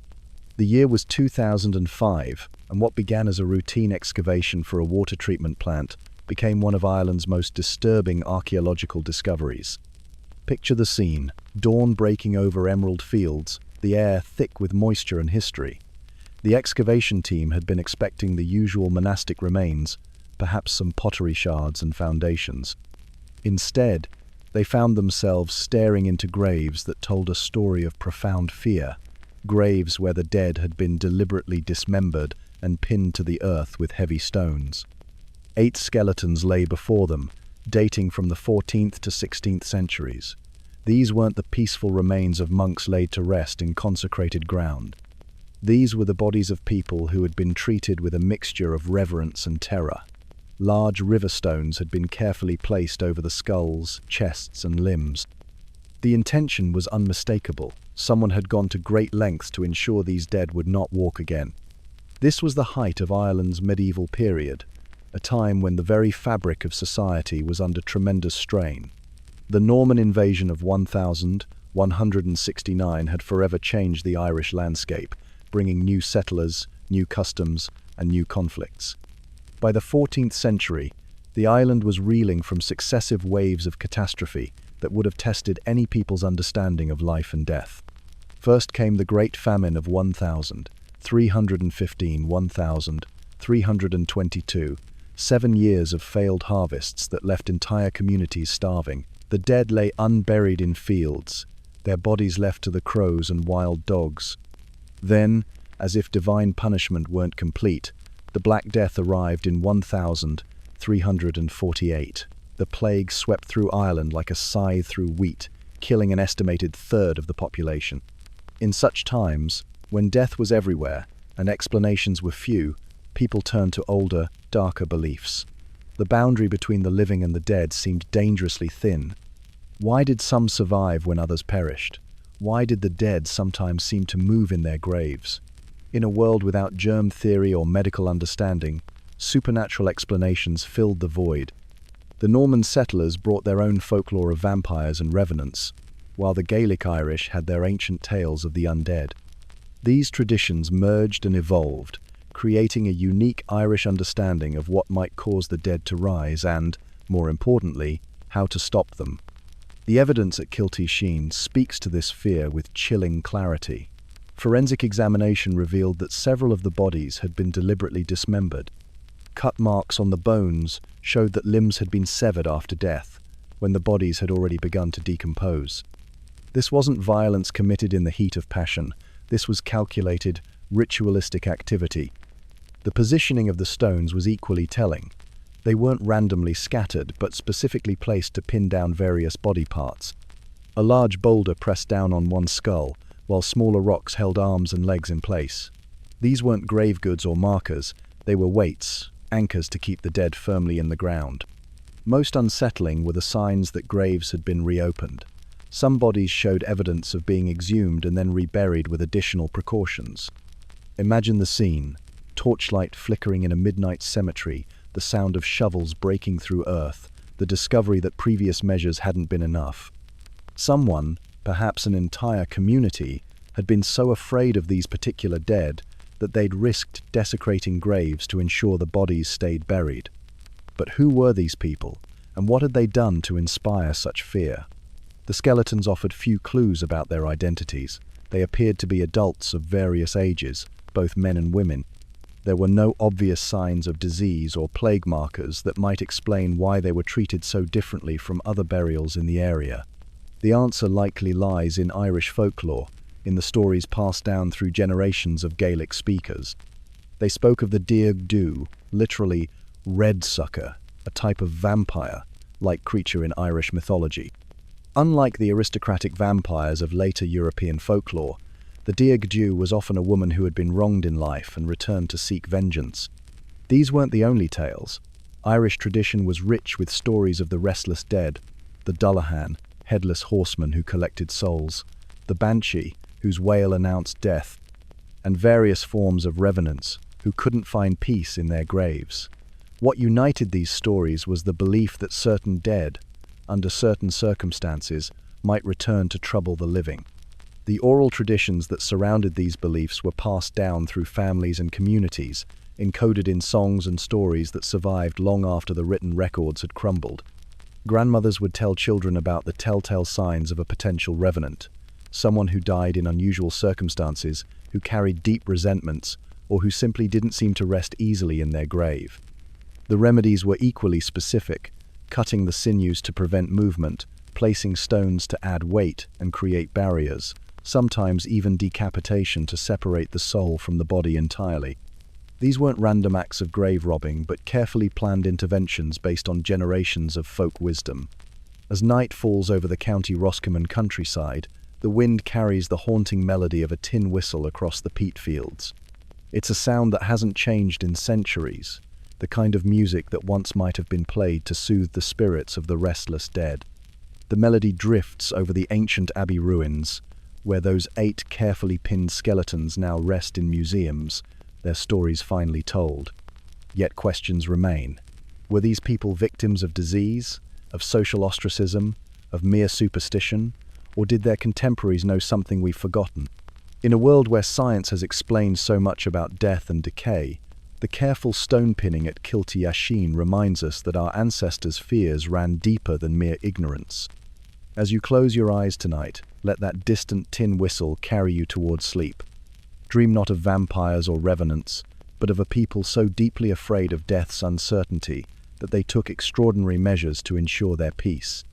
The year was 2005, and what began as a routine excavation for a water treatment plant became one of Ireland's most disturbing archaeological discoveries. Picture the scene: dawn breaking over emerald fields, the air thick with moisture and history. The excavation team had been expecting the usual monastic remains, perhaps some pottery shards and foundations. Instead, they found themselves staring into graves that told a story of profound fear, graves where the dead had been deliberately dismembered and pinned to the earth with heavy stones. 8 skeletons lay before them, dating from the 14th to 16th centuries. These weren't the peaceful remains of monks laid to rest in consecrated ground. These were the bodies of people who had been treated with a mixture of reverence and terror. Large river stones had been carefully placed over the skulls, chests, and limbs. The intention was unmistakable. Someone had gone to great lengths to ensure these dead would not walk again. This was the height of Ireland's medieval period, a time when the very fabric of society was under tremendous strain. The Norman invasion of 1169 had forever changed the Irish landscape, bringing new settlers, new customs, and new conflicts. By the 14th century, the island was reeling from successive waves of catastrophe that would have tested any people's understanding of life and death. First came the Great Famine of 1322, 7 years of failed harvests that left entire communities starving. The dead lay unburied in fields, their bodies left to the crows and wild dogs. Then, as if divine punishment weren't complete, the Black Death arrived in 1348. The plague swept through Ireland like a scythe through wheat, killing an estimated third of the population. In such times, when death was everywhere and explanations were few, people turned to older, darker beliefs. The boundary between the living and the dead seemed dangerously thin. Why did some survive when others perished? Why did the dead sometimes seem to move in their graves? In a world without germ theory or medical understanding, supernatural explanations filled the void. The Norman settlers brought their own folklore of vampires and revenants, while the Gaelic Irish had their ancient tales of the undead. These traditions merged and evolved, creating a unique Irish understanding of what might cause the dead to rise and, more importantly, how to stop them. The evidence at Kilty Sheen speaks to this fear with chilling clarity. Forensic examination revealed that several of the bodies had been deliberately dismembered. Cut marks on the bones showed that limbs had been severed after death, when the bodies had already begun to decompose. This wasn't violence committed in the heat of passion. This was calculated, ritualistic activity. The positioning of the stones was equally telling. They weren't randomly scattered, but specifically placed to pin down various body parts. A large boulder pressed down on one skull, while smaller rocks held arms and legs in place. These weren't grave goods or markers, they were weights, anchors to keep the dead firmly in the ground. Most unsettling were the signs that graves had been reopened. Some bodies showed evidence of being exhumed and then reburied with additional precautions. Imagine the scene: torchlight flickering in a midnight cemetery, the sound of shovels breaking through earth, the discovery that previous measures hadn't been enough. Someone, perhaps an entire community, had been so afraid of these particular dead that they'd risked desecrating graves to ensure the bodies stayed buried. But who were these people, and what had they done to inspire such fear? The skeletons offered few clues about their identities. They appeared to be adults of various ages, both men and women. There were no obvious signs of disease or plague markers that might explain why they were treated so differently from other burials in the area. The answer likely lies in Irish folklore, in the stories passed down through generations of Gaelic speakers. They spoke of the Deag Dú, literally red sucker, a type of vampire-like creature in Irish mythology. Unlike the aristocratic vampires of later European folklore, the Deag Dú was often a woman who had been wronged in life and returned to seek vengeance. These weren't the only tales. Irish tradition was rich with stories of the restless dead, the Dullahan, headless horseman who collected souls, the Banshee, whose wail announced death, and various forms of revenants who couldn't find peace in their graves. What united these stories was the belief that certain dead, under certain circumstances, might return to trouble the living. The oral traditions that surrounded these beliefs were passed down through families and communities, encoded in songs and stories that survived long after the written records had crumbled. Grandmothers would tell children about the telltale signs of a potential revenant, someone who died in unusual circumstances, who carried deep resentments, or who simply didn't seem to rest easily in their grave. The remedies were equally specific: cutting the sinews to prevent movement, placing stones to add weight and create barriers, sometimes even decapitation to separate the soul from the body entirely. These weren't random acts of grave robbing, but carefully planned interventions based on generations of folk wisdom. As night falls over the County Roscommon countryside, the wind carries the haunting melody of a tin whistle across the peat fields. It's a sound that hasn't changed in centuries, the kind of music that once might have been played to soothe the spirits of the restless dead. The melody drifts over the ancient abbey ruins, where those 8 carefully pinned skeletons now rest in museums, their stories finally told. Yet questions remain. Were these people victims of disease, of social ostracism, of mere superstition, or did their contemporaries know something we've forgotten? In a world where science has explained so much about death and decay, the careful stone pinning at Kilty Sheen reminds us that our ancestors' fears ran deeper than mere ignorance. As you close your eyes tonight, let that distant tin whistle carry you towards sleep. Dream not of vampires or revenants, but of a people so deeply afraid of death's uncertainty that they took extraordinary measures to ensure their peace.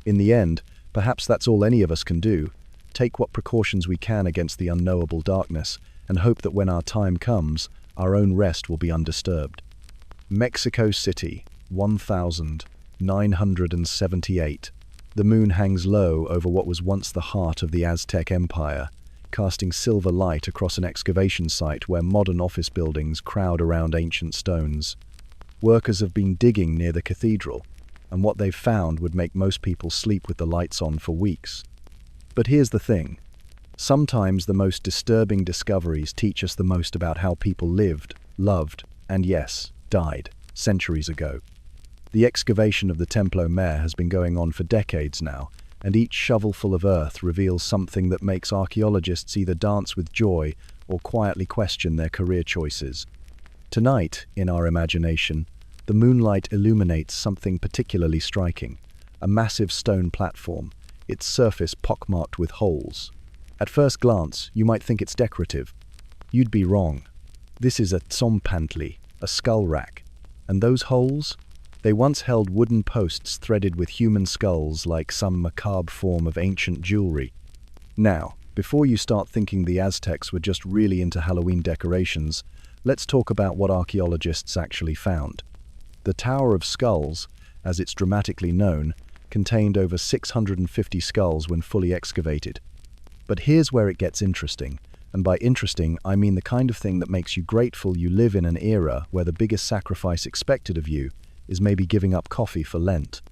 In the end, perhaps that's all any of us can do: take what precautions we can against the unknowable darkness, and hope that when our time comes, our own rest will be undisturbed. Mexico City, 1978. The moon hangs low over what was once the heart of the Aztec Empire, casting silver light across an excavation site where modern office buildings crowd around ancient stones. Workers have been digging near the cathedral, and what they've found would make most people sleep with the lights on for weeks. But here's the thing: Sometimes the most disturbing discoveries teach us the most about how people lived, loved, and yes, died, centuries ago. The excavation of the Templo Mayor has been going on for decades now, and each shovelful of earth reveals something that makes archaeologists either dance with joy or quietly question their career choices. Tonight, in our imagination, the moonlight illuminates something particularly striking, a massive stone platform, its surface pockmarked with holes. At first glance, you might think it's decorative. You'd be wrong. This is a tsompantli, a skull rack. And those holes? They once held wooden posts threaded with human skulls like some macabre form of ancient jewelry. Now, before you start thinking the Aztecs were just really into Halloween decorations, let's talk about what archaeologists actually found. The Tower of Skulls, as it's dramatically known, contained over 650 skulls when fully excavated. But here's where it gets interesting, and by interesting, I mean the kind of thing that makes you grateful you live in an era where the biggest sacrifice expected of you is maybe giving up coffee for Lent.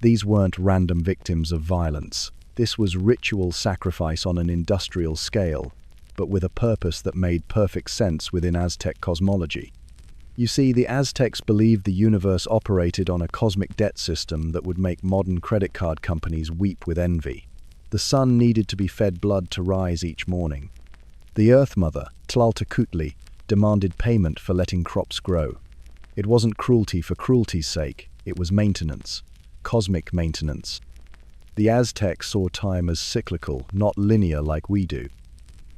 These weren't random victims of violence. This was ritual sacrifice on an industrial scale, but with a purpose that made perfect sense within Aztec cosmology. You see, the Aztecs believed the universe operated on a cosmic debt system that would make modern credit card companies weep with envy. The sun needed to be fed blood to rise each morning. The Earth Mother, Tlaltecutli, demanded payment for letting crops grow. It wasn't cruelty for cruelty's sake, it was maintenance, cosmic maintenance. The Aztecs saw time as cyclical, not linear like we do.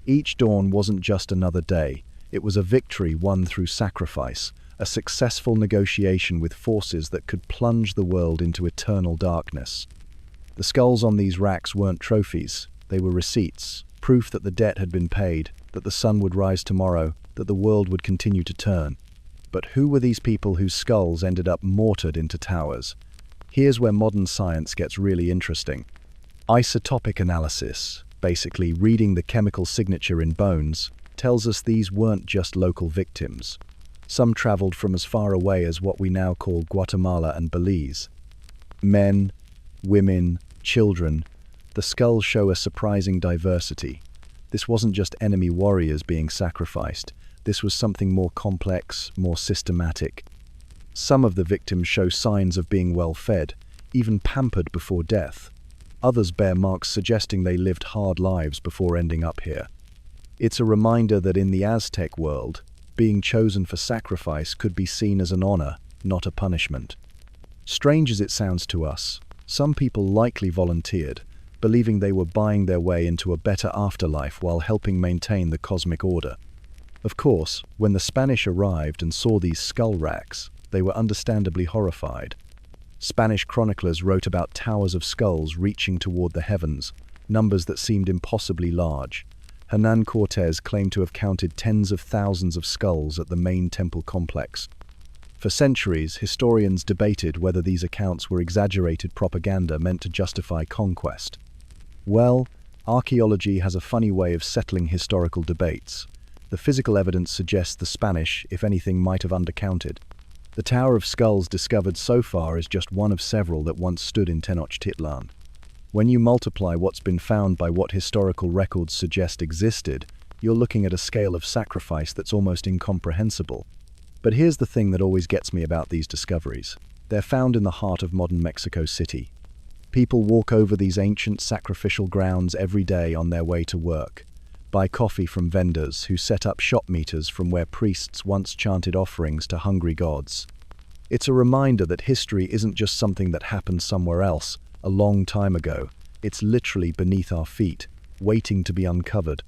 Each dawn wasn't just another day, it was a victory won through sacrifice, a successful negotiation with forces that could plunge the world into eternal darkness. The skulls on these racks weren't trophies, they were receipts, proof that the debt had been paid, that the sun would rise tomorrow, that the world would continue to turn. But who were these people whose skulls ended up mortared into towers? Here's where modern science gets really interesting. Isotopic analysis, basically reading the chemical signature in bones, tells us these weren't just local victims. Some traveled from as far away as what we now call Guatemala and Belize. Men, women, children, the skulls show a surprising diversity. This wasn't just enemy warriors being sacrificed. This was something more complex, more systematic. Some of the victims show signs of being well fed, even pampered before death. Others bear marks suggesting they lived hard lives before ending up here. It's a reminder that in the Aztec world, being chosen for sacrifice could be seen as an honor, not a punishment. Strange as it sounds to us, some people likely volunteered, believing they were buying their way into a better afterlife while helping maintain the cosmic order. Of course, when the Spanish arrived and saw these skull racks, they were understandably horrified. Spanish chroniclers wrote about towers of skulls reaching toward the heavens, numbers that seemed impossibly large. Hernán Cortés claimed to have counted tens of thousands of skulls at the main temple complex. For centuries, historians debated whether these accounts were exaggerated propaganda meant to justify conquest. Well, archaeology has a funny way of settling historical debates. The physical evidence suggests the Spanish, if anything, might have undercounted. The Tower of Skulls discovered so far is just one of several that once stood in Tenochtitlan. When you multiply what's been found by what historical records suggest existed, you're looking at a scale of sacrifice that's almost incomprehensible. But here's the thing that always gets me about these discoveries. They're found in the heart of modern Mexico City. People walk over these ancient sacrificial grounds every day on their way to work, buy coffee from vendors who set up shop meters from where priests once chanted offerings to hungry gods. It's a reminder that history isn't just something that happened somewhere else, a long time ago. It's literally beneath our feet, waiting to be uncovered.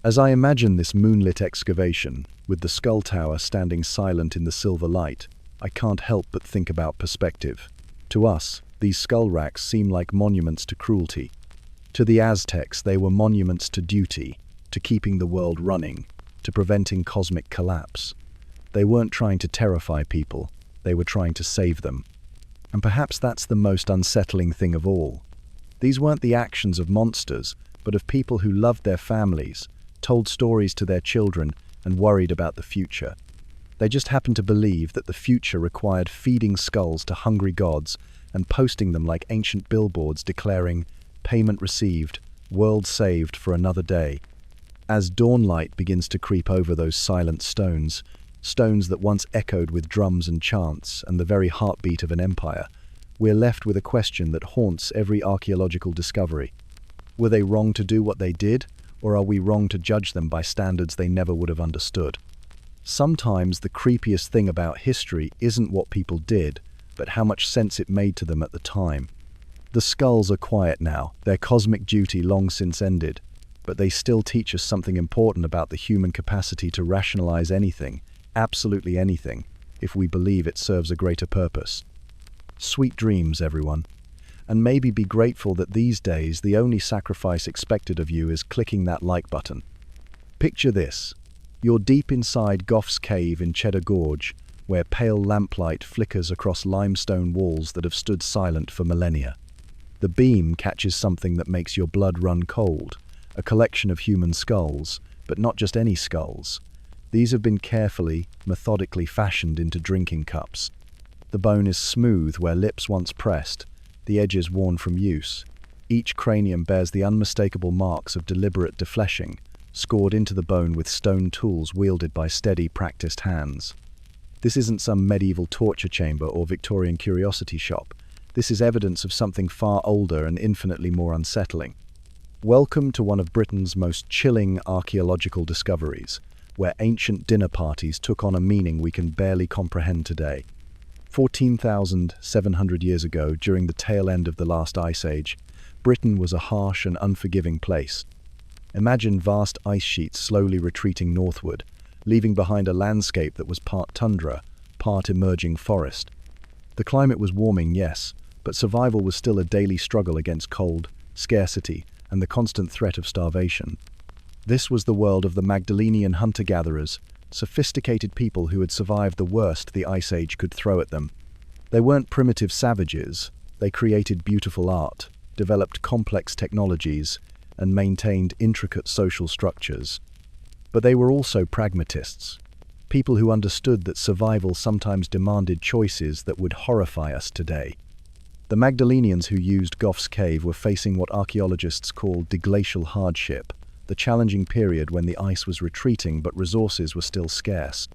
As I imagine this moonlit excavation, with the skull tower standing silent in the silver light, I can't help but think about perspective. To us, these skull racks seem like monuments to cruelty. To the Aztecs, they were monuments to duty, to keeping the world running, to preventing cosmic collapse. They weren't trying to terrify people, they were trying to save them. And perhaps that's the most unsettling thing of all. These weren't the actions of monsters, but of people who loved their families, told stories to their children, and worried about the future. They just happened to believe that the future required feeding skulls to hungry gods and posting them like ancient billboards declaring, "Payment received, world saved for another day. As dawnlight begins to creep over those silent stones, stones that once echoed with drums and chants and the very heartbeat of an empire, we're left with a question that haunts every archaeological discovery. Were they wrong to do what they did, or are we wrong to judge them by standards they never would have understood? Sometimes the creepiest thing about history isn't what people did, but how much sense it made to them at the time. The skulls are quiet now, their cosmic duty long since ended, but they still teach us something important about the human capacity to rationalize anything, absolutely anything, if we believe it serves a greater purpose. Sweet dreams, everyone. And maybe be grateful that these days the only sacrifice expected of you is clicking that like button. Picture this. You're deep inside Gough's Cave in Cheddar Gorge, where pale lamplight flickers across limestone walls that have stood silent for millennia. The beam catches something that makes your blood run cold, a collection of human skulls, but not just any skulls. These have been carefully, methodically fashioned into drinking cups. The bone is smooth where lips once pressed, the edges worn from use. Each cranium bears the unmistakable marks of deliberate defleshing, scored into the bone with stone tools wielded by steady, practiced hands. This isn't some medieval torture chamber or Victorian curiosity shop. This is evidence of something far older and infinitely more unsettling. Welcome to one of Britain's most chilling archaeological discoveries, where ancient dinner parties took on a meaning we can barely comprehend today. 14,700 years ago, during the tail end of the last ice age, Britain was a harsh and unforgiving place. Imagine vast ice sheets slowly retreating northward, leaving behind a landscape that was part tundra, part emerging forest. The climate was warming, yes, but survival was still a daily struggle against cold, scarcity, and the constant threat of starvation. This was the world of the Magdalenian hunter-gatherers, sophisticated people who had survived the worst the Ice Age could throw at them. They weren't primitive savages. They created beautiful art, developed complex technologies, and maintained intricate social structures. But they were also pragmatists, people who understood that survival sometimes demanded choices that would horrify us today. The Magdalenians who used Gough's Cave were facing what archaeologists call deglacial hardship, the challenging period when the ice was retreating but resources were still scarce.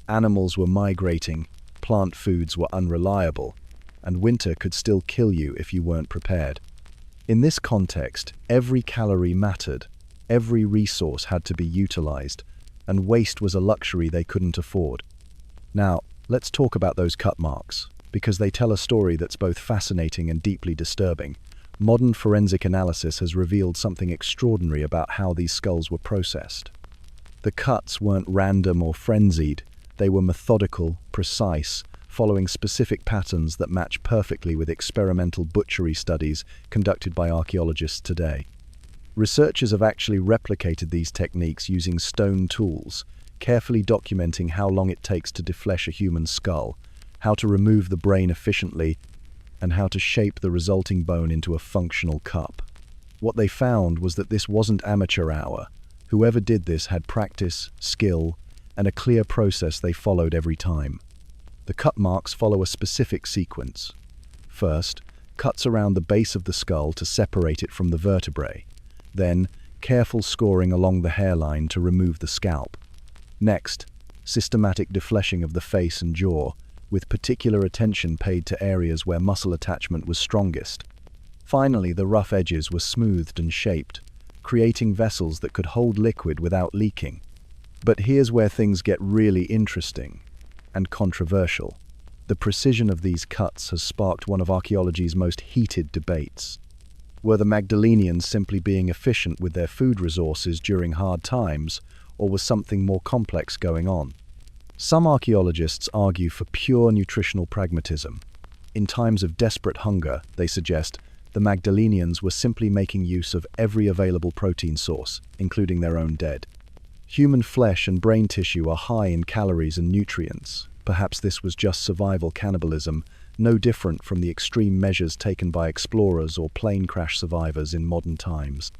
Animals were migrating, plant foods were unreliable, and winter could still kill you if you weren't prepared. In this context, every calorie mattered, every resource had to be utilized, and waste was a luxury they couldn't afford. Now, let's talk about those cut marks, because they tell a story that's both fascinating and deeply disturbing. Modern forensic analysis has revealed something extraordinary about how these skulls were processed. The cuts weren't random or frenzied, they were methodical, precise, following specific patterns that match perfectly with experimental butchery studies conducted by archaeologists today. Researchers have actually replicated these techniques using stone tools, carefully documenting how long it takes to deflesh a human skull, how to remove the brain efficiently, and how to shape the resulting bone into a functional cup. What they found was that this wasn't amateur hour. Whoever did this had practice, skill, and a clear process they followed every time. The cut marks follow a specific sequence. First, cuts around the base of the skull to separate it from the vertebrae. Then, careful scoring along the hairline to remove the scalp. Next, systematic defleshing of the face and jaw, with particular attention paid to areas where muscle attachment was strongest. Finally, the rough edges were smoothed and shaped, creating vessels that could hold liquid without leaking. But here's where things get really interesting and controversial. The precision of these cuts has sparked one of archaeology's most heated debates. Were the Magdalenians simply being efficient with their food resources during hard times, or was something more complex going on? Some archaeologists argue for pure nutritional pragmatism. In times of desperate hunger, they suggest, the Magdalenians were simply making use of every available protein source, including their own dead. Human flesh and brain tissue are high in calories and nutrients. Perhaps this was just survival cannibalism, no different from the extreme measures taken by explorers or plane crash survivors in modern times.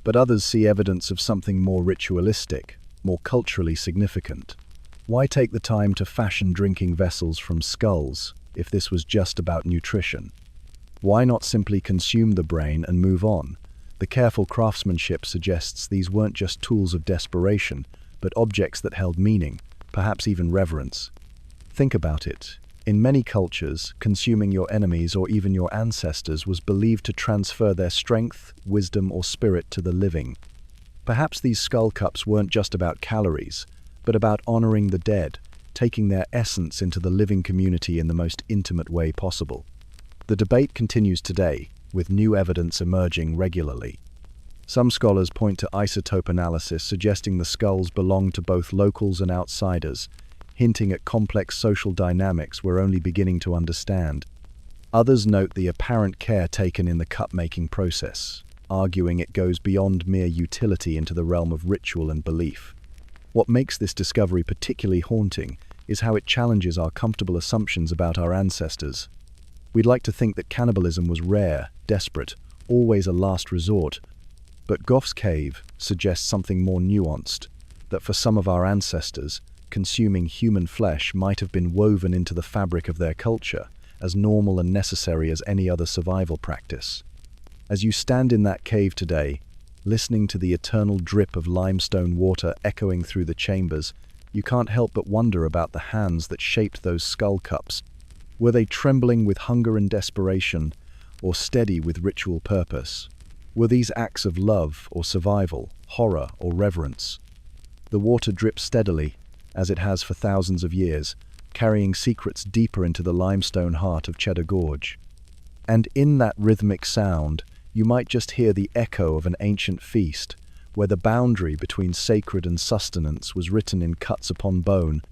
But others see evidence of something more ritualistic, more culturally significant. Why take the time to fashion drinking vessels from skulls if this was just about nutrition? Why not simply consume the brain and move on? The careful craftsmanship suggests these weren't just tools of desperation, but objects that held meaning, perhaps even reverence. Think about it. In many cultures, consuming your enemies or even your ancestors was believed to transfer their strength, wisdom, or spirit to the living. Perhaps these skull cups weren't just about calories, but about honoring the dead, taking their essence into the living community in the most intimate way possible. The debate continues today, with new evidence emerging regularly. Some scholars point to isotope analysis suggesting the skulls belong to both locals and outsiders, hinting at complex social dynamics we're only beginning to understand. Others note the apparent care taken in the cup-making process, arguing it goes beyond mere utility into the realm of ritual and belief. What makes this discovery particularly haunting is how it challenges our comfortable assumptions about our ancestors. We'd like to think that cannibalism was rare, desperate, always a last resort, but Gough's cave suggests something more nuanced, that for some of our ancestors, consuming human flesh might have been woven into the fabric of their culture, as normal and necessary as any other survival practice. As you stand in that cave today, listening to the eternal drip of limestone water echoing through the chambers, you can't help but wonder about the hands that shaped those skull cups. Were they trembling with hunger and desperation, or steady with ritual purpose? Were these acts of love or survival, horror or reverence? The water drips steadily, as it has for thousands of years, carrying secrets deeper into the limestone heart of Cheddar Gorge. And in that rhythmic sound, you might just hear the echo of an ancient feast, where the boundary between sacred and sustenance was written in cuts upon bone,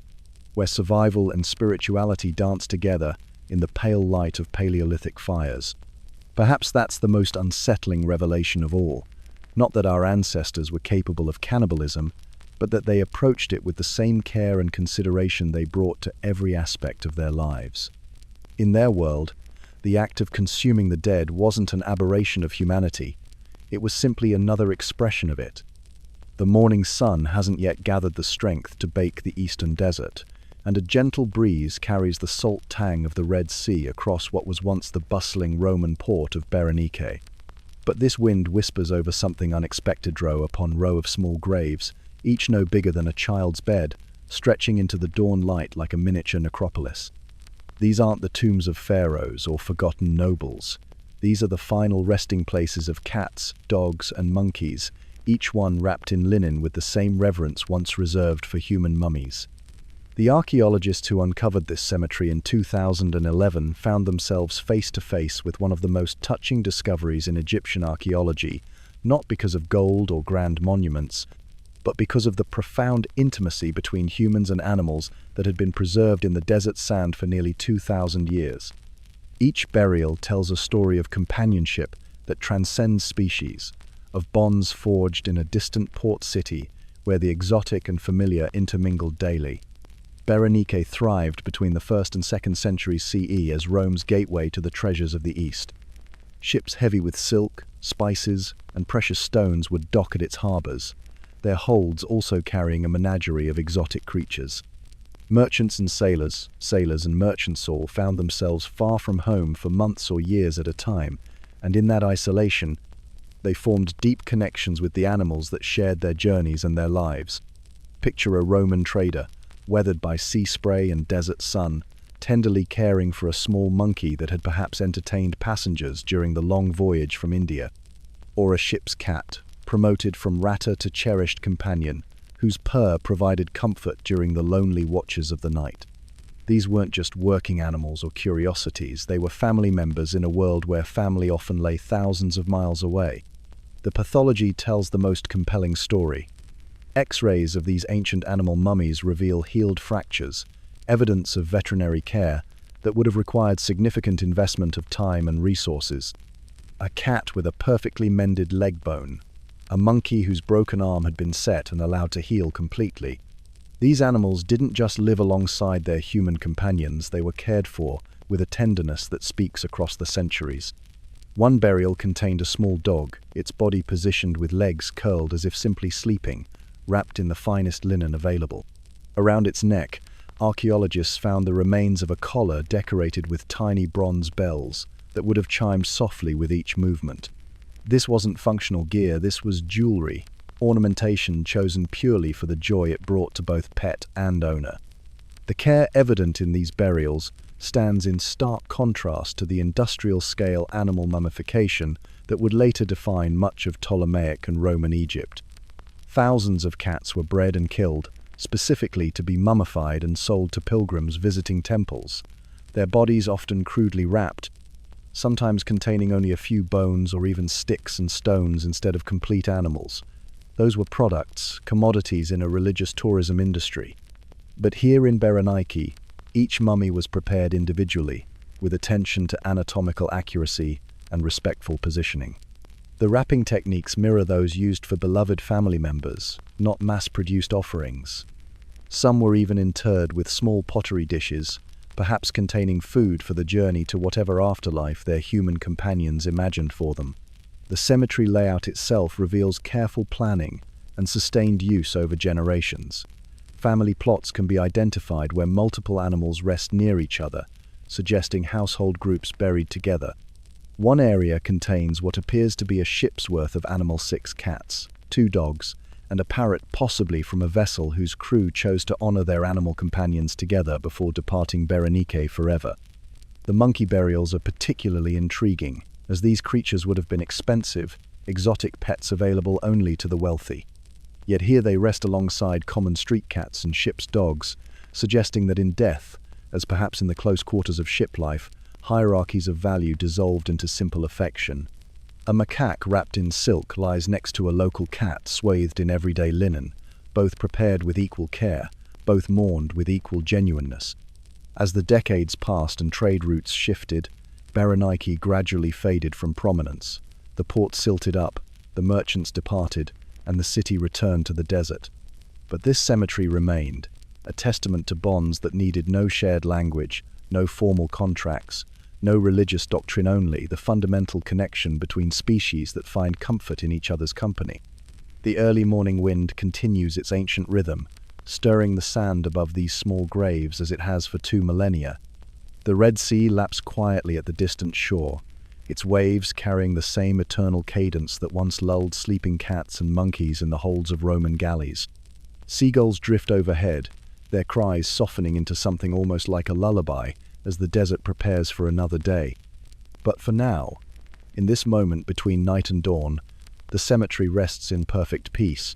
where survival and spirituality dance together in the pale light of Paleolithic fires. Perhaps that's the most unsettling revelation of all, not that our ancestors were capable of cannibalism, but that they approached it with the same care and consideration they brought to every aspect of their lives. In their world, the act of consuming the dead wasn't an aberration of humanity, it was simply another expression of it. The morning sun hasn't yet gathered the strength to bake the eastern desert, and a gentle breeze carries the salt tang of the Red Sea across what was once the bustling Roman port of Berenike. But this wind whispers over something unexpected row upon row of small graves, each no bigger than a child's bed, stretching into the dawn light like a miniature necropolis. These aren't the tombs of pharaohs or forgotten nobles. These are the final resting places of cats, dogs, and monkeys, each one wrapped in linen with the same reverence once reserved for human mummies. The archaeologists who uncovered this cemetery in 2011 found themselves face to face with one of the most touching discoveries in Egyptian archaeology, not because of gold or grand monuments, but because of the profound intimacy between humans and animals that had been preserved in the desert sand for nearly 2,000 years. Each burial tells a story of companionship that transcends species, of bonds forged in a distant port city where the exotic and familiar intermingled daily. Berenike thrived between the 1st and 2nd centuries CE as Rome's gateway to the treasures of the East. Ships heavy with silk, spices, and precious stones would dock at its harbors, their holds also carrying a menagerie of exotic creatures. Merchants and sailors and merchants all found themselves far from home for months or years at a time, and in that isolation, they formed deep connections with the animals that shared their journeys and their lives. Picture a Roman trader, weathered by sea spray and desert sun, tenderly caring for a small monkey that had perhaps entertained passengers during the long voyage from India. Or a ship's cat, promoted from ratter to cherished companion, whose purr provided comfort during the lonely watches of the night. These weren't just working animals or curiosities, they were family members in a world where family often lay thousands of miles away. The pathology tells the most compelling story. X-rays of these ancient animal mummies reveal healed fractures, evidence of veterinary care that would have required significant investment of time and resources. A cat with a perfectly mended leg bone, a monkey whose broken arm had been set and allowed to heal completely. These animals didn't just live alongside their human companions, they were cared for with a tenderness that speaks across the centuries. One burial contained a small dog, its body positioned with legs curled as if simply sleeping, wrapped in the finest linen available. Around its neck, archaeologists found the remains of a collar decorated with tiny bronze bells that would have chimed softly with each movement. This wasn't functional gear, this was jewelry, ornamentation chosen purely for the joy it brought to both pet and owner. The care evident in these burials stands in stark contrast to the industrial-scale animal mummification that would later define much of Ptolemaic and Roman Egypt. Thousands of cats were bred and killed, specifically to be mummified and sold to pilgrims visiting temples, their bodies often crudely wrapped, sometimes containing only a few bones or even sticks and stones instead of complete animals. Those were products, commodities in a religious tourism industry. But here in Berenike, each mummy was prepared individually, with attention to anatomical accuracy and respectful positioning. The wrapping techniques mirror those used for beloved family members, not mass-produced offerings. Some were even interred with small pottery dishes, perhaps containing food for the journey to whatever afterlife their human companions imagined for them. The cemetery layout itself reveals careful planning and sustained use over generations. Family plots can be identified where multiple animals rest near each other, suggesting household groups buried together. One area contains what appears to be a ship's worth of animal: 6 cats, 2 dogs, and a parrot, possibly from a vessel whose crew chose to honor their animal companions together before departing Berenike forever. The monkey burials are particularly intriguing, as these creatures would have been expensive, exotic pets available only to the wealthy. Yet here they rest alongside common street cats and ship's dogs, suggesting that in death, as perhaps in the close quarters of ship life, hierarchies of value dissolved into simple affection. A macaque wrapped in silk lies next to a local cat swathed in everyday linen, both prepared with equal care, both mourned with equal genuineness. As the decades passed and trade routes shifted, Berenike gradually faded from prominence. The port silted up, the merchants departed, and the city returned to the desert. But this cemetery remained, a testament to bonds that needed no shared language, no formal contracts, no religious doctrine, only the fundamental connection between species that find comfort in each other's company. The early morning wind continues its ancient rhythm, stirring the sand above these small graves as it has for 2 millennia. The Red Sea laps quietly at the distant shore, its waves carrying the same eternal cadence that once lulled sleeping cats and monkeys in the holds of Roman galleys. Seagulls drift overhead, their cries softening into something almost like a lullaby as the desert prepares for another day. But for now, in this moment between night and dawn, the cemetery rests in perfect peace.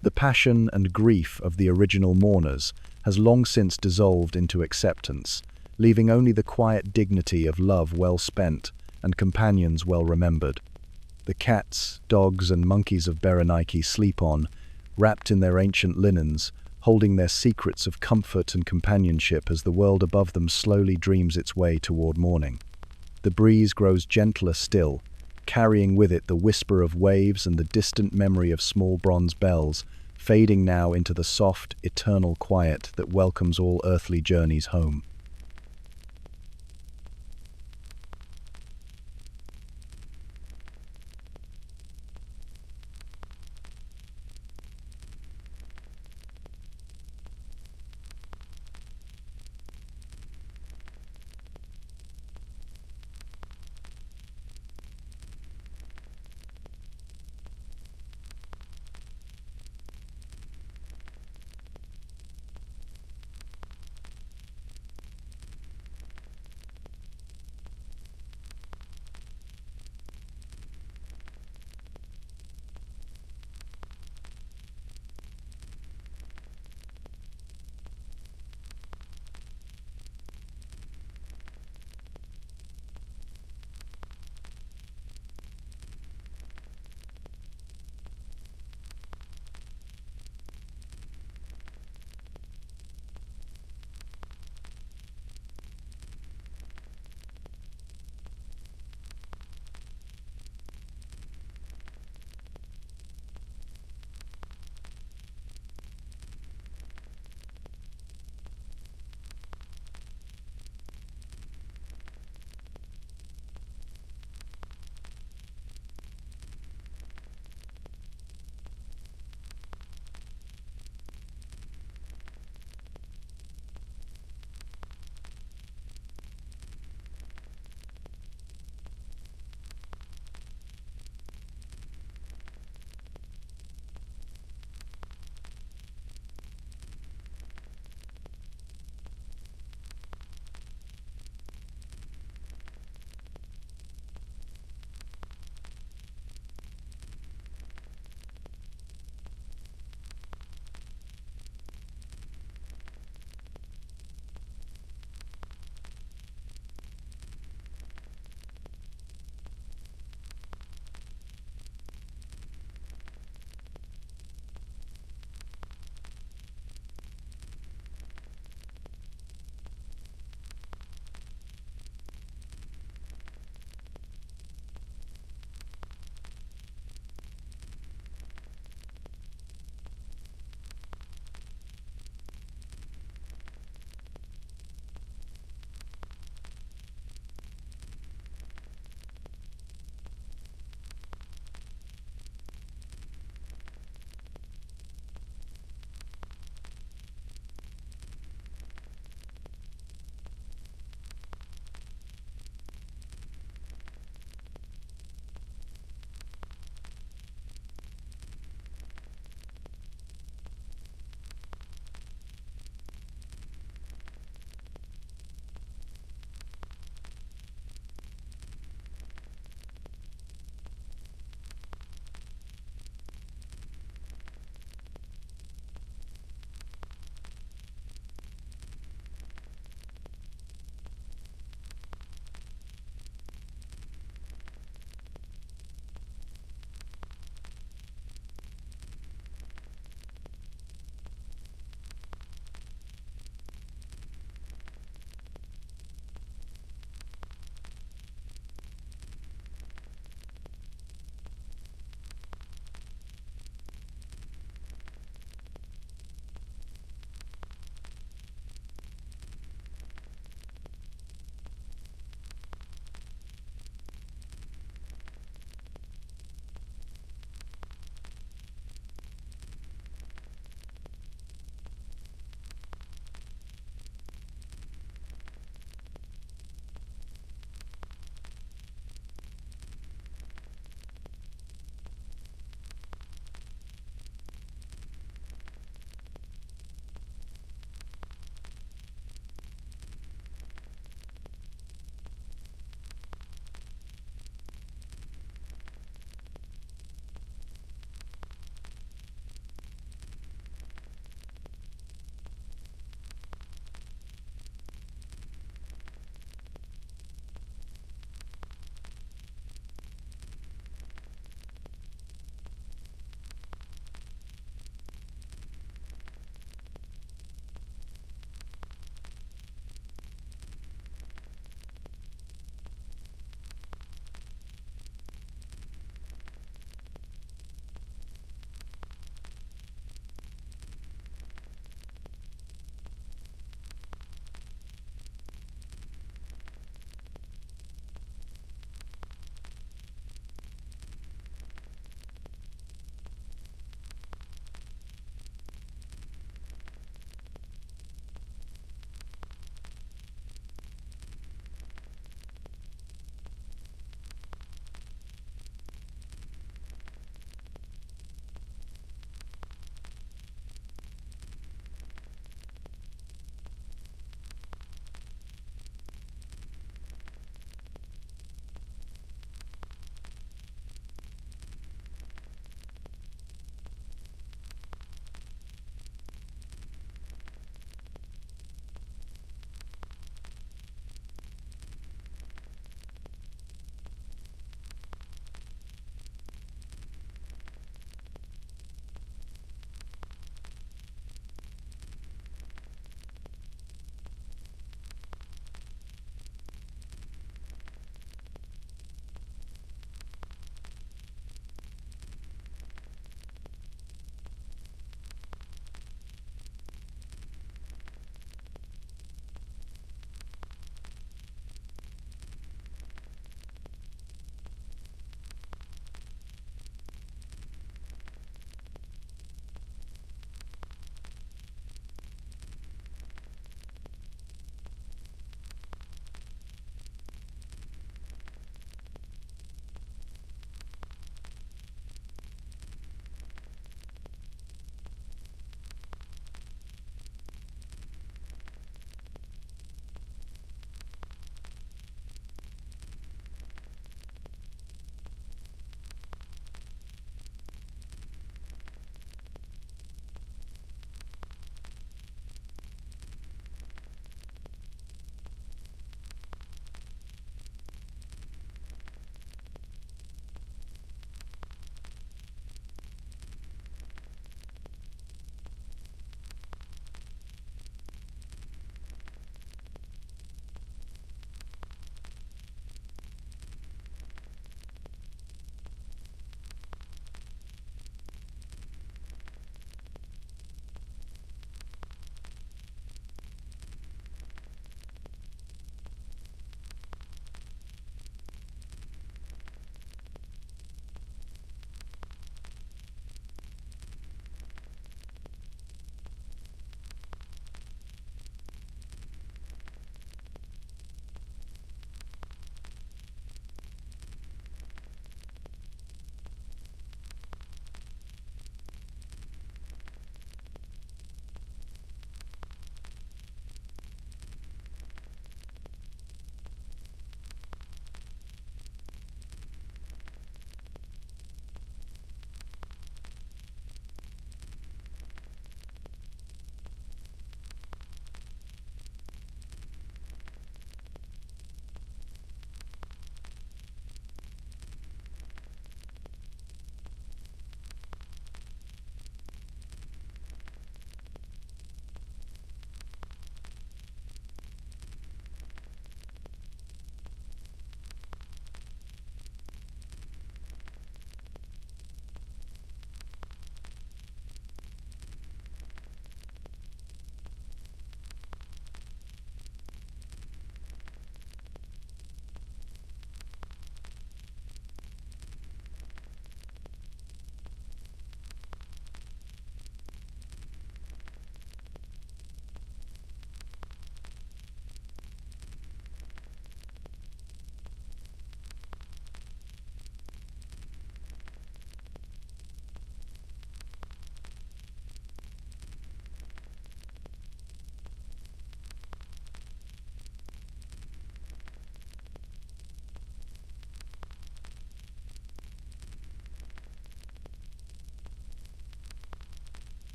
The passion and grief of the original mourners has long since dissolved into acceptance, leaving only the quiet dignity of love well spent and companions well remembered. The cats, dogs, and monkeys of Berenike sleep on, wrapped in their ancient linens, holding their secrets of comfort and companionship as the world above them slowly dreams its way toward morning. The breeze grows gentler still, carrying with it the whisper of waves and the distant memory of small bronze bells, fading now into the soft, eternal quiet that welcomes all earthly journeys home.